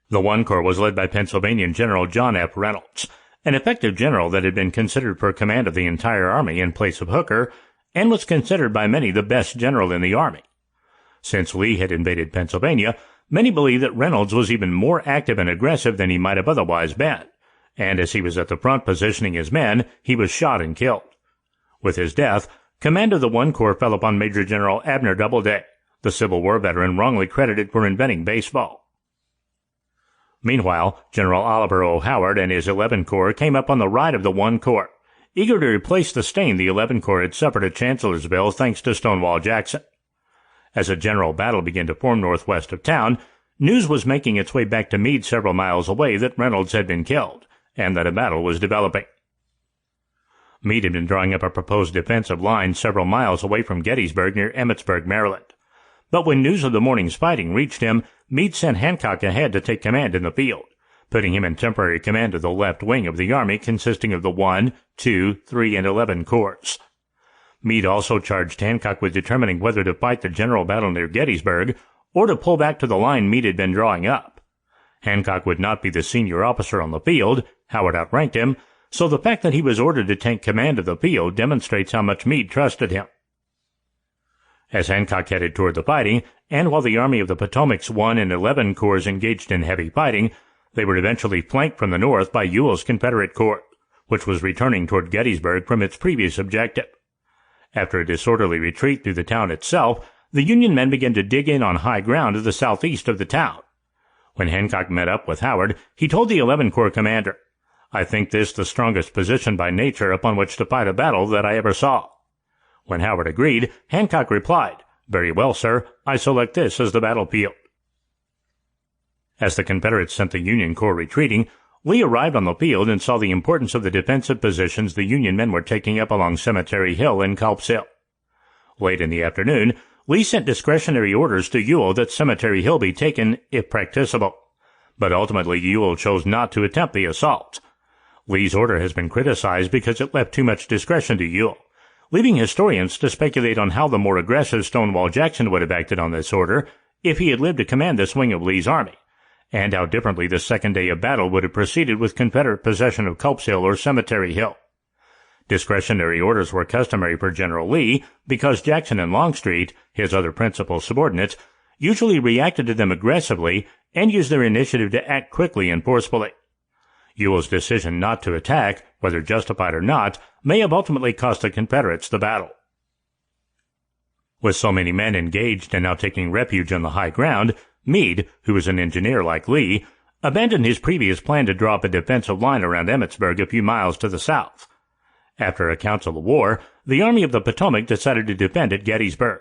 The 1 Corps was led by Pennsylvania General John F. Reynolds, an effective general that had been considered for command of the entire army in place of Hooker, and was considered by many the best general in the army. Since Lee had invaded Pennsylvania, many believe that Reynolds was even more active and aggressive than he might have otherwise been, and as he was at the front positioning his men, he was shot and killed. With his death, command of the 1 Corps fell upon Major General Abner Doubleday, the Civil War veteran wrongly credited for inventing baseball. Meanwhile, General Oliver O. Howard and his 11 Corps came up on the right of the 1 Corps, eager to replace the stain the 11 Corps had suffered at Chancellorsville thanks to Stonewall Jackson. As a general battle began to form northwest of town, news was making its way back to Meade several miles away that Reynolds had been killed, and that a battle was developing. Meade had been drawing up a proposed defensive line several miles away from Gettysburg near Emmitsburg, Maryland. But when news of the morning's fighting reached him, Meade sent Hancock ahead to take command in the field, putting him in temporary command of the left wing of the army consisting of the 1, 2, 3, and 11 Corps. Meade also charged Hancock with determining whether to fight the general battle near Gettysburg or to pull back to the line Meade had been drawing up. Hancock would not be the senior officer on the field, Howard outranked him, so the fact that he was ordered to take command of the field demonstrates how much Meade trusted him. As Hancock headed toward the fighting, and while the Army of the Potomac's 1 and 11 Corps engaged in heavy fighting, they were eventually flanked from the north by Ewell's Confederate Corps, which was returning toward Gettysburg from its previous objective. After a disorderly retreat through the town itself, the Union men began to dig in on high ground to the southeast of the town. When Hancock met up with Howard, he told the 11 Corps commander, I think this the strongest position by nature upon which to fight a battle that I ever saw." When Howard agreed, Hancock replied, "Very well, sir. I select this as the battlefield." As the Confederates sent the Union Corps retreating, Lee arrived on the field and saw the importance of the defensive positions the Union men were taking up along Cemetery Hill and Culp's Hill. Late in the afternoon, Lee sent discretionary orders to Ewell that Cemetery Hill be taken if practicable. But ultimately Ewell chose not to attempt the assault. Lee's order has been criticized because it left too much discretion to Ewell, leaving historians to speculate on how the more aggressive Stonewall Jackson would have acted on this order if he had lived to command this wing of Lee's army, and how differently the second day of battle would have proceeded with Confederate possession of Culp's Hill or Cemetery Hill. Discretionary orders were customary for General Lee because Jackson and Longstreet, his other principal subordinates, usually reacted to them aggressively and used their initiative to act quickly and forcefully. Ewell's decision not to attack, whether justified or not, may have ultimately cost the Confederates the battle. With so many men engaged and now taking refuge on the high ground, Meade, who was an engineer like Lee, abandoned his previous plan to draw up a defensive line around Emmitsburg a few miles to the south. After a council of war, the Army of the Potomac decided to defend at Gettysburg.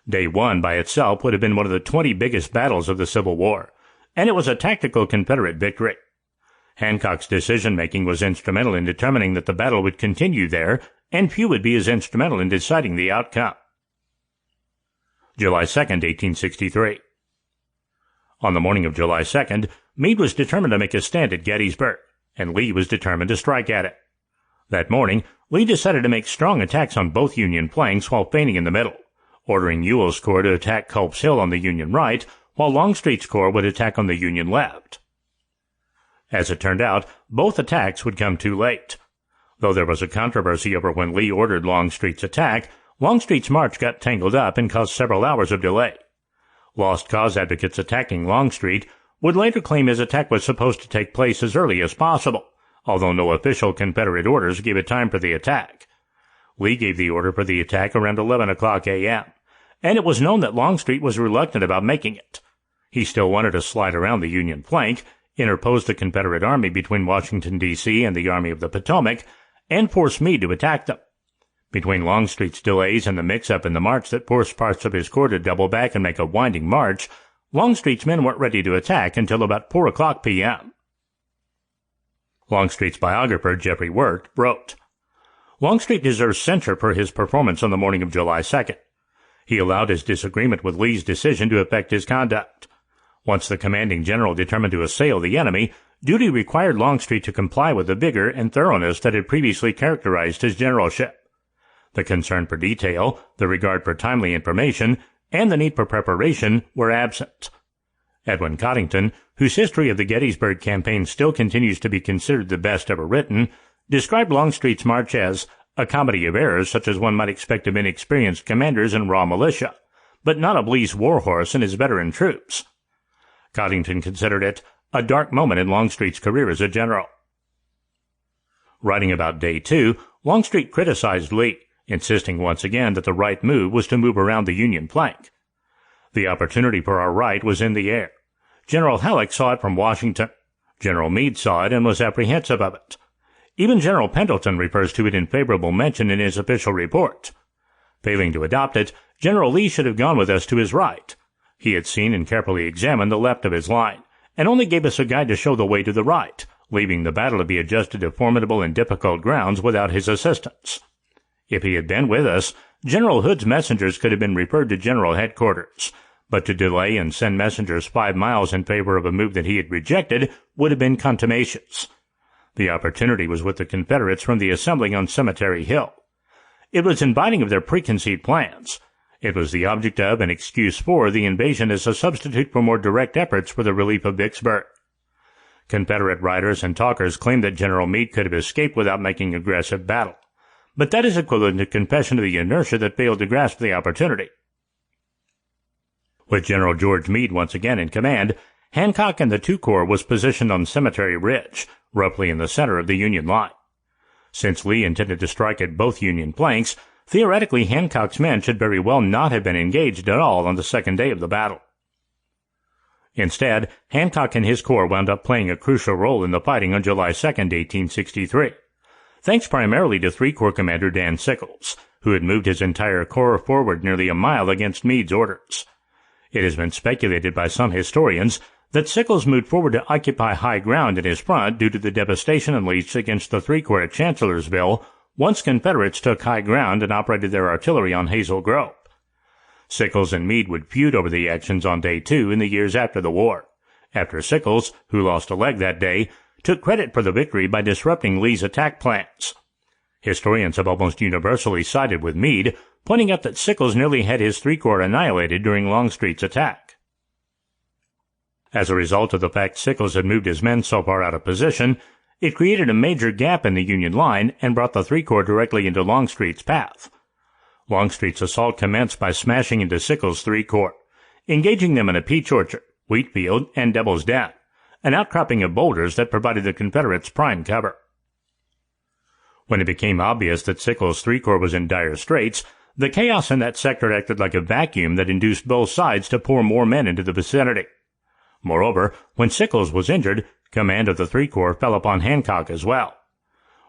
Day 1 by itself would have been one of the 20 biggest battles of the Civil War, and it was a tactical Confederate victory. Hancock's decision-making was instrumental in determining that the battle would continue there, and few would be as instrumental in deciding the outcome. July 2nd, 1863. On the morning of July 2nd, Meade was determined to make a stand at Gettysburg, and Lee was determined to strike at it. That morning, Lee decided to make strong attacks on both Union flanks while feigning in the middle, ordering Ewell's corps to attack Culp's Hill on the Union right, while Longstreet's corps would attack on the Union left. As it turned out, both attacks would come too late. Though there was a controversy over when Lee ordered Longstreet's attack, Longstreet's march got tangled up and caused several hours of delay. Lost cause advocates attacking Longstreet would later claim his attack was supposed to take place as early as possible, although no official Confederate orders gave a time for the attack. Lee gave the order for the attack around 11 o'clock a.m., and it was known that Longstreet was reluctant about making it. He still wanted to slide around the Union flank, interpose the Confederate Army between Washington, D.C. and the Army of the Potomac, and force Meade to attack them. Between Longstreet's delays and the mix-up in the march that forced parts of his corps to double back and make a winding march, Longstreet's men weren't ready to attack until about 4 o'clock p.m. Longstreet's biographer, Jeffrey Wirt, wrote, "Longstreet deserves censure for his performance on the morning of July 2nd. He allowed his disagreement with Lee's decision to affect his conduct. Once the commanding general determined to assail the enemy, duty required Longstreet to comply with the vigor and thoroughness that had previously characterized his generalship. The concern for detail, the regard for timely information, and the need for preparation were absent." Edwin Cottington, whose history of the Gettysburg campaign still continues to be considered the best ever written, described Longstreet's march as a comedy of errors such as one might expect of inexperienced commanders and raw militia, but not of Lee's warhorse and his veteran troops. Cottington considered it a dark moment in Longstreet's career as a general. Writing about Day 2, Longstreet criticized Lee, insisting once again that the right move was to move around the Union flank. "The opportunity for our right was in the air. General Halleck saw it from Washington. General Meade saw it and was apprehensive of it. Even General Pendleton refers to it in favorable mention in his official report. Failing to adopt it, General Lee should have gone with us to his right. He had seen and carefully examined the left of his line, and only gave us a guide to show the way to the right, leaving the battle to be adjusted to formidable and difficult grounds without his assistance. If he had been with us, General Hood's messengers could have been referred to General Headquarters, but to delay and send messengers 5 miles in favor of a move that he had rejected would have been contumacious. The opportunity was with the Confederates from the assembling on Cemetery Hill. It was inviting of their preconceived plans. It was the object of and excuse for the invasion as a substitute for more direct efforts for the relief of Vicksburg. Confederate writers and talkers claim that General Meade could have escaped without making aggressive battle, but that is equivalent to confession of the inertia that failed to grasp the opportunity. With General George Meade once again in command, Hancock and the II Corps was positioned on Cemetery Ridge, roughly in the center of the Union line. Since Lee intended to strike at both Union flanks, theoretically Hancock's men should very well not have been engaged at all on the second day of the battle. Instead, Hancock and his corps wound up playing a crucial role in the fighting on July 2, 1863. Thanks primarily to Three Corps Commander Dan Sickles, who had moved his entire corps forward nearly a mile against Meade's orders. It has been speculated by some historians that Sickles moved forward to occupy high ground in his front due to the devastation unleashed against the Three Corps at Chancellorsville once Confederates took high ground and operated their artillery on Hazel Grove. Sickles and Meade would feud over the actions on Day 2 in the years after the war, after Sickles, who lost a leg that day, took credit for the victory by disrupting Lee's attack plans. Historians have almost universally sided with Meade, pointing out that Sickles nearly had his Three Corps annihilated during Longstreet's attack. As a result of the fact Sickles had moved his men so far out of position, it created a major gap in the Union line and brought the Three Corps directly into Longstreet's path. Longstreet's assault commenced by smashing into Sickles' Three Corps, engaging them in a peach orchard, wheat field, and Devil's Den, an outcropping of boulders that provided the Confederates prime cover. When it became obvious that Sickles' Three Corps was in dire straits, the chaos in that sector acted like a vacuum that induced both sides to pour more men into the vicinity. Moreover, when Sickles was injured, command of the Three Corps fell upon Hancock as well.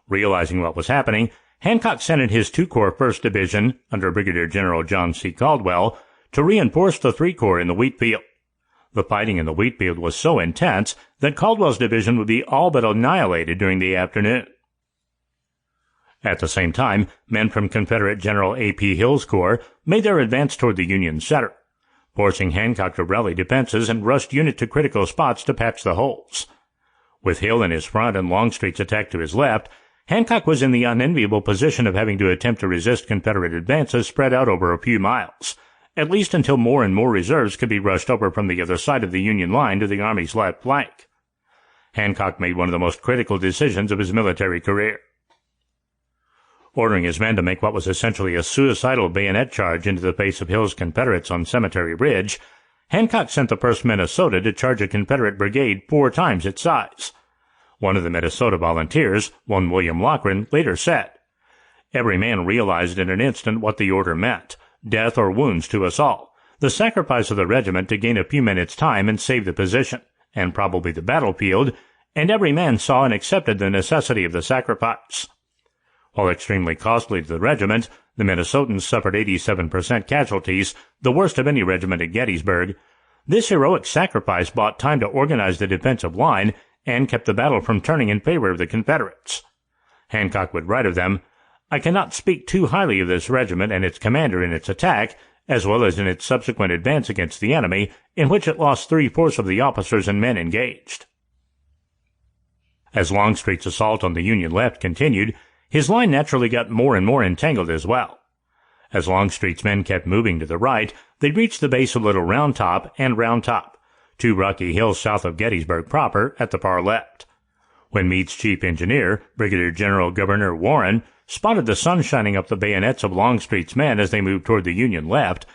Realizing what was happening, Hancock sent in his 2-Corps 1st Division, under Brigadier General John C. Caldwell, to reinforce the Three Corps in the wheat field. The fighting in the wheat field was so intense that Caldwell's division would be all but annihilated during the afternoon. At the same time, men from Confederate General A.P. Hill's corps made their advance toward the Union center, forcing Hancock to rally defenses and rushed units to critical spots to patch the holes. With Hill in his front and Longstreet's attack to his left, Hancock was in the unenviable position of having to attempt to resist Confederate advances spread out over a few miles, at least until more and more reserves could be rushed over from the other side of the Union line to the Army's left flank. Hancock made one of the most critical decisions of his military career. Ordering his men to make what was essentially a suicidal bayonet charge into the face of Hill's Confederates on Cemetery Ridge, Hancock sent the 1st Minnesota to charge a Confederate brigade 4 times its size. One of the Minnesota volunteers, one William Loughran, later said, "Every man realized in an instant what the order meant, death or wounds to us all, the sacrifice of the regiment to gain a few minutes' time and save the position, and probably the battlefield, and every man saw and accepted the necessity of the sacrifice." While extremely costly to the regiment, the Minnesotans suffered 87% casualties, the worst of any regiment at Gettysburg. This heroic sacrifice bought time to organize the defensive line and kept the battle from turning in favor of the Confederates. Hancock would write of them, "I cannot speak too highly of this regiment and its commander in its attack, as well as in its subsequent advance against the enemy, in which it lost 3/4 of the officers and men engaged." As Longstreet's assault on the Union left continued, his line naturally got more and more entangled as well. As Longstreet's men kept moving to the right, they reached the base of Little Round Top and Round Top, 2 rocky hills south of Gettysburg proper, at the far left. When Meade's chief engineer, Brigadier General Governor Warren, spotted the sun shining up the bayonets of Longstreet's men as they moved toward the Union left,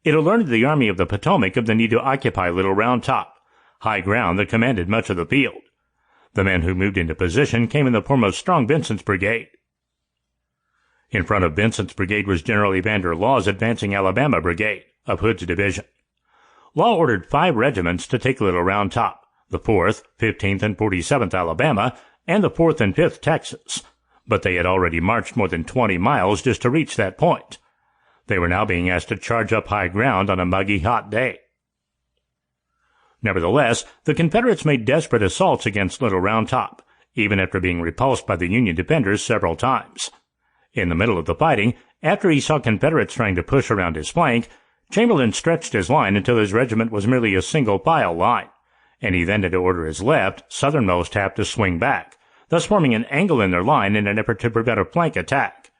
it alerted the Army of the Potomac of the need to occupy Little Round Top, high ground that commanded much of the field. The men who moved into position came in the form of Strong Vincent's brigade. In front of Vincent's brigade was General Evander Law's advancing Alabama brigade, of Hood's division. Law ordered 5 regiments to take Little Round Top, the 4th, 15th, and 47th Alabama, and the 4th and 5th Texas, but they had already marched more than 20 miles just to reach that point. They were now being asked to charge up high ground on a muggy, hot day. Nevertheless, the Confederates made desperate assaults against Little Round Top, even after being repulsed by the Union defenders several times. In the middle of the fighting, after he saw Confederates trying to push around his flank, Chamberlain stretched his line until his regiment was merely a single-file line, and he then had to order his left, southernmost half to swing back, thus forming an angle in their line in an effort to prevent a flank attack.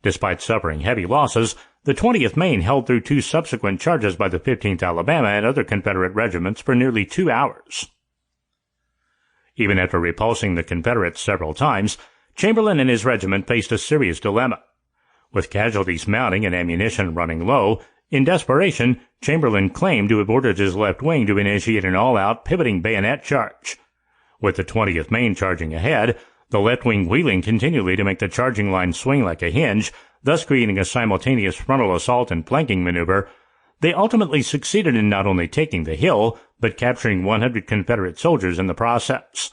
Despite suffering heavy losses, the 20th Maine held through 2 subsequent charges by the 15th Alabama and other Confederate regiments for nearly 2 hours. Even after repulsing the Confederates several times, Chamberlain and his regiment faced a serious dilemma. With casualties mounting and ammunition running low, in desperation, Chamberlain claimed to have ordered his left wing to initiate an all-out pivoting bayonet charge. With the 20th Maine charging ahead, the left wing wheeling continually to make the charging line swing like a hinge, thus creating a simultaneous frontal assault and flanking maneuver. They ultimately succeeded in not only taking the hill, but capturing 100 Confederate soldiers in the process.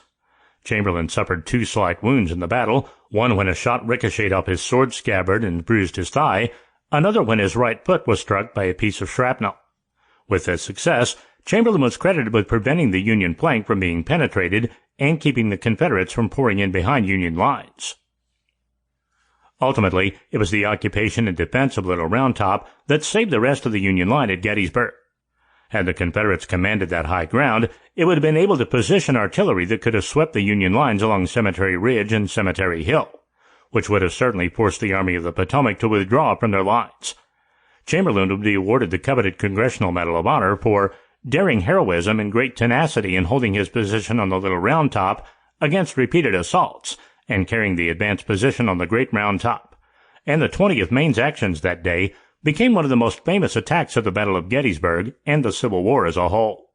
Chamberlain suffered 2 slight wounds in the battle, one when a shot ricocheted off his sword scabbard and bruised his thigh, another when his right foot was struck by a piece of shrapnel. With this success, Chamberlain was credited with preventing the Union flank from being penetrated and keeping the Confederates from pouring in behind Union lines. Ultimately, it was the occupation and defense of Little Round Top that saved the rest of the Union line at Gettysburg. Had the Confederates commanded that high ground, it would have been able to position artillery that could have swept the Union lines along Cemetery Ridge and Cemetery Hill, which would have certainly forced the Army of the Potomac to withdraw from their lines. Chamberlain would be awarded the coveted Congressional Medal of Honor for daring heroism and great tenacity in holding his position on the Little Round Top against repeated assaults and carrying the advanced position on the Great Round Top. And the 20th Maine's actions that day became one of the most famous attacks of the Battle of Gettysburg and the Civil War as a whole.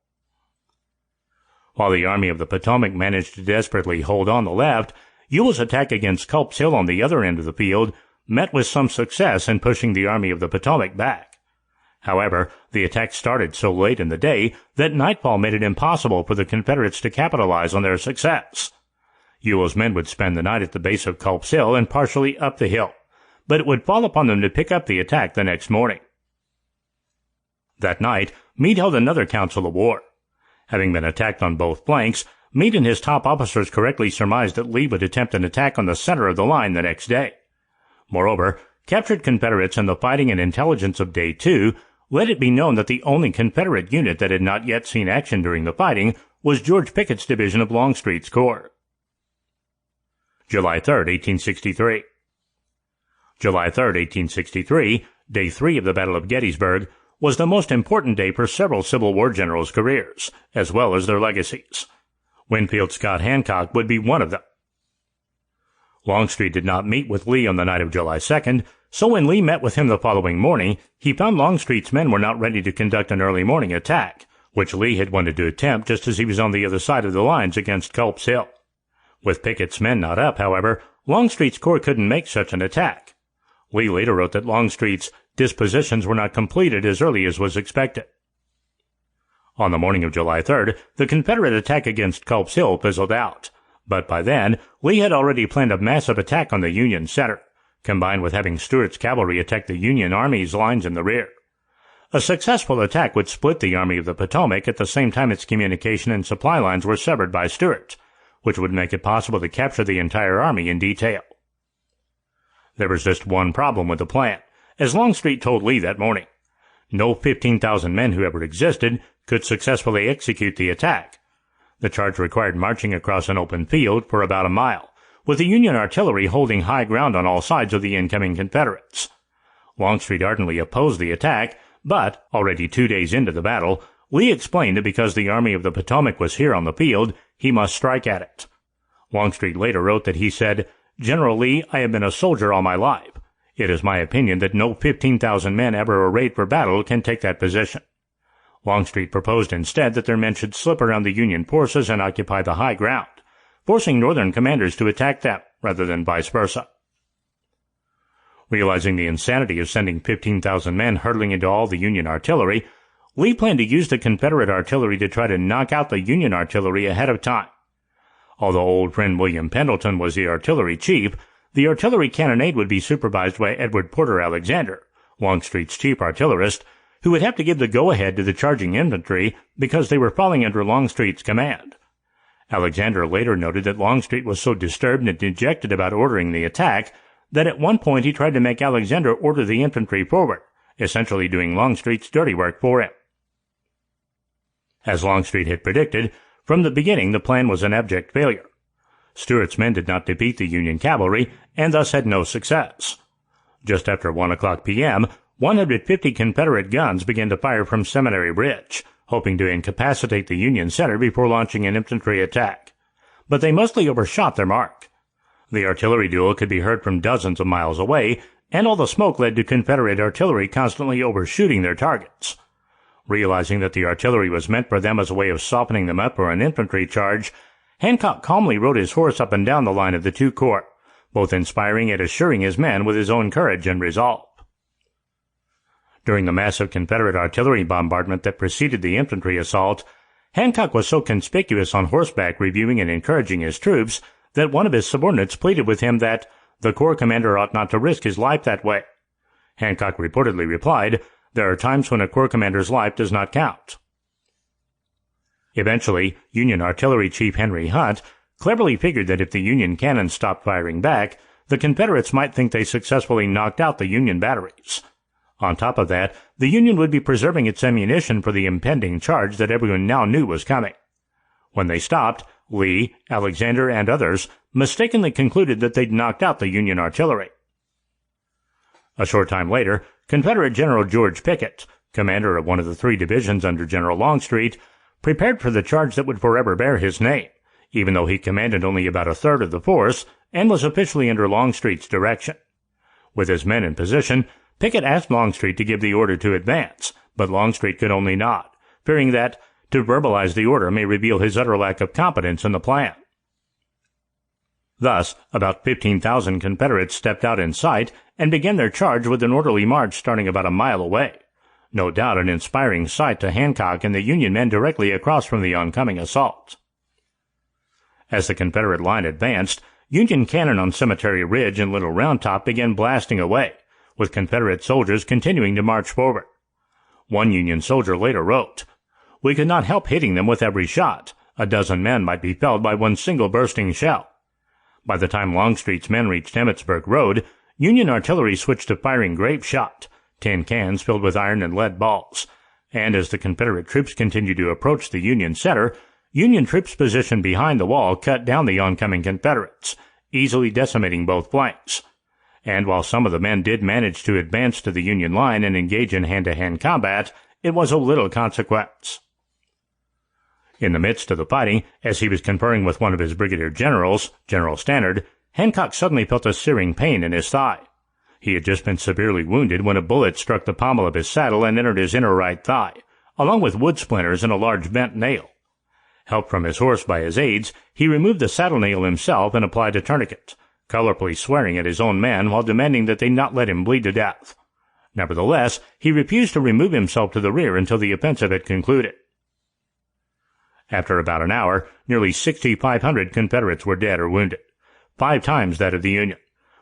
While the Army of the Potomac managed to desperately hold on the left, Ewell's attack against Culp's Hill on the other end of the field met with some success in pushing the Army of the Potomac back. However, the attack started so late in the day that nightfall made it impossible for the Confederates to capitalize on their success. Ewell's men would spend the night at the base of Culp's Hill and partially up the hill, but it would fall upon them to pick up the attack the next morning. That night, Meade held another council of war. Having been attacked on both flanks, Meade and his top officers correctly surmised that Lee would attempt an attack on the center of the line the next day. Moreover, captured Confederates and the fighting and intelligence of Day 2 let it be known that the only Confederate unit that had not yet seen action during the fighting was George Pickett's division of Longstreet's corps. July 3, 1863. July 3, 1863, Day 3 of the Battle of Gettysburg, was the most important day for several Civil War generals' careers, as well as their legacies. Winfield Scott Hancock would be one of them. Longstreet did not meet with Lee on the night of July 2nd, so when Lee met with him the following morning, he found Longstreet's men were not ready to conduct an early morning attack, which Lee had wanted to attempt just as he was on the other side of the lines against Culp's Hill. With Pickett's men not up, however, Longstreet's corps couldn't make such an attack. Lee later wrote that Longstreet's dispositions were not completed as early as was expected. On the morning of July 3rd, the Confederate attack against Culp's Hill fizzled out, but by then, Lee had already planned a massive attack on the Union center, combined with having Stuart's cavalry attack the Union Army's lines in the rear. A successful attack would split the Army of the Potomac at the same time its communication and supply lines were severed by Stuart, which would make it possible to capture the entire army in detail. There was just one problem with the plan, as Longstreet told Lee that morning. No 15,000 men who ever existed could successfully execute the attack. The charge required marching across an open field for about a mile, with the Union artillery holding high ground on all sides of the incoming Confederates. Longstreet ardently opposed the attack, but, already 2 days into the battle, Lee explained that because the Army of the Potomac was here on the field, he must strike at it. Longstreet later wrote that he said, "General Lee, I have been a soldier all my life. It is my opinion that no 15,000 men ever arrayed for battle can take that position." Longstreet proposed instead that their men should slip around the Union forces and occupy the high ground, forcing Northern commanders to attack them rather than vice versa. Realizing the insanity of sending 15,000 men hurtling into all the Union artillery, Lee planned to use the Confederate artillery to try to knock out the Union artillery ahead of time. Although old friend William Pendleton was the artillery chief, the artillery cannonade would be supervised by Edward Porter Alexander, Longstreet's chief artillerist, who would have to give the go-ahead to the charging infantry because they were falling under Longstreet's command. Alexander later noted that Longstreet was so disturbed and dejected about ordering the attack that at one point he tried to make Alexander order the infantry forward, essentially doing Longstreet's dirty work for him. As Longstreet had predicted, from the beginning the plan was an abject failure. Stuart's men did not defeat the Union cavalry and thus had no success. Just after 1:00 p.m., 150 Confederate guns began to fire from Cemetery Ridge, hoping to incapacitate the Union center before launching an infantry attack. But they mostly overshot their mark. The artillery duel could be heard from dozens of miles away, and all the smoke led to Confederate artillery constantly overshooting their targets. Realizing that the artillery was meant for them as a way of softening them up for an infantry charge, Hancock calmly rode his horse up and down the line of the two corps, both inspiring and assuring his men with his own courage and resolve. During the massive Confederate artillery bombardment that preceded the infantry assault, Hancock was so conspicuous on horseback reviewing and encouraging his troops that one of his subordinates pleaded with him that the corps commander ought not to risk his life that way. Hancock reportedly replied, "There are times when a corps commander's life does not count." Eventually, Union Artillery Chief Henry Hunt cleverly figured that if the Union cannon stopped firing back, the Confederates might think they successfully knocked out the Union batteries. On top of that, the Union would be preserving its ammunition for the impending charge that everyone now knew was coming. When they stopped, Lee, Alexander, and others mistakenly concluded that they'd knocked out the Union artillery. A short time later, Confederate General George Pickett, commander of one of the 3 divisions under General Longstreet, prepared for the charge that would forever bear his name, even though he commanded only about a third of the force and was officially under Longstreet's direction. With his men in position, Pickett asked Longstreet to give the order to advance, but Longstreet could only nod, fearing that to verbalize the order may reveal his utter lack of competence in the plan. Thus, about 15,000 Confederates stepped out in sight and began their charge with an orderly march starting about a mile away. No doubt an inspiring sight to Hancock and the Union men directly across from the oncoming assault. As the Confederate line advanced, Union cannon on Cemetery Ridge and Little Round Top began blasting away, with Confederate soldiers continuing to march forward. One Union soldier later wrote, "We could not help hitting them with every shot. A dozen men might be felled by one single bursting shell." By the time Longstreet's men reached Emmitsburg Road, Union artillery switched to firing grape shot, tin cans filled with iron and lead balls, and as the Confederate troops continued to approach the Union center, Union troops positioned behind the wall cut down the oncoming Confederates, easily decimating both flanks. And while some of the men did manage to advance to the Union line and engage in hand-to-hand combat, it was of little consequence. In the midst of the fighting, as he was conferring with one of his brigadier generals, General Stannard, Hancock suddenly felt a searing pain in his thigh. He had just been severely wounded when a bullet struck the pommel of his saddle and entered his inner right thigh, along with wood splinters and a large bent nail. Helped from his horse by his aides, he removed the saddle nail himself and applied a tourniquet, colorfully swearing at his own men while demanding that they not let him bleed to death. Nevertheless, he refused to remove himself to the rear until the offensive had concluded. After about an hour, nearly 6,500 Confederates were dead or wounded, 5 times that of the Union,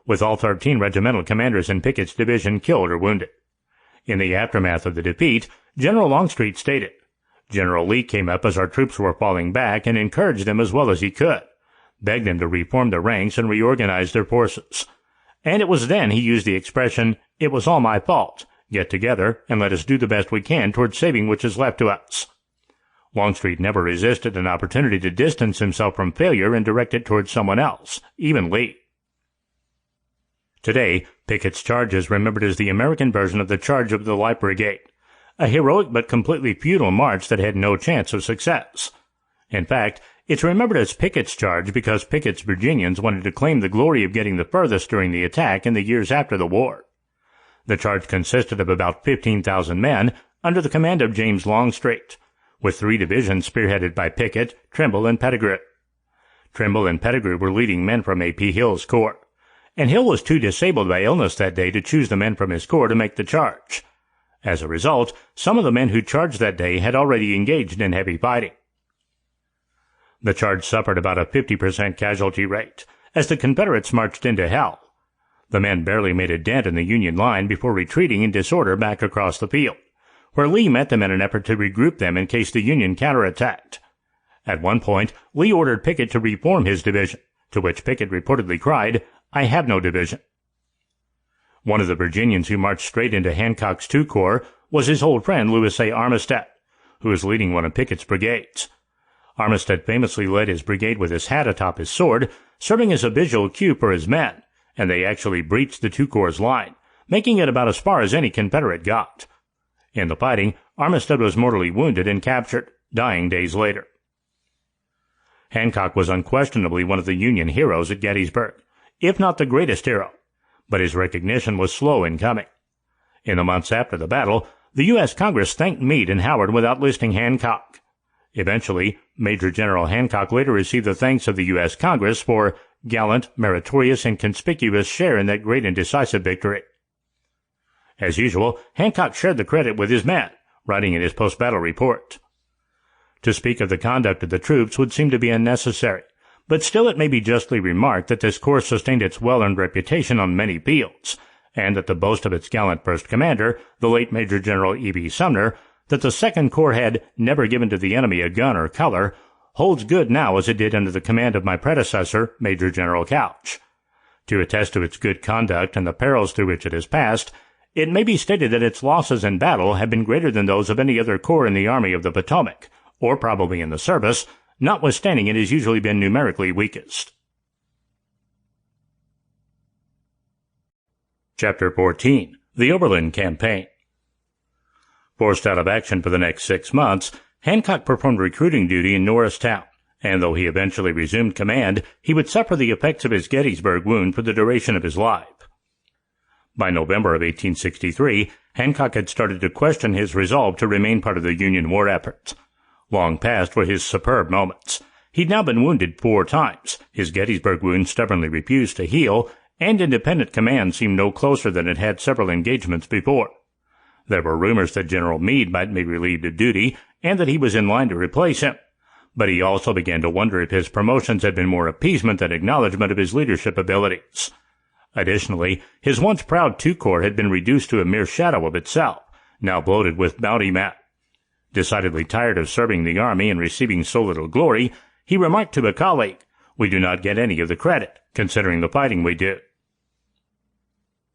with all 13 regimental commanders in Pickett's division killed or wounded. In the aftermath of the defeat, General Longstreet stated, "General Lee came up as our troops were falling back and encouraged them as well as he could, begged them to reform their ranks and reorganize their forces. And it was then he used the expression, 'It was all my fault. Get together and let us do the best we can toward saving which is left to us.'" Longstreet never resisted an opportunity to distance himself from failure and direct it toward someone else, even Lee. Today, Pickett's charge is remembered as the American version of the Charge of the Light Brigade, a heroic but completely futile march that had no chance of success. In fact, it's remembered as Pickett's charge because Pickett's Virginians wanted to claim the glory of getting the furthest during the attack in the years after the war. The charge consisted of about 15,000 men under the command of James Longstreet, with 3 divisions spearheaded by Pickett, Trimble, and Pettigrew. Trimble and Pettigrew were leading men from A.P. Hill's corps, and Hill was too disabled by illness that day to choose the men from his corps to make the charge. As a result, some of the men who charged that day had already engaged in heavy fighting. The charge suffered about a 50% casualty rate, as the Confederates marched into hell. The men barely made a dent in the Union line before retreating in disorder back across the field, where Lee met them in an effort to regroup them in case the Union counterattacked. At one point, Lee ordered Pickett to reform his division, to which Pickett reportedly cried, "I have no division." One of the Virginians who marched straight into Hancock's 2 Corps was his old friend Lewis A. Armistead, who was leading one of Pickett's brigades. Armistead famously led his brigade with his hat atop his sword, serving as a visual cue for his men, and they actually breached the 2 Corps' line, making it about as far as any Confederate got. In the fighting, Armistead was mortally wounded and captured, dying days later. Hancock was unquestionably one of the Union heroes at Gettysburg, if not the greatest hero, but his recognition was slow in coming. In the months after the battle, the U.S. Congress thanked Meade and Howard without listing Hancock. Eventually, Major General Hancock later received the thanks of the U.S. Congress for gallant, meritorious, and conspicuous share in that great and decisive victory. As usual, Hancock shared the credit with his men, writing in his post-battle report, To speak of the conduct of the troops would seem to be unnecessary, but still it may be justly remarked that this corps sustained its well-earned reputation on many fields, and that the boast of its gallant first commander, the late Major General E.B. Sumner, that the Second Corps had never given to the enemy a gun or color, holds good now as it did under the command of my predecessor, Major General Couch. To attest to its good conduct and the perils through which it has passed, it may be stated that its losses in battle have been greater than those of any other corps in the Army of the Potomac, or probably in the service, notwithstanding it has usually been numerically weakest. Chapter 14. The Overland Campaign. Forced out of action for the next 6 months, Hancock performed recruiting duty in Norristown, and though he eventually resumed command, he would suffer the effects of his Gettysburg wound for the duration of his life. By November of 1863, Hancock had started to question his resolve to remain part of the Union war effort. Long past were his superb moments. He'd now been wounded 4 times, his Gettysburg wound stubbornly refused to heal, and independent command seemed no closer than it had several engagements before. There were rumors that General Meade might be relieved of duty, and that he was in line to replace him. But he also began to wonder if his promotions had been more appeasement than acknowledgment of his leadership abilities. Additionally, his once proud II Corps had been reduced to a mere shadow of itself, now bloated with bounty men. Decidedly tired of serving the army and receiving so little glory, he remarked to a colleague, "We do not get any of the credit, considering the fighting we do."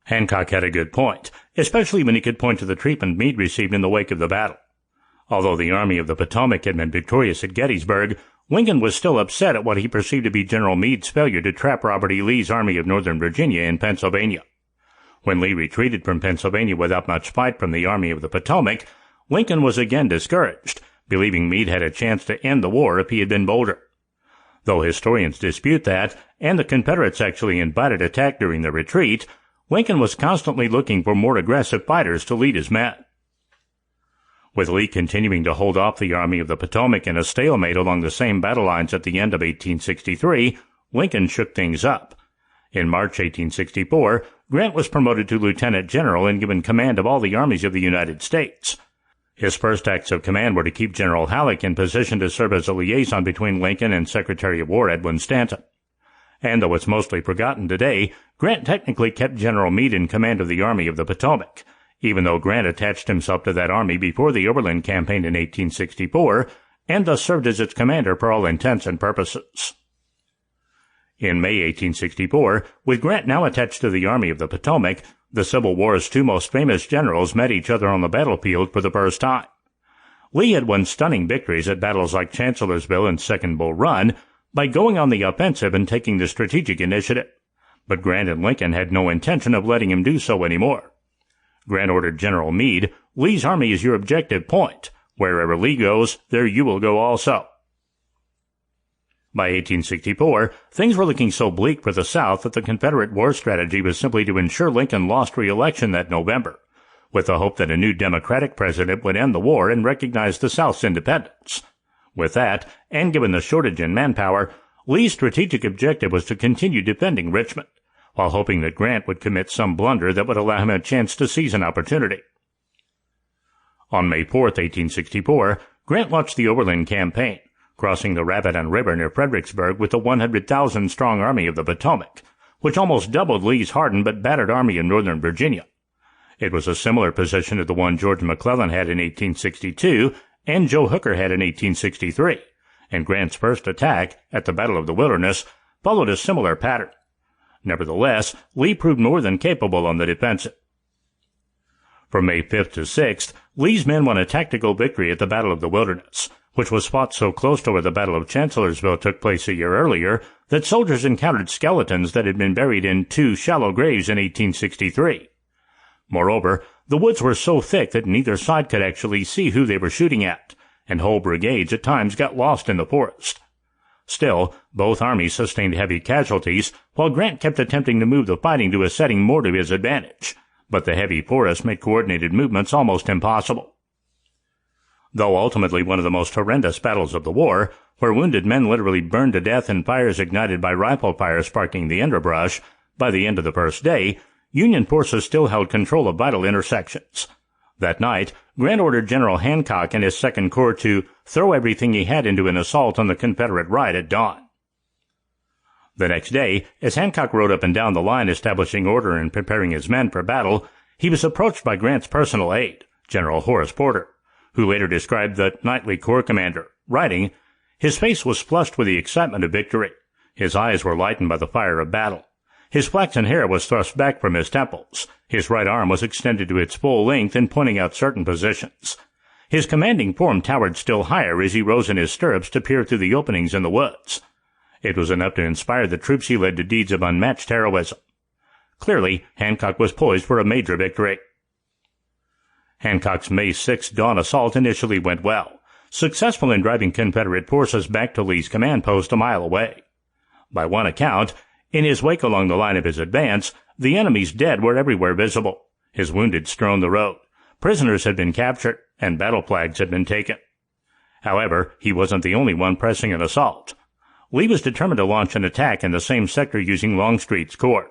Hancock had a good point, especially when he could point to the treatment Meade received in the wake of the battle. Although the Army of the Potomac had been victorious at Gettysburg, Lincoln was still upset at what he perceived to be General Meade's failure to trap Robert E. Lee's Army of Northern Virginia in Pennsylvania. When Lee retreated from Pennsylvania without much fight from the Army of the Potomac, Lincoln was again discouraged, believing Meade had a chance to end the war if he had been bolder. Though historians dispute that, and the Confederates actually invited attack during the retreat, Lincoln was constantly looking for more aggressive fighters to lead his men. With Lee continuing to hold off the Army of the Potomac in a stalemate along the same battle lines at the end of 1863, Lincoln shook things up. In March 1864, Grant was promoted to lieutenant general and given command of all the armies of the United States. His first acts of command were to keep General Halleck in position to serve as a liaison between Lincoln and Secretary of War Edwin Stanton. And though it's mostly forgotten today, Grant technically kept General Meade in command of the Army of the Potomac, even though Grant attached himself to that army before the Overland Campaign in 1864, and thus served as its commander for all intents and purposes. In May 1864, with Grant now attached to the Army of the Potomac, the Civil War's 2 most famous generals met each other on the battlefield for the first time. Lee had won stunning victories at battles like Chancellorsville and Second Bull Run by going on the offensive and taking the strategic initiative, but Grant and Lincoln had no intention of letting him do so anymore. Grant ordered General Meade, "Lee's army is your objective point. Wherever Lee goes, there you will go also." By 1864, things were looking so bleak for the South that the Confederate war strategy was simply to ensure Lincoln lost re-election that November, with the hope that a new Democratic president would end the war and recognize the South's independence. With that, and given the shortage in manpower, Lee's strategic objective was to continue defending Richmond, while hoping that Grant would commit some blunder that would allow him a chance to seize an opportunity. On May 4, 1864, Grant launched the Overland Campaign, crossing the Rapidan River near Fredericksburg with the 100,000-strong Army of the Potomac, which almost doubled Lee's hardened but battered Army in Northern Virginia. It was a similar position to the one George McClellan had in 1862 and Joe Hooker had in 1863, and Grant's first attack, at the Battle of the Wilderness, followed a similar pattern. Nevertheless, Lee proved more than capable on the defensive. From May 5th to 6th, Lee's men won a tactical victory at the Battle of the Wilderness, which was fought so close to where the Battle of Chancellorsville took place a year earlier that soldiers encountered skeletons that had been buried in 2 shallow graves in 1863. Moreover, the woods were so thick that neither side could actually see who they were shooting at, and whole brigades at times got lost in the forest. Still, both armies sustained heavy casualties, while Grant kept attempting to move the fighting to a setting more to his advantage, but the heavy forest made coordinated movements almost impossible. Though ultimately one of the most horrendous battles of the war, where wounded men literally burned to death in fires ignited by rifle fire sparking the underbrush, by the end of the first day, Union forces still held control of vital intersections. That night, Grant ordered General Hancock and his Second Corps to throw everything he had into an assault on the Confederate right at dawn. The next day, as Hancock rode up and down the line establishing order and preparing his men for battle, he was approached by Grant's personal aide, General Horace Porter, who later described the knightly corps commander, writing, "His face was flushed with the excitement of victory. His eyes were lightened by the fire of battle. His flaxen hair was thrust back from his temples. His right arm was extended to its full length and pointing out certain positions. His commanding form towered still higher as he rose in his stirrups to peer through the openings in the woods. It was enough to inspire the troops he led to deeds of unmatched heroism." Clearly, Hancock was poised for a major victory. Hancock's May 6 dawn assault initially went well, successful in driving Confederate forces back to Lee's command post a mile away. By one account, in his wake along the line of his advance, the enemy's dead were everywhere visible. His wounded strewned the road. Prisoners had been captured, and battle flags had been taken. However, he wasn't the only one pressing an assault. Lee was determined to launch an attack in the same sector using Longstreet's corps.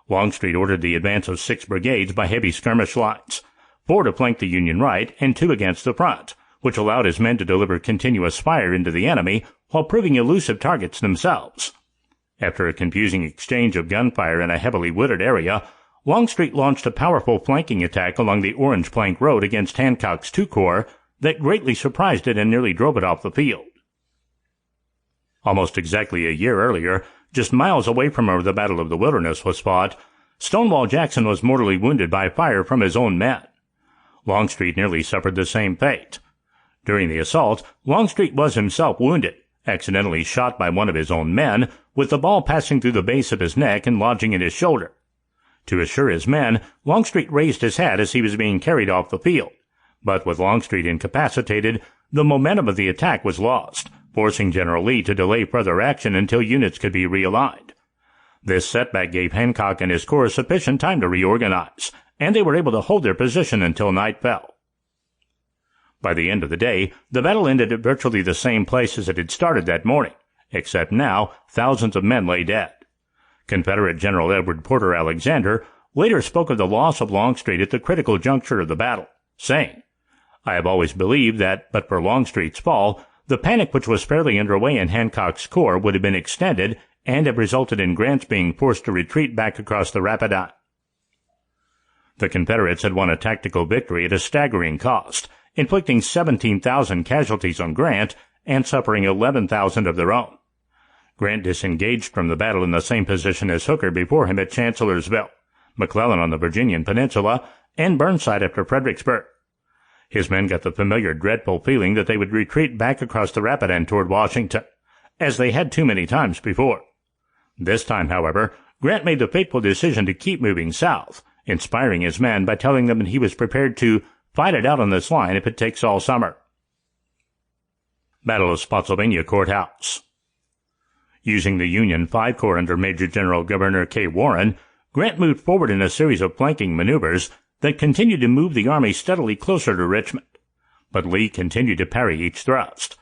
Longstreet ordered the advance of 6 brigades by heavy skirmish lines, 4 to flank the Union right and 2 against the front, which allowed his men to deliver continuous fire into the enemy while proving elusive targets themselves. After a confusing exchange of gunfire in a heavily wooded area, Longstreet launched a powerful flanking attack along the Orange Plank Road against Hancock's 2 corps that greatly surprised it and nearly drove it off the field. Almost exactly a year earlier, just miles away from where the Battle of the Wilderness was fought, Stonewall Jackson was mortally wounded by fire from his own men. Longstreet nearly suffered the same fate. During the assault, Longstreet was himself wounded, accidentally shot by one of his own men, with the ball passing through the base of his neck and lodging in his shoulder. To assure his men, Longstreet raised his hat as he was being carried off the field, but with Longstreet incapacitated, the momentum of the attack was lost, forcing General Lee to delay further action until units could be realigned. This setback gave Hancock and his corps sufficient time to reorganize, and they were able to hold their position until night fell. By the end of the day, the battle ended at virtually the same place as it had started that morning, except now thousands of men lay dead. Confederate General Edward Porter Alexander later spoke of the loss of Longstreet at the critical juncture of the battle, saying, "I have always believed that, but for Longstreet's fall, the panic which was fairly underway in Hancock's corps would have been extended and have resulted in Grant's being forced to retreat back across the Rapidan." The Confederates had won a tactical victory at a staggering cost, inflicting 17,000 casualties on Grant and suffering 11,000 of their own. Grant disengaged from the battle in the same position as Hooker before him at Chancellorsville, McClellan on the Virginian Peninsula, and Burnside after Fredericksburg. His men got the familiar dreadful feeling that they would retreat back across the Rapidan toward Washington, as they had too many times before. This time, however, Grant made the fateful decision to keep moving south, inspiring his men by telling them that he was prepared to fight it out on this line if it takes all summer. Battle of Spotsylvania Courthouse. Using the Union 5 Corps under Major General Governor K. Warren, Grant moved forward in a series of flanking maneuvers that continued to move the Army steadily closer to Richmond. But Lee continued to parry each thrust.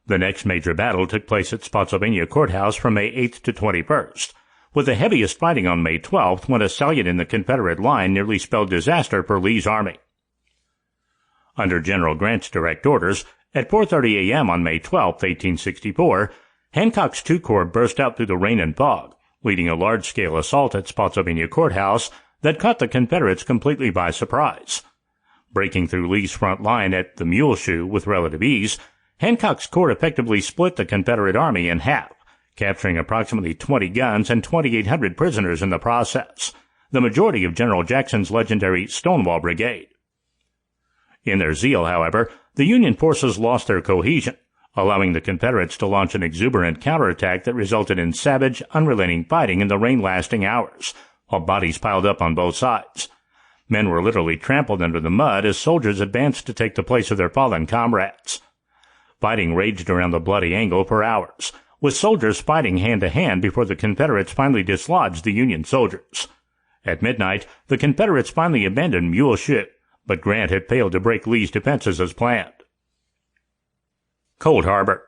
The next major battle took place at Spotsylvania Courthouse from May 8th to 21st, with the heaviest fighting on May 12th when a salient in the Confederate line nearly spelled disaster for Lee's army. Under General Grant's direct orders, at 4:30 a.m. on May 12, 1864, Hancock's 2 Corps burst out through the rain and fog, leading a large-scale assault at Spotsylvania Courthouse that caught the Confederates completely by surprise. Breaking through Lee's front line at the Muleshoe with relative ease, Hancock's corps effectively split the Confederate army in half, capturing approximately 20 guns and 2,800 prisoners in the process, the majority of General Jackson's legendary Stonewall Brigade. In their zeal, however, the Union forces lost their cohesion, allowing the Confederates to launch an exuberant counterattack that resulted in savage, unrelenting fighting in the rain-lasting hours, while bodies piled up on both sides. Men were literally trampled under the mud as soldiers advanced to take the place of their fallen comrades. Fighting raged around the bloody angle for hours, with soldiers fighting hand-to-hand before the Confederates finally dislodged the Union soldiers. At midnight, the Confederates finally abandoned Muleshoe, but Grant had failed to break Lee's defenses as planned. Cold Harbor.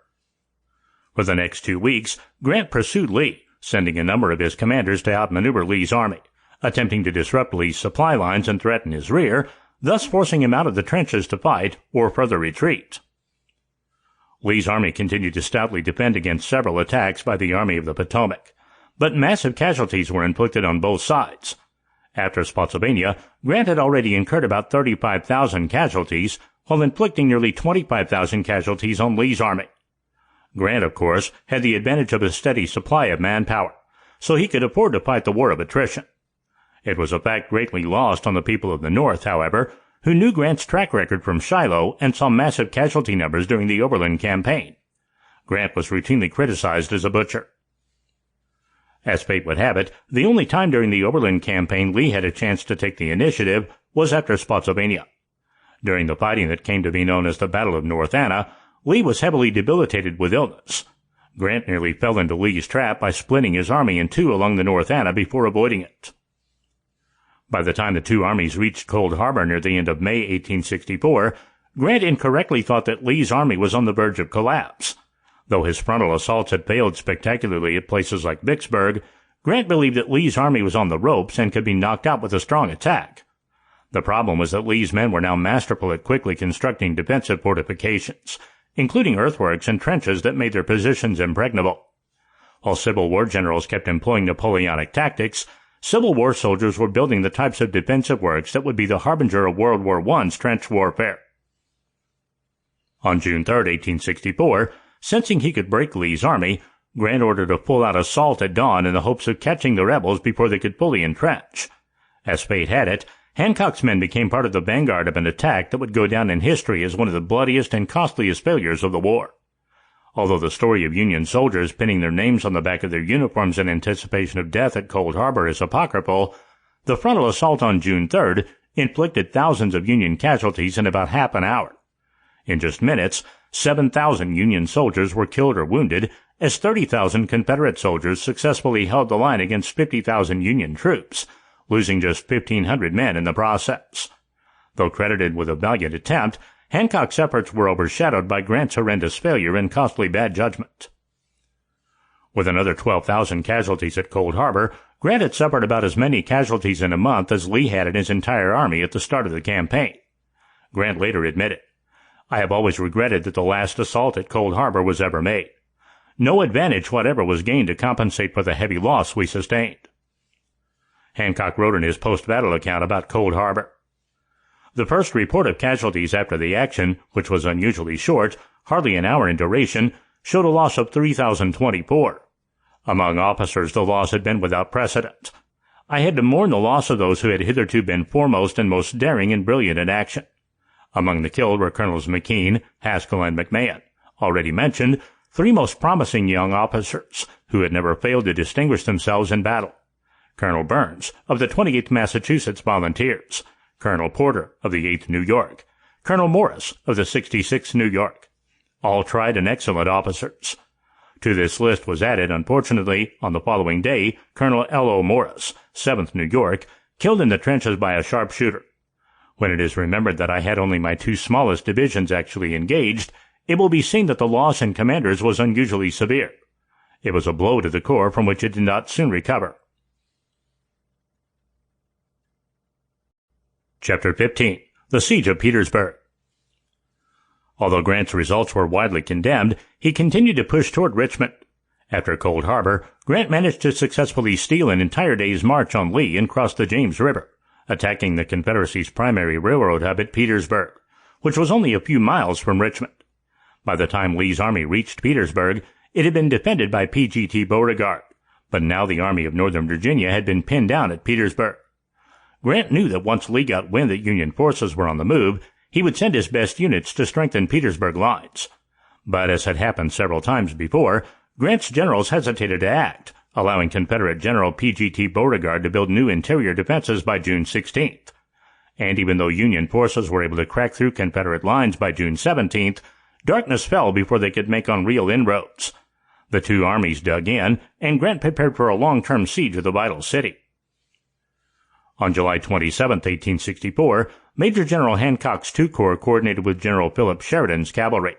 For the next 2 weeks, Grant pursued Lee, sending a number of his commanders to outmaneuver Lee's army, attempting to disrupt Lee's supply lines and threaten his rear, thus forcing him out of the trenches to fight or further retreat. Lee's army continued to stoutly defend against several attacks by the Army of the Potomac, but massive casualties were inflicted on both sides. After Spotsylvania, Grant had already incurred about 35,000 casualties, while inflicting nearly 25,000 casualties on Lee's army. Grant, of course, had the advantage of a steady supply of manpower, so he could afford to fight the war of attrition. It was a fact greatly lost on the people of the North, however, who knew Grant's track record from Shiloh and saw massive casualty numbers during the Overland Campaign. Grant was routinely criticized as a butcher. As fate would have it, the only time during the Overland Campaign Lee had a chance to take the initiative was after Spotsylvania. During the fighting that came to be known as the Battle of North Anna, Lee was heavily debilitated with illness. Grant nearly fell into Lee's trap by splitting his army in two along the North Anna before avoiding it. By the time the two armies reached Cold Harbor near the end of May 1864, Grant incorrectly thought that Lee's army was on the verge of collapse. Though his frontal assaults had failed spectacularly at places like Vicksburg, Grant believed that Lee's army was on the ropes and could be knocked out with a strong attack. The problem was that Lee's men were now masterful at quickly constructing defensive fortifications, including earthworks and trenches that made their positions impregnable. While Civil War generals kept employing Napoleonic tactics, Civil War soldiers were building the types of defensive works that would be the harbinger of World War I's trench warfare. On June 3, 1864, sensing he could break Lee's army, Grant ordered a full-out assault at dawn in the hopes of catching the rebels before they could fully entrench. As fate had it, Hancock's men became part of the vanguard of an attack that would go down in history as one of the bloodiest and costliest failures of the war. Although the story of Union soldiers pinning their names on the back of their uniforms in anticipation of death at Cold Harbor is apocryphal, the frontal assault on June 3rd inflicted thousands of Union casualties in about half an hour. In just minutes, 7,000 Union soldiers were killed or wounded, as 30,000 Confederate soldiers successfully held the line against 50,000 Union troops, losing just 1,500 men in the process. Though credited with a valiant attempt, Hancock's efforts were overshadowed by Grant's horrendous failure and costly bad judgment. With another 12,000 casualties at Cold Harbor, Grant had suffered about as many casualties in a month as Lee had in his entire army at the start of the campaign. Grant later admitted, "I have always regretted that the last assault at Cold Harbor was ever made. No advantage whatever was gained to compensate for the heavy loss we sustained." Hancock wrote in his post-battle account about Cold Harbor, "The first report of casualties after the action, which was unusually short, hardly an hour in duration, showed a loss of 3,024. Among officers, the loss had been without precedent. I had to mourn the loss of those who had hitherto been foremost and most daring and brilliant in action. Among the killed were Colonels McKean, Haskell, and McMahon, already mentioned, three most promising young officers who had never failed to distinguish themselves in battle. Colonel Burns, of the 28th Massachusetts Volunteers, Colonel Porter, of the 8th New York, Colonel Morris, of the 66th New York, all tried and excellent officers. To this list was added, unfortunately, on the following day, Colonel L.O. Morris, 7th New York, killed in the trenches by a sharpshooter. When it is remembered that I had only my two smallest divisions actually engaged, it will be seen that the loss in commanders was unusually severe. It was a blow to the corps from which it did not soon recover." Chapter 15. The Siege of Petersburg. Although Grant's results were widely condemned, he continued to push toward Richmond. After Cold Harbor, Grant managed to successfully steal an entire day's march on Lee and cross the James River, attacking the Confederacy's primary railroad hub at Petersburg, which was only a few miles from Richmond. By the time Lee's army reached Petersburg, it had been defended by P.G.T. Beauregard, but now the Army of Northern Virginia had been pinned down at Petersburg. Grant knew that once Lee got wind that Union forces were on the move, he would send his best units to strengthen Petersburg lines. But as had happened several times before, Grant's generals hesitated to act, allowing Confederate General P.G.T. Beauregard to build new interior defenses by June 16th. And even though Union forces were able to crack through Confederate lines by June 17th, darkness fell before they could make on real inroads. The two armies dug in, and Grant prepared for a long-term siege of the vital city. On July 27, 1864, Major General Hancock's two corps coordinated with General Philip Sheridan's cavalry,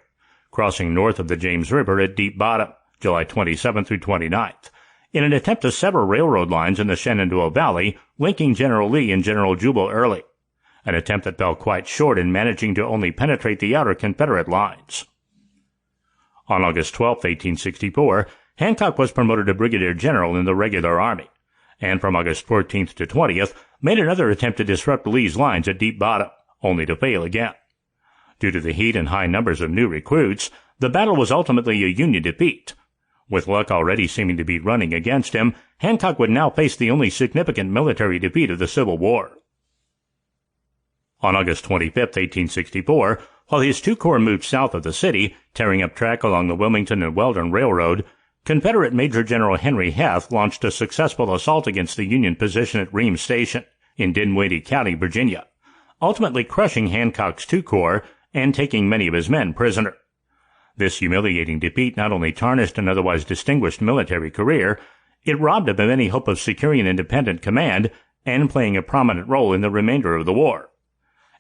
crossing north of the James River at Deep Bottom, July 27 through 29th, in an attempt to sever railroad lines in the Shenandoah Valley, linking General Lee and General Jubal Early. an attempt that fell quite short in managing to only penetrate the outer Confederate lines. On August 12, 1864, Hancock was promoted to brigadier general in the regular army, and from August 14th to 20th made another attempt to disrupt Lee's lines at Deep Bottom, only to fail again. Due to the heat and high numbers of new recruits, the battle was ultimately a Union defeat. With luck already seeming to be running against him, Hancock would now face the only significant military defeat of the Civil War. On August 25, 1864, while his two corps moved south of the city, tearing up track along the Wilmington and Weldon Railroad, Confederate Major General Henry Heth launched a successful assault against the Union position at Reams Station in Dinwiddie County, Virginia, ultimately crushing Hancock's two corps and taking many of his men prisoner. This humiliating defeat not only tarnished an otherwise distinguished military career, it robbed him of any hope of securing an independent command and playing a prominent role in the remainder of the war.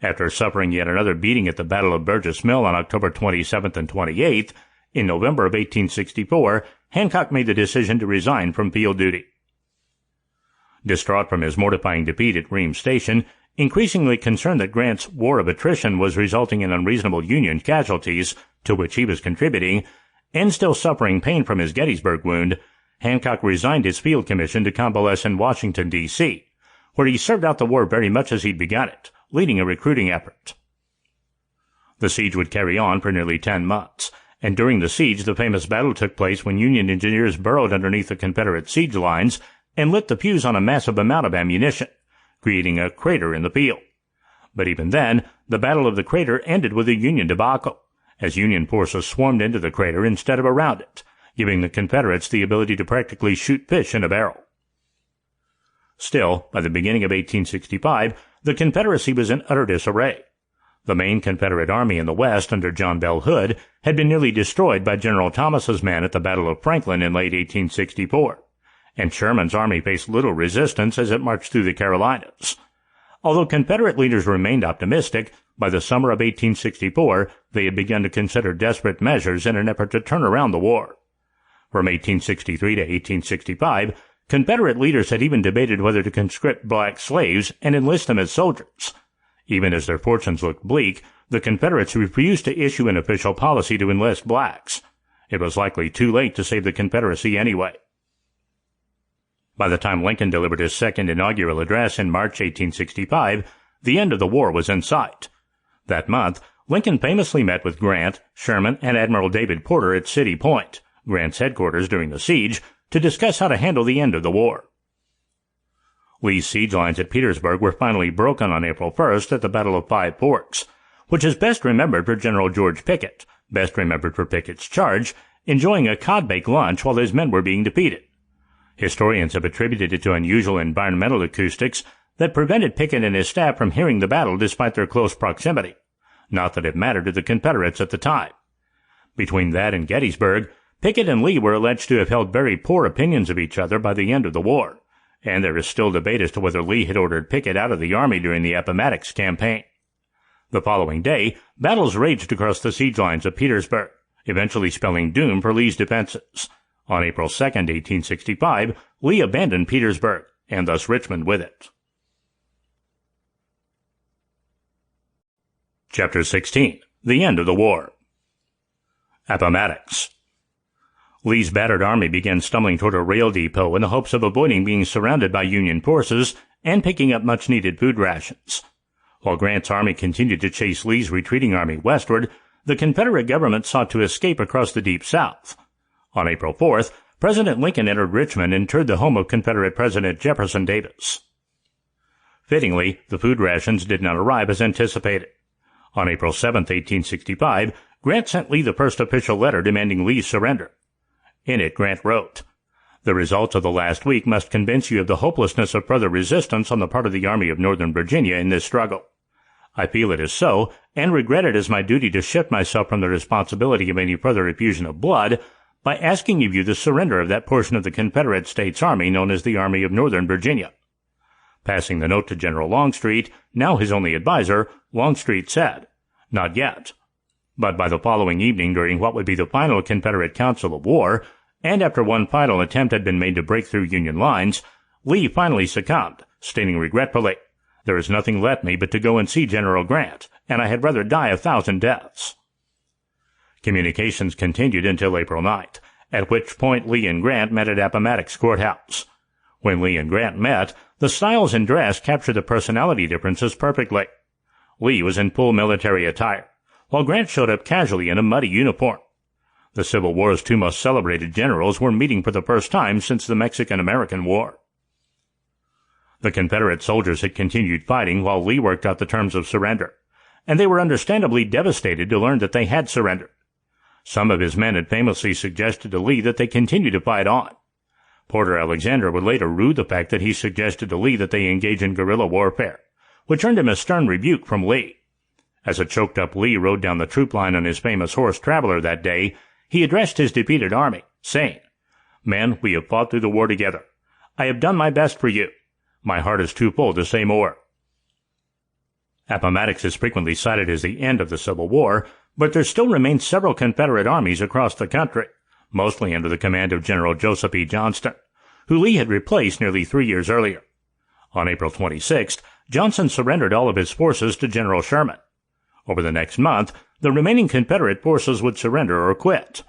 After suffering yet another beating at the Battle of Burgess Mill on October 27th and 28th, in November of 1864, Hancock made the decision to resign from field duty. Distraught from his mortifying defeat at Reams Station, increasingly concerned that Grant's war of attrition was resulting in unreasonable Union casualties, to which he was contributing, and still suffering pain from his Gettysburg wound, Hancock resigned his field commission to convalesce in Washington, D.C., where he served out the war very much as he'd begun it, leading a recruiting effort. The siege would carry on for nearly 10 months, and during the siege the famous battle took place when Union engineers burrowed underneath the Confederate siege lines and lit the fuse on a massive amount of ammunition, creating a crater in the field. But even then, the Battle of the Crater ended with a Union debacle, as Union forces swarmed into the crater instead of around it, giving the Confederates the ability to practically shoot fish in a barrel. Still, by the beginning of 1865, the Confederacy was in utter disarray. The main Confederate army in the West under John Bell Hood had been nearly destroyed by General Thomas's men at the Battle of Franklin in late 1864, and Sherman's army faced little resistance as it marched through the Carolinas. Although Confederate leaders remained optimistic, by the summer of 1864 they had begun to consider desperate measures in an effort to turn around the war. From 1863 to 1865, Confederate leaders had even debated whether to conscript black slaves and enlist them as soldiers. Even as their fortunes looked bleak, the Confederates refused to issue an official policy to enlist blacks. It was likely too late to save the Confederacy anyway. By the time Lincoln delivered his second inaugural address in March 1865, the end of the war was in sight. That month, Lincoln famously met with Grant, Sherman, and Admiral David Porter at City Point, Grant's headquarters during the siege, to discuss how to handle the end of the war. Lee's siege lines at Petersburg were finally broken on April 1st at the Battle of Five Forks, which is best remembered for General George Pickett, best remembered for Pickett's charge, enjoying a cod-bake lunch while his men were being defeated. Historians have attributed it to unusual environmental acoustics that prevented Pickett and his staff from hearing the battle despite their close proximity. Not that it mattered to the Confederates at the time. Between that and Gettysburg, Pickett and Lee were alleged to have held very poor opinions of each other by the end of the war, and there is still debate as to whether Lee had ordered Pickett out of the army during the Appomattox campaign. The following day, battles raged across the siege lines of Petersburg, eventually spelling doom for Lee's defenses. On April 2, 1865, Lee abandoned Petersburg, and thus Richmond with it. Chapter 16. The End of the War. Appomattox. Lee's battered army began stumbling toward a rail depot in the hopes of avoiding being surrounded by Union forces and picking up much-needed food rations. While Grant's army continued to chase Lee's retreating army westward, the Confederate government sought to escape across the Deep South. On April 4th, President Lincoln entered Richmond and toured the home of Confederate President Jefferson Davis. Fittingly, the food rations did not arrive as anticipated. On April 7, 1865, Grant sent Lee the first official letter demanding Lee's surrender. In it, Grant wrote, "The results of the last week must convince you of the hopelessness of further resistance on the part of the Army of Northern Virginia in this struggle. I feel it is so, and regret it as my duty to shift myself from the responsibility of any further effusion of blood by asking of you the surrender of that portion of the Confederate States Army known as the Army of Northern Virginia." Passing the note to General Longstreet, now his only adviser, Longstreet said, "Not yet." But by the following evening, during what would be the final Confederate Council of War, and after one final attempt had been made to break through Union lines, Lee finally succumbed, stating regretfully, There is nothing left me but to go and see General Grant, and I had rather die 1,000 deaths." Communications continued until April 9th, at which point Lee and Grant met at Appomattox Courthouse. When Lee and Grant met, the styles and dress captured the personality differences perfectly. Lee was in full military attire, while Grant showed up casually in a muddy uniform. The Civil War's two most celebrated generals were meeting for the first time since the Mexican-American War. The Confederate soldiers had continued fighting while Lee worked out the terms of surrender, and they were understandably devastated to learn that they had surrendered. Some of his men had famously suggested to Lee that they continue to fight on. Porter Alexander would later rue the fact that he suggested to Lee that they engage in guerrilla warfare, which earned him a stern rebuke from Lee. As a choked-up Lee rode down the troop line on his famous horse Traveler that day, he addressed his defeated army, saying, "Men, we have fought through the war together. I have done my best for you. My heart is too full to say more." Appomattox is frequently cited as the end of the Civil War, but there still remained several Confederate armies across the country, mostly under the command of General Joseph E. Johnston, who Lee had replaced nearly 3 years earlier. On April 26th, Johnston surrendered all of his forces to General Sherman. Over the next month, the remaining Confederate forces would surrender or quit.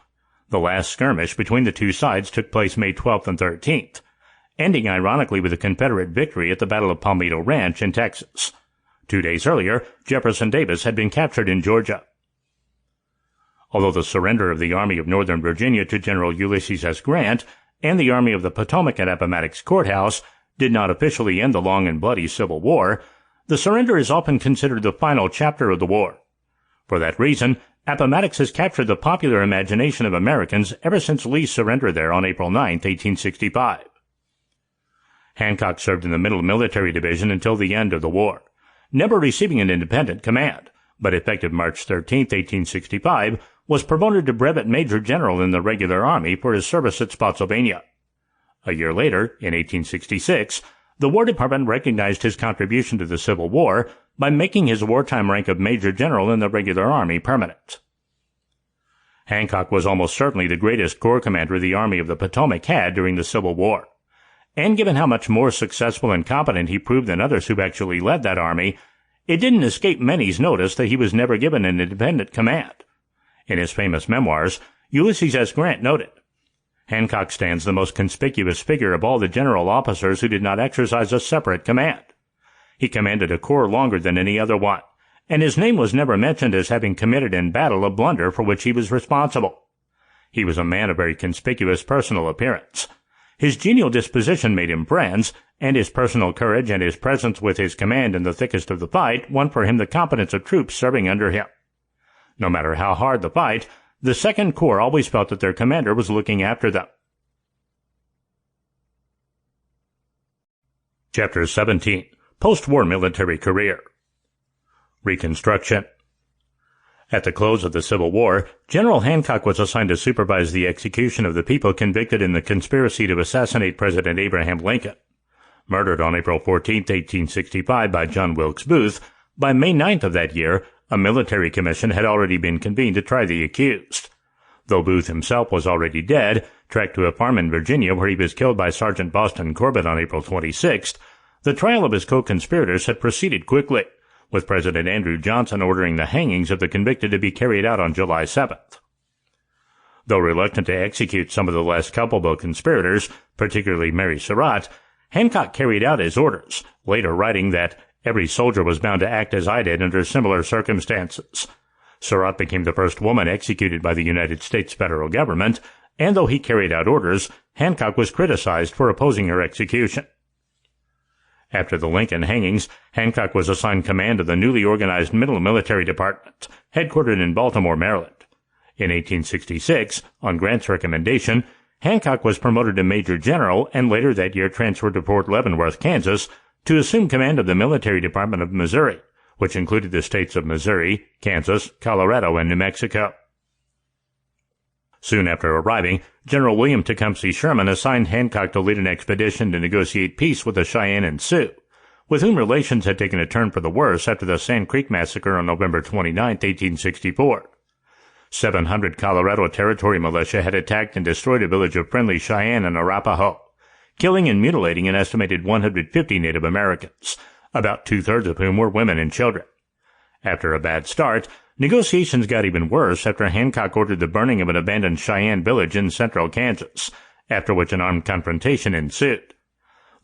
The last skirmish between the two sides took place May 12th and 13th, ending ironically with a Confederate victory at the Battle of Palmito Ranch in Texas. 2 days earlier, Jefferson Davis had been captured in Georgia. Although the surrender of the Army of Northern Virginia to General Ulysses S. Grant and the Army of the Potomac at Appomattox Courthouse did not officially end the long and bloody Civil War, the surrender is often considered the final chapter of the war. For that reason, Appomattox has captured the popular imagination of Americans ever since Lee's surrender there on April 9, 1865. Hancock served in the Middle Military Division until the end of the war, never receiving an independent command, but effective March 13, 1865, was promoted to Brevet Major General in the regular army for his service at Spotsylvania. A year later, in 1866, the War Department recognized his contribution to the Civil War by making his wartime rank of Major General in the regular army permanent. Hancock was almost certainly the greatest corps commander the Army of the Potomac had during the Civil War. And given how much more successful and competent he proved than others who actually led that army, it didn't escape many's notice that he was never given an independent command. In his famous memoirs, Ulysses S. Grant noted, "Hancock stands the most conspicuous figure of all the general officers who did not exercise a separate command. He commanded a corps longer than any other one, and his name was never mentioned as having committed in battle a blunder for which he was responsible. He was a man of very conspicuous personal appearance. His genial disposition made him friends, and his personal courage and his presence with his command in the thickest of the fight won for him the confidence of troops serving under him. No matter how hard the fight, the Second Corps always felt that their commander was looking after them." Chapter 17. Post-War Military Career. Reconstruction. At the close of the Civil War, General Hancock was assigned to supervise the execution of the people convicted in the conspiracy to assassinate President Abraham Lincoln. Murdered on April 14, 1865 by John Wilkes Booth, by May 9th of that year, a military commission had already been convened to try the accused. Though Booth himself was already dead, tracked to a farm in Virginia where he was killed by Sergeant Boston Corbett on April 26th, the trial of his co-conspirators had proceeded quickly, with President Andrew Johnson ordering the hangings of the convicted to be carried out on July 7th. Though reluctant to execute some of the less culpable conspirators, particularly Mary Surratt, Hancock carried out his orders, later writing that every soldier was bound to act as I did under similar circumstances. Surratt became the first woman executed by the United States federal government, and though he carried out orders, Hancock was criticized for opposing her execution. After the Lincoln hangings, Hancock was assigned command of the newly organized Middle Military Department, headquartered in Baltimore, Maryland. In 1866, on Grant's recommendation, Hancock was promoted to Major General and later that year transferred to Fort Leavenworth, Kansas, to assume command of the Military Department of Missouri, which included the states of Missouri, Kansas, Colorado, and New Mexico. Soon after arriving, General William Tecumseh Sherman assigned Hancock to lead an expedition to negotiate peace with the Cheyenne and Sioux, with whom relations had taken a turn for the worse after the Sand Creek Massacre on November 29, 1864. 700 Colorado Territory militia had attacked and destroyed a village of friendly Cheyenne and Arapaho, killing and mutilating an estimated 150 Native Americans, about two-thirds of whom were women and children. After a bad start, negotiations got even worse after Hancock ordered the burning of an abandoned Cheyenne village in central Kansas, after which an armed confrontation ensued.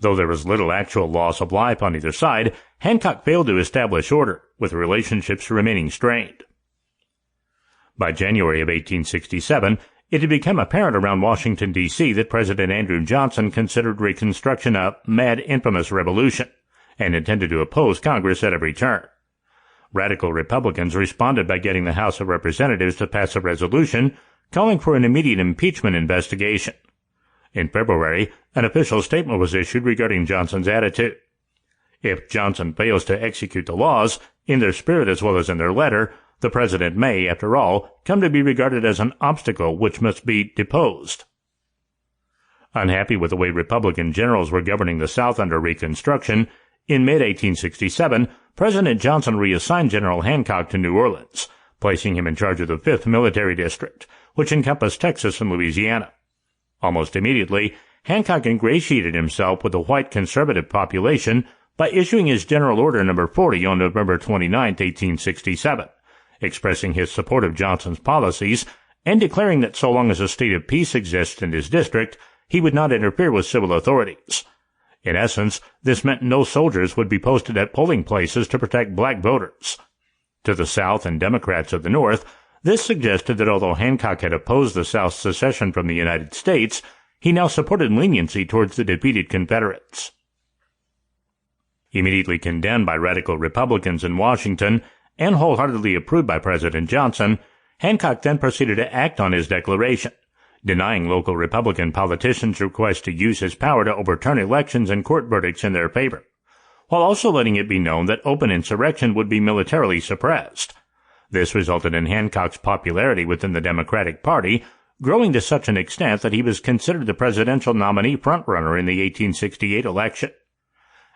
Though there was little actual loss of life on either side, Hancock failed to establish order, with relationships remaining strained. By January of 1867, it had become apparent around Washington, D.C. that President Andrew Johnson considered Reconstruction a mad, infamous revolution, and intended to oppose Congress at every turn. Radical Republicans responded by getting the House of Representatives to pass a resolution calling for an immediate impeachment investigation. In February, an official statement was issued regarding Johnson's attitude. If Johnson fails to execute the laws, in their spirit as well as in their letter, the president may, after all, come to be regarded as an obstacle which must be deposed. Unhappy with the way Republican generals were governing the South under Reconstruction, in mid-1867, President Johnson reassigned General Hancock to New Orleans, placing him in charge of the 5th Military District, which encompassed Texas and Louisiana. Almost immediately, Hancock ingratiated himself with the white conservative population by issuing his General Order No. 40 on November 29, 1867, expressing his support of Johnson's policies and declaring that so long as a state of peace exists in his district, he would not interfere with civil authorities. In essence, this meant no soldiers would be posted at polling places to protect black voters. To the South and Democrats of the North, this suggested that although Hancock had opposed the South's secession from the United States, he now supported leniency towards the defeated Confederates. Immediately condemned by radical Republicans in Washington and wholeheartedly approved by President Johnson, Hancock then proceeded to act on his declaration, denying local Republican politicians' requests to use his power to overturn elections and court verdicts in their favor, while also letting it be known that open insurrection would be militarily suppressed. This resulted in Hancock's popularity within the Democratic Party growing to such an extent that he was considered the presidential nominee frontrunner in the 1868 election.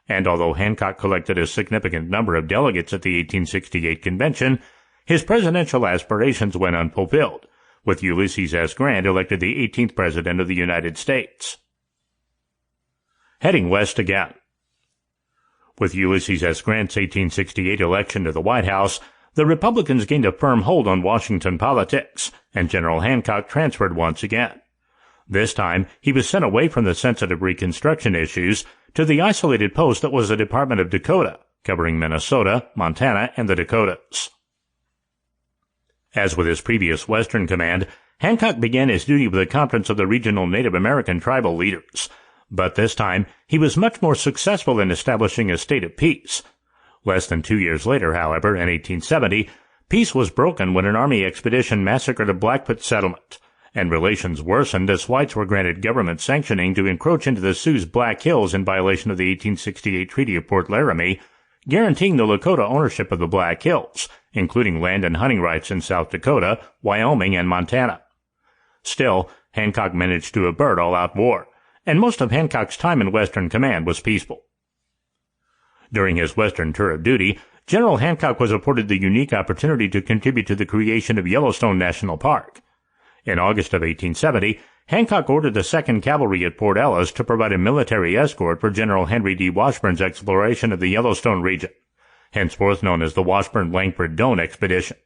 And although Hancock collected a significant number of delegates at the 1868 convention, his presidential aspirations went unfulfilled, with Ulysses S. Grant elected the 18th President of the United States. Heading west again. With Ulysses S. Grant's 1868 election to the White House, the Republicans gained a firm hold on Washington politics, and General Hancock transferred once again. This time, he was sent away from the sensitive Reconstruction issues to the isolated post that was the Department of Dakota, covering Minnesota, Montana, and the Dakotas. As with his previous Western command, Hancock began his duty with a conference of the regional Native American tribal leaders, but this time he was much more successful in establishing a state of peace. Less than 2 years later, however, in 1870, peace was broken when an army expedition massacred a Blackfoot settlement, and relations worsened as whites were granted government sanctioning to encroach into the Sioux's Black Hills in violation of the 1868 Treaty of Fort Laramie, guaranteeing the Lakota ownership of the Black Hills, including land and hunting rights in South Dakota, Wyoming, and Montana. Still, Hancock managed to avert all-out war, and most of Hancock's time in Western Command was peaceful. During his Western tour of duty, General Hancock was afforded the unique opportunity to contribute to the creation of Yellowstone National Park. In August of 1870, Hancock ordered the 2nd Cavalry at Fort Ellis to provide a military escort for General Henry D. Washburn's exploration of the Yellowstone region, henceforth known as the Washburn-Langford-Doane Expedition.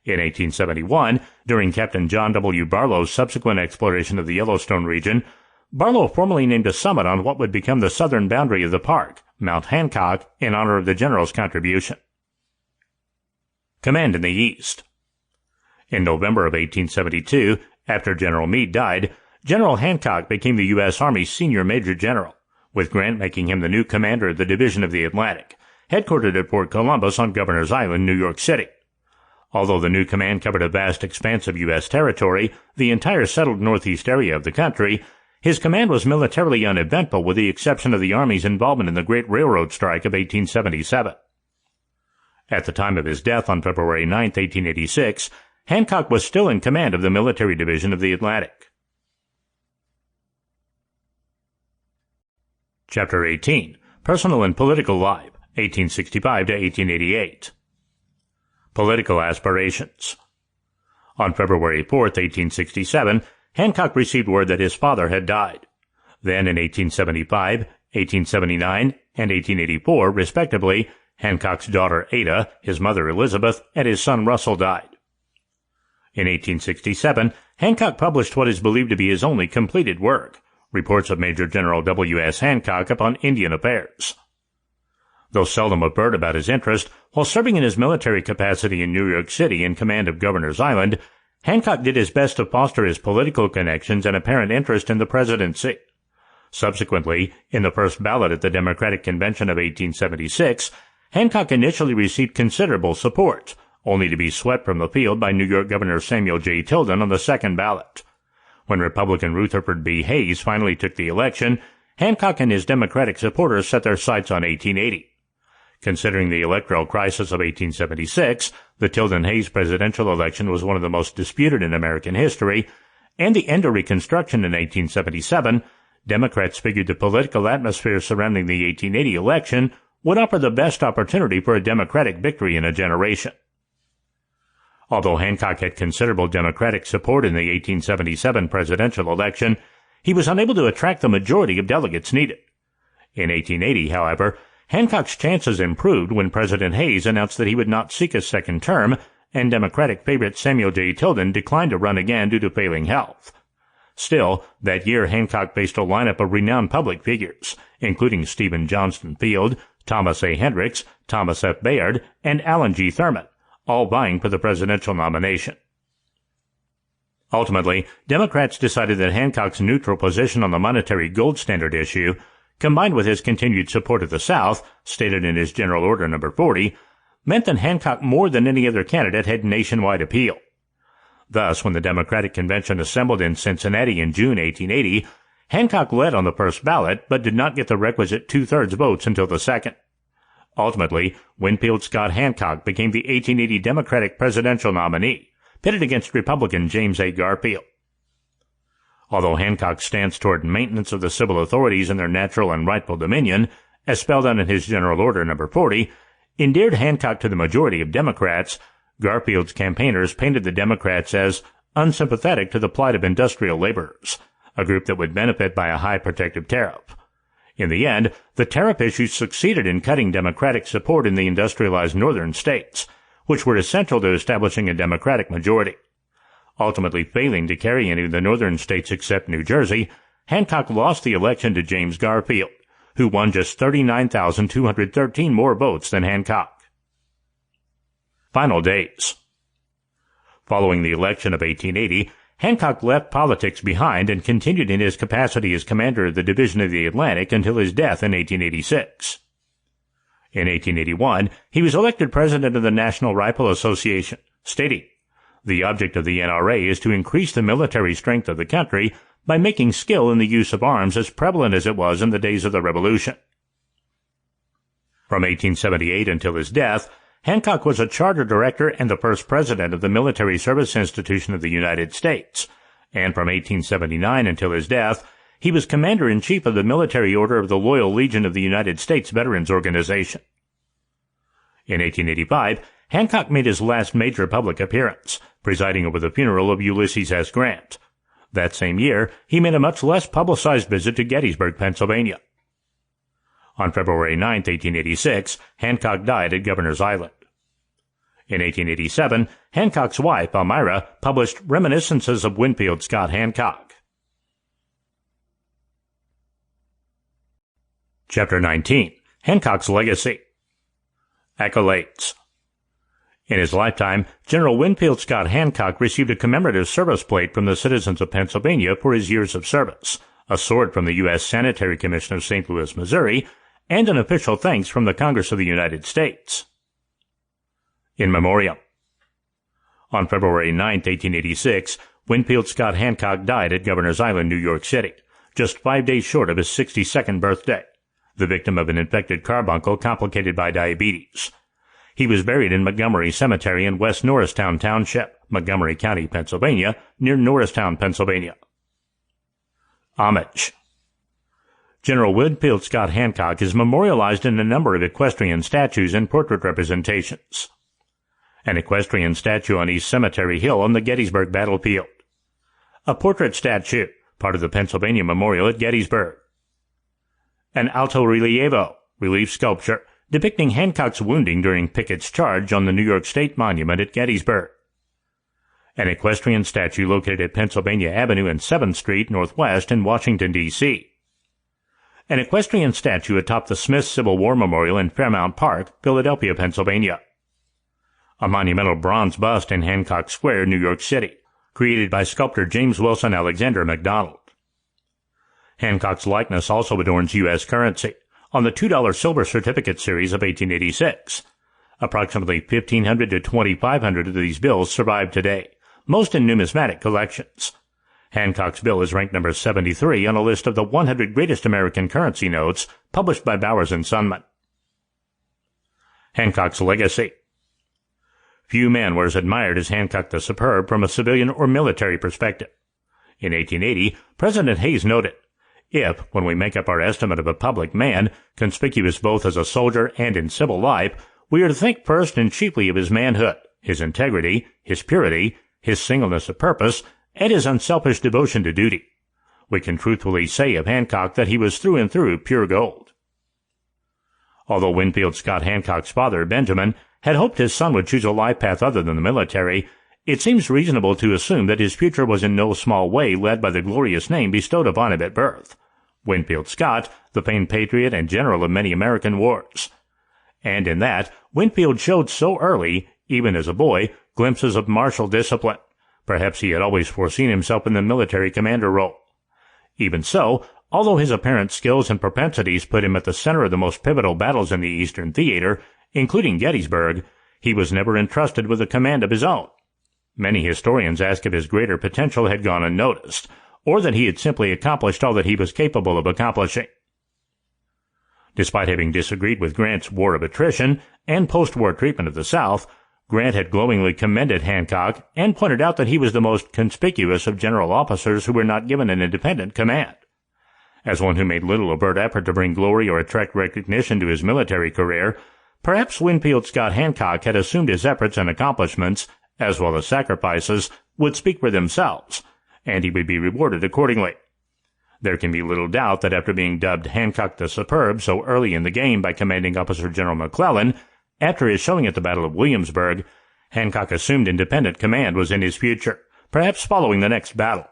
In 1871, during Captain John W. Barlow's subsequent exploration of the Yellowstone region, Barlow formally named a summit on what would become the southern boundary of the park, Mount Hancock, in honor of the general's contribution. Command in the East. In November of 1872, after General Meade died, General Hancock became the U.S. Army's senior major general, with Grant making him the new commander of the Division of the Atlantic, headquartered at Fort Columbus on Governor's Island, New York City. Although the new command covered a vast expanse of U.S. territory, the entire settled northeast area of the country, his command was militarily uneventful with the exception of the Army's involvement in the Great Railroad Strike of 1877. At the time of his death on February 9, 1886, Hancock was still in command of the Military Division of the Atlantic. Chapter 18. Personal and Political Life, 1865 to 1888. Political Aspirations. On February 4, 1867, Hancock received word that his father had died. Then, in 1875, 1879 and 1884, respectively, Hancock's daughter Ada, his mother Elizabeth, and his son Russell died. In 1867, Hancock published what is believed to be his only completed work, Reports of Major General W.S. Hancock upon Indian Affairs. Though seldom avert about his interest, while serving in his military capacity in New York City in command of Governor's Island, Hancock did his best to foster his political connections and apparent interest in the presidency. Subsequently, in the first ballot at the Democratic Convention of 1876, Hancock initially received considerable support, only to be swept from the field by New York Governor Samuel J. Tilden on the second ballot. When Republican Rutherford B. Hayes finally took the election, Hancock and his Democratic supporters set their sights on 1880. Considering the electoral crisis of 1876, the Tilden-Hayes presidential election was one of the most disputed in American history, and the end of Reconstruction in 1877, Democrats figured the political atmosphere surrounding the 1880 election would offer the best opportunity for a Democratic victory in a generation. Although Hancock had considerable Democratic support in the 1877 presidential election, he was unable to attract the majority of delegates needed. In 1880, however, Hancock's chances improved when President Hayes announced that he would not seek a second term, and Democratic favorite Samuel J. Tilden declined to run again due to failing health. Still, that year Hancock faced a lineup of renowned public figures, including Stephen Johnston Field, Thomas A. Hendricks, Thomas F. Bayard, and Allen G. Thurman, all vying for the presidential nomination. Ultimately, Democrats decided that Hancock's neutral position on the monetary gold standard issue, combined with his continued support of the South, stated in his General Order No. 40, meant that Hancock more than any other candidate had nationwide appeal. Thus, when the Democratic Convention assembled in Cincinnati in June 1880, Hancock led on the first ballot, but did not get the requisite two-thirds votes until the second. Ultimately, Winfield Scott Hancock became the 1880 Democratic presidential nominee, pitted against Republican James A. Garfield. Although Hancock's stance toward maintenance of the civil authorities in their natural and rightful dominion, as spelled out in his General Order No. 40, endeared Hancock to the majority of Democrats, Garfield's campaigners painted the Democrats as unsympathetic to the plight of industrial laborers, a group that would benefit by a high protective tariff. In the end, the tariff issue succeeded in cutting Democratic support in the industrialized northern states, which were essential to establishing a Democratic majority. Ultimately failing to carry any of the northern states except New Jersey, Hancock lost the election to James Garfield, who won just 39,213 more votes than Hancock. Final days. Following the election of 1880, Hancock left politics behind and continued in his capacity as commander of the Division of the Atlantic until his death in 1886. In 1881, he was elected president of the National Rifle Association, stating, "The object of the NRA is to increase the military strength of the country by making skill in the use of arms as prevalent as it was in the days of the Revolution." From 1878 until his death, Hancock was a charter director and the first president of the Military Service Institution of the United States, and from 1879 until his death, he was commander-in-chief of the Military Order of the Loyal Legion of the United States Veterans Organization. In 1885, Hancock made his last major public appearance, presiding over the funeral of Ulysses S. Grant. That same year, he made a much less publicized visit to Gettysburg, Pennsylvania. On February 9, 1886, Hancock died at Governor's Island. In 1887, Hancock's wife, Elmira, published Reminiscences of Winfield Scott Hancock. Chapter 19. Hancock's Legacy. Accolades. In his lifetime, General Winfield Scott Hancock received a commemorative service plate from the citizens of Pennsylvania for his years of service, a sword from the U.S. Sanitary Commission of St. Louis, Missouri, and an official thanks from the Congress of the United States. In Memoriam. On February 9, 1886, Winfield Scott Hancock died at Governor's Island, New York City, just 5 days short of his 62nd birthday, the victim of an infected carbuncle complicated by diabetes. He was buried in Montgomery Cemetery in West Norristown Township, Montgomery County, Pennsylvania, near Norristown, Pennsylvania. Homage. General Winfield Scott Hancock is memorialized in a number of equestrian statues and portrait representations. An equestrian statue on East Cemetery Hill on the Gettysburg battlefield. A portrait statue, part of the Pennsylvania Memorial at Gettysburg. an alto relievo, relief sculpture, depicting Hancock's wounding during Pickett's charge on the New York State Monument at Gettysburg. An equestrian statue located at Pennsylvania Avenue and 7th Street Northwest in Washington, D.C. An equestrian statue atop the Smith Civil War Memorial in Fairmount Park, Philadelphia, Pennsylvania. A monumental bronze bust in Hancock Square, New York City, created by sculptor James Wilson Alexander MacDonald. Hancock's likeness also adorns U.S. currency on the $2 silver certificate series of 1886. Approximately 1,500 to 2,500 of these bills survive today, most in numismatic collections. Hancock's bill is ranked number 73 on a list of the 100 greatest American currency notes published by Bowers and Sonman. Hancock's legacy. Few men were as admired as Hancock the Superb from a civilian or military perspective. In 1880, President Hayes noted, "If, when we make up our estimate of a public man, conspicuous both as a soldier and in civil life, we are to think first and chiefly of his manhood, his integrity, his purity, his singleness of purpose, and his unselfish devotion to duty, we can truthfully say of Hancock that he was through and through pure gold." Although Winfield Scott Hancock's father, Benjamin, had hoped his son would choose a life path other than the military, it seems reasonable to assume that his future was in no small way led by the glorious name bestowed upon him at birth. Winfield Scott, the famed patriot and general of many American wars. And in that, Winfield showed so early, even as a boy, glimpses of martial discipline. Perhaps he had always foreseen himself in the military commander role. Even so, although his apparent skills and propensities put him at the center of the most pivotal battles in the Eastern Theater, including Gettysburg, he was never entrusted with a command of his own. Many historians ask if his greater potential had gone unnoticed, or that he had simply accomplished all that he was capable of accomplishing. Despite having disagreed with Grant's war of attrition and post-war treatment of the South, Grant had glowingly commended Hancock and pointed out that he was the most conspicuous of general officers who were not given an independent command. As one who made little overt effort to bring glory or attract recognition to his military career, perhaps Winfield Scott Hancock had assumed his efforts and accomplishments, as well as sacrifices, would speak for themselves, and he would be rewarded accordingly. There can be little doubt that after being dubbed Hancock the Superb so early in the game by Commanding Officer General McClellan, after his showing at the Battle of Williamsburg, Hancock assumed independent command was in his future, perhaps following the next battle.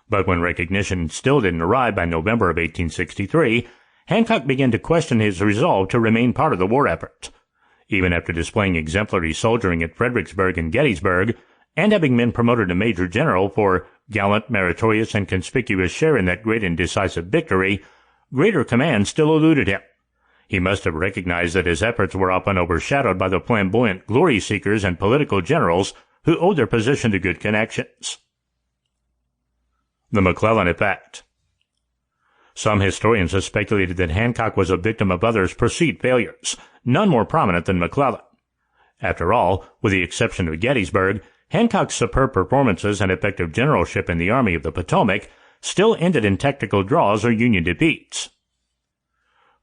But when recognition still didn't arrive by November of 1863, Hancock began to question his resolve to remain part of the war effort. Even after displaying exemplary soldiering at Fredericksburg and Gettysburg, and having been promoted to Major General for gallant, meritorious, and conspicuous share in that great and decisive victory, greater command still eluded him. He must have recognized that his efforts were often overshadowed by the flamboyant glory-seekers and political generals who owed their position to good connections. The McClellan effect. Some historians have speculated that Hancock was a victim of others' perceived failures, none more prominent than McClellan. After all, with the exception of Gettysburg, Hancock's superb performances and effective generalship in the Army of the Potomac still ended in tactical draws or Union defeats.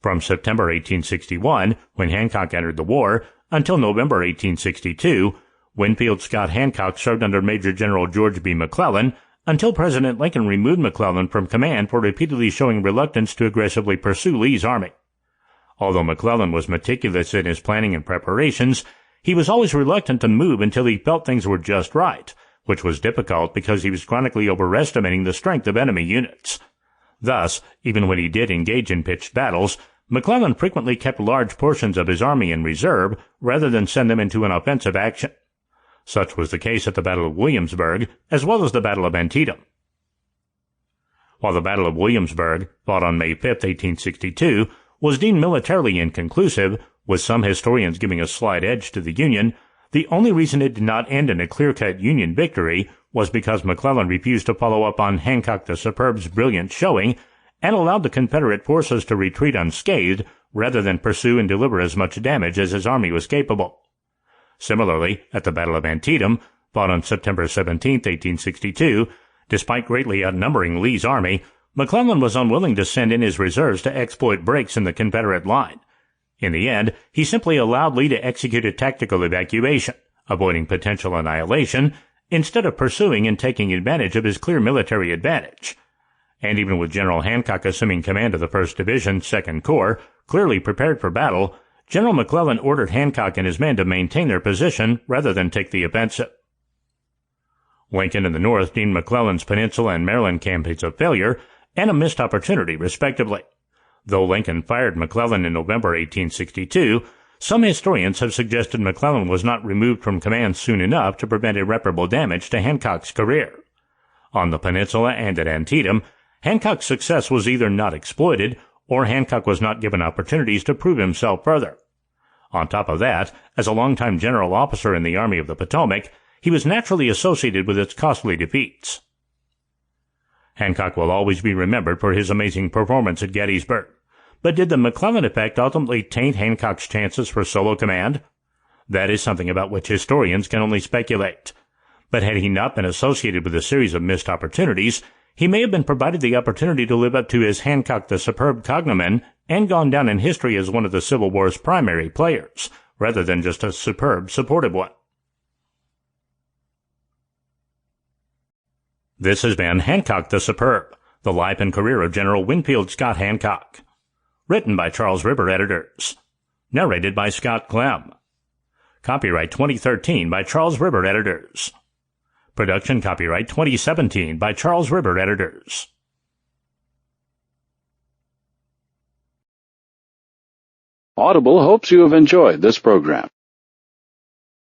From September 1861, when Hancock entered the war, until November 1862, Winfield Scott Hancock served under Major General George B. McClellan until President Lincoln removed McClellan from command for repeatedly showing reluctance to aggressively pursue Lee's army. Although McClellan was meticulous in his planning and preparations, he was always reluctant to move until he felt things were just right, which was difficult because he was chronically overestimating the strength of enemy units. Thus, even when he did engage in pitched battles, McClellan frequently kept large portions of his army in reserve rather than send them into an offensive action. Such was the case at the Battle of Williamsburg, as well as the Battle of Antietam. While the Battle of Williamsburg, fought on May 5, 1862, was deemed militarily inconclusive, with some historians giving a slight edge to the Union, the only reason it did not end in a clear-cut Union victory was because McClellan refused to follow up on Hancock the Superb's brilliant showing and allowed the Confederate forces to retreat unscathed rather than pursue and deliver as much damage as his army was capable. Similarly, at the Battle of Antietam, fought on September 17, 1862, despite greatly outnumbering Lee's army, McClellan was unwilling to send in his reserves to exploit breaks in the Confederate line. In the end, he simply allowed Lee to execute a tactical evacuation, avoiding potential annihilation, instead of pursuing and taking advantage of his clear military advantage. and even with General Hancock assuming command of the 1st Division, 2nd Corps, clearly prepared for battle, General McClellan ordered Hancock and his men to maintain their position rather than take the offensive. Lincoln and the North deemed McClellan's Peninsula and Maryland campaigns a failure and a missed opportunity, respectively. Though Lincoln fired McClellan in November 1862, some historians have suggested McClellan was not removed from command soon enough to prevent irreparable damage to Hancock's career. On the Peninsula and at Antietam, Hancock's success was either not exploited or Hancock was not given opportunities to prove himself further. On top of that, as a longtime general officer in the Army of the Potomac, he was naturally associated with its costly defeats. Hancock will always be remembered for his amazing performance at Gettysburg. But did the McClellan effect ultimately taint Hancock's chances for solo command? That is something about which historians can only speculate. But had he not been associated with a series of missed opportunities, he may have been provided the opportunity to live up to his Hancock the Superb cognomen and gone down in history as one of the Civil War's primary players, rather than just a superb, supportive one. This has been Hancock the Superb, the life and career of General Winfield Scott Hancock. Written by Charles River Editors. Narrated by Scott Clem. Copyright 2013 by Charles River Editors. Production copyright 2017 by Charles River Editors. Audible hopes you have enjoyed this program.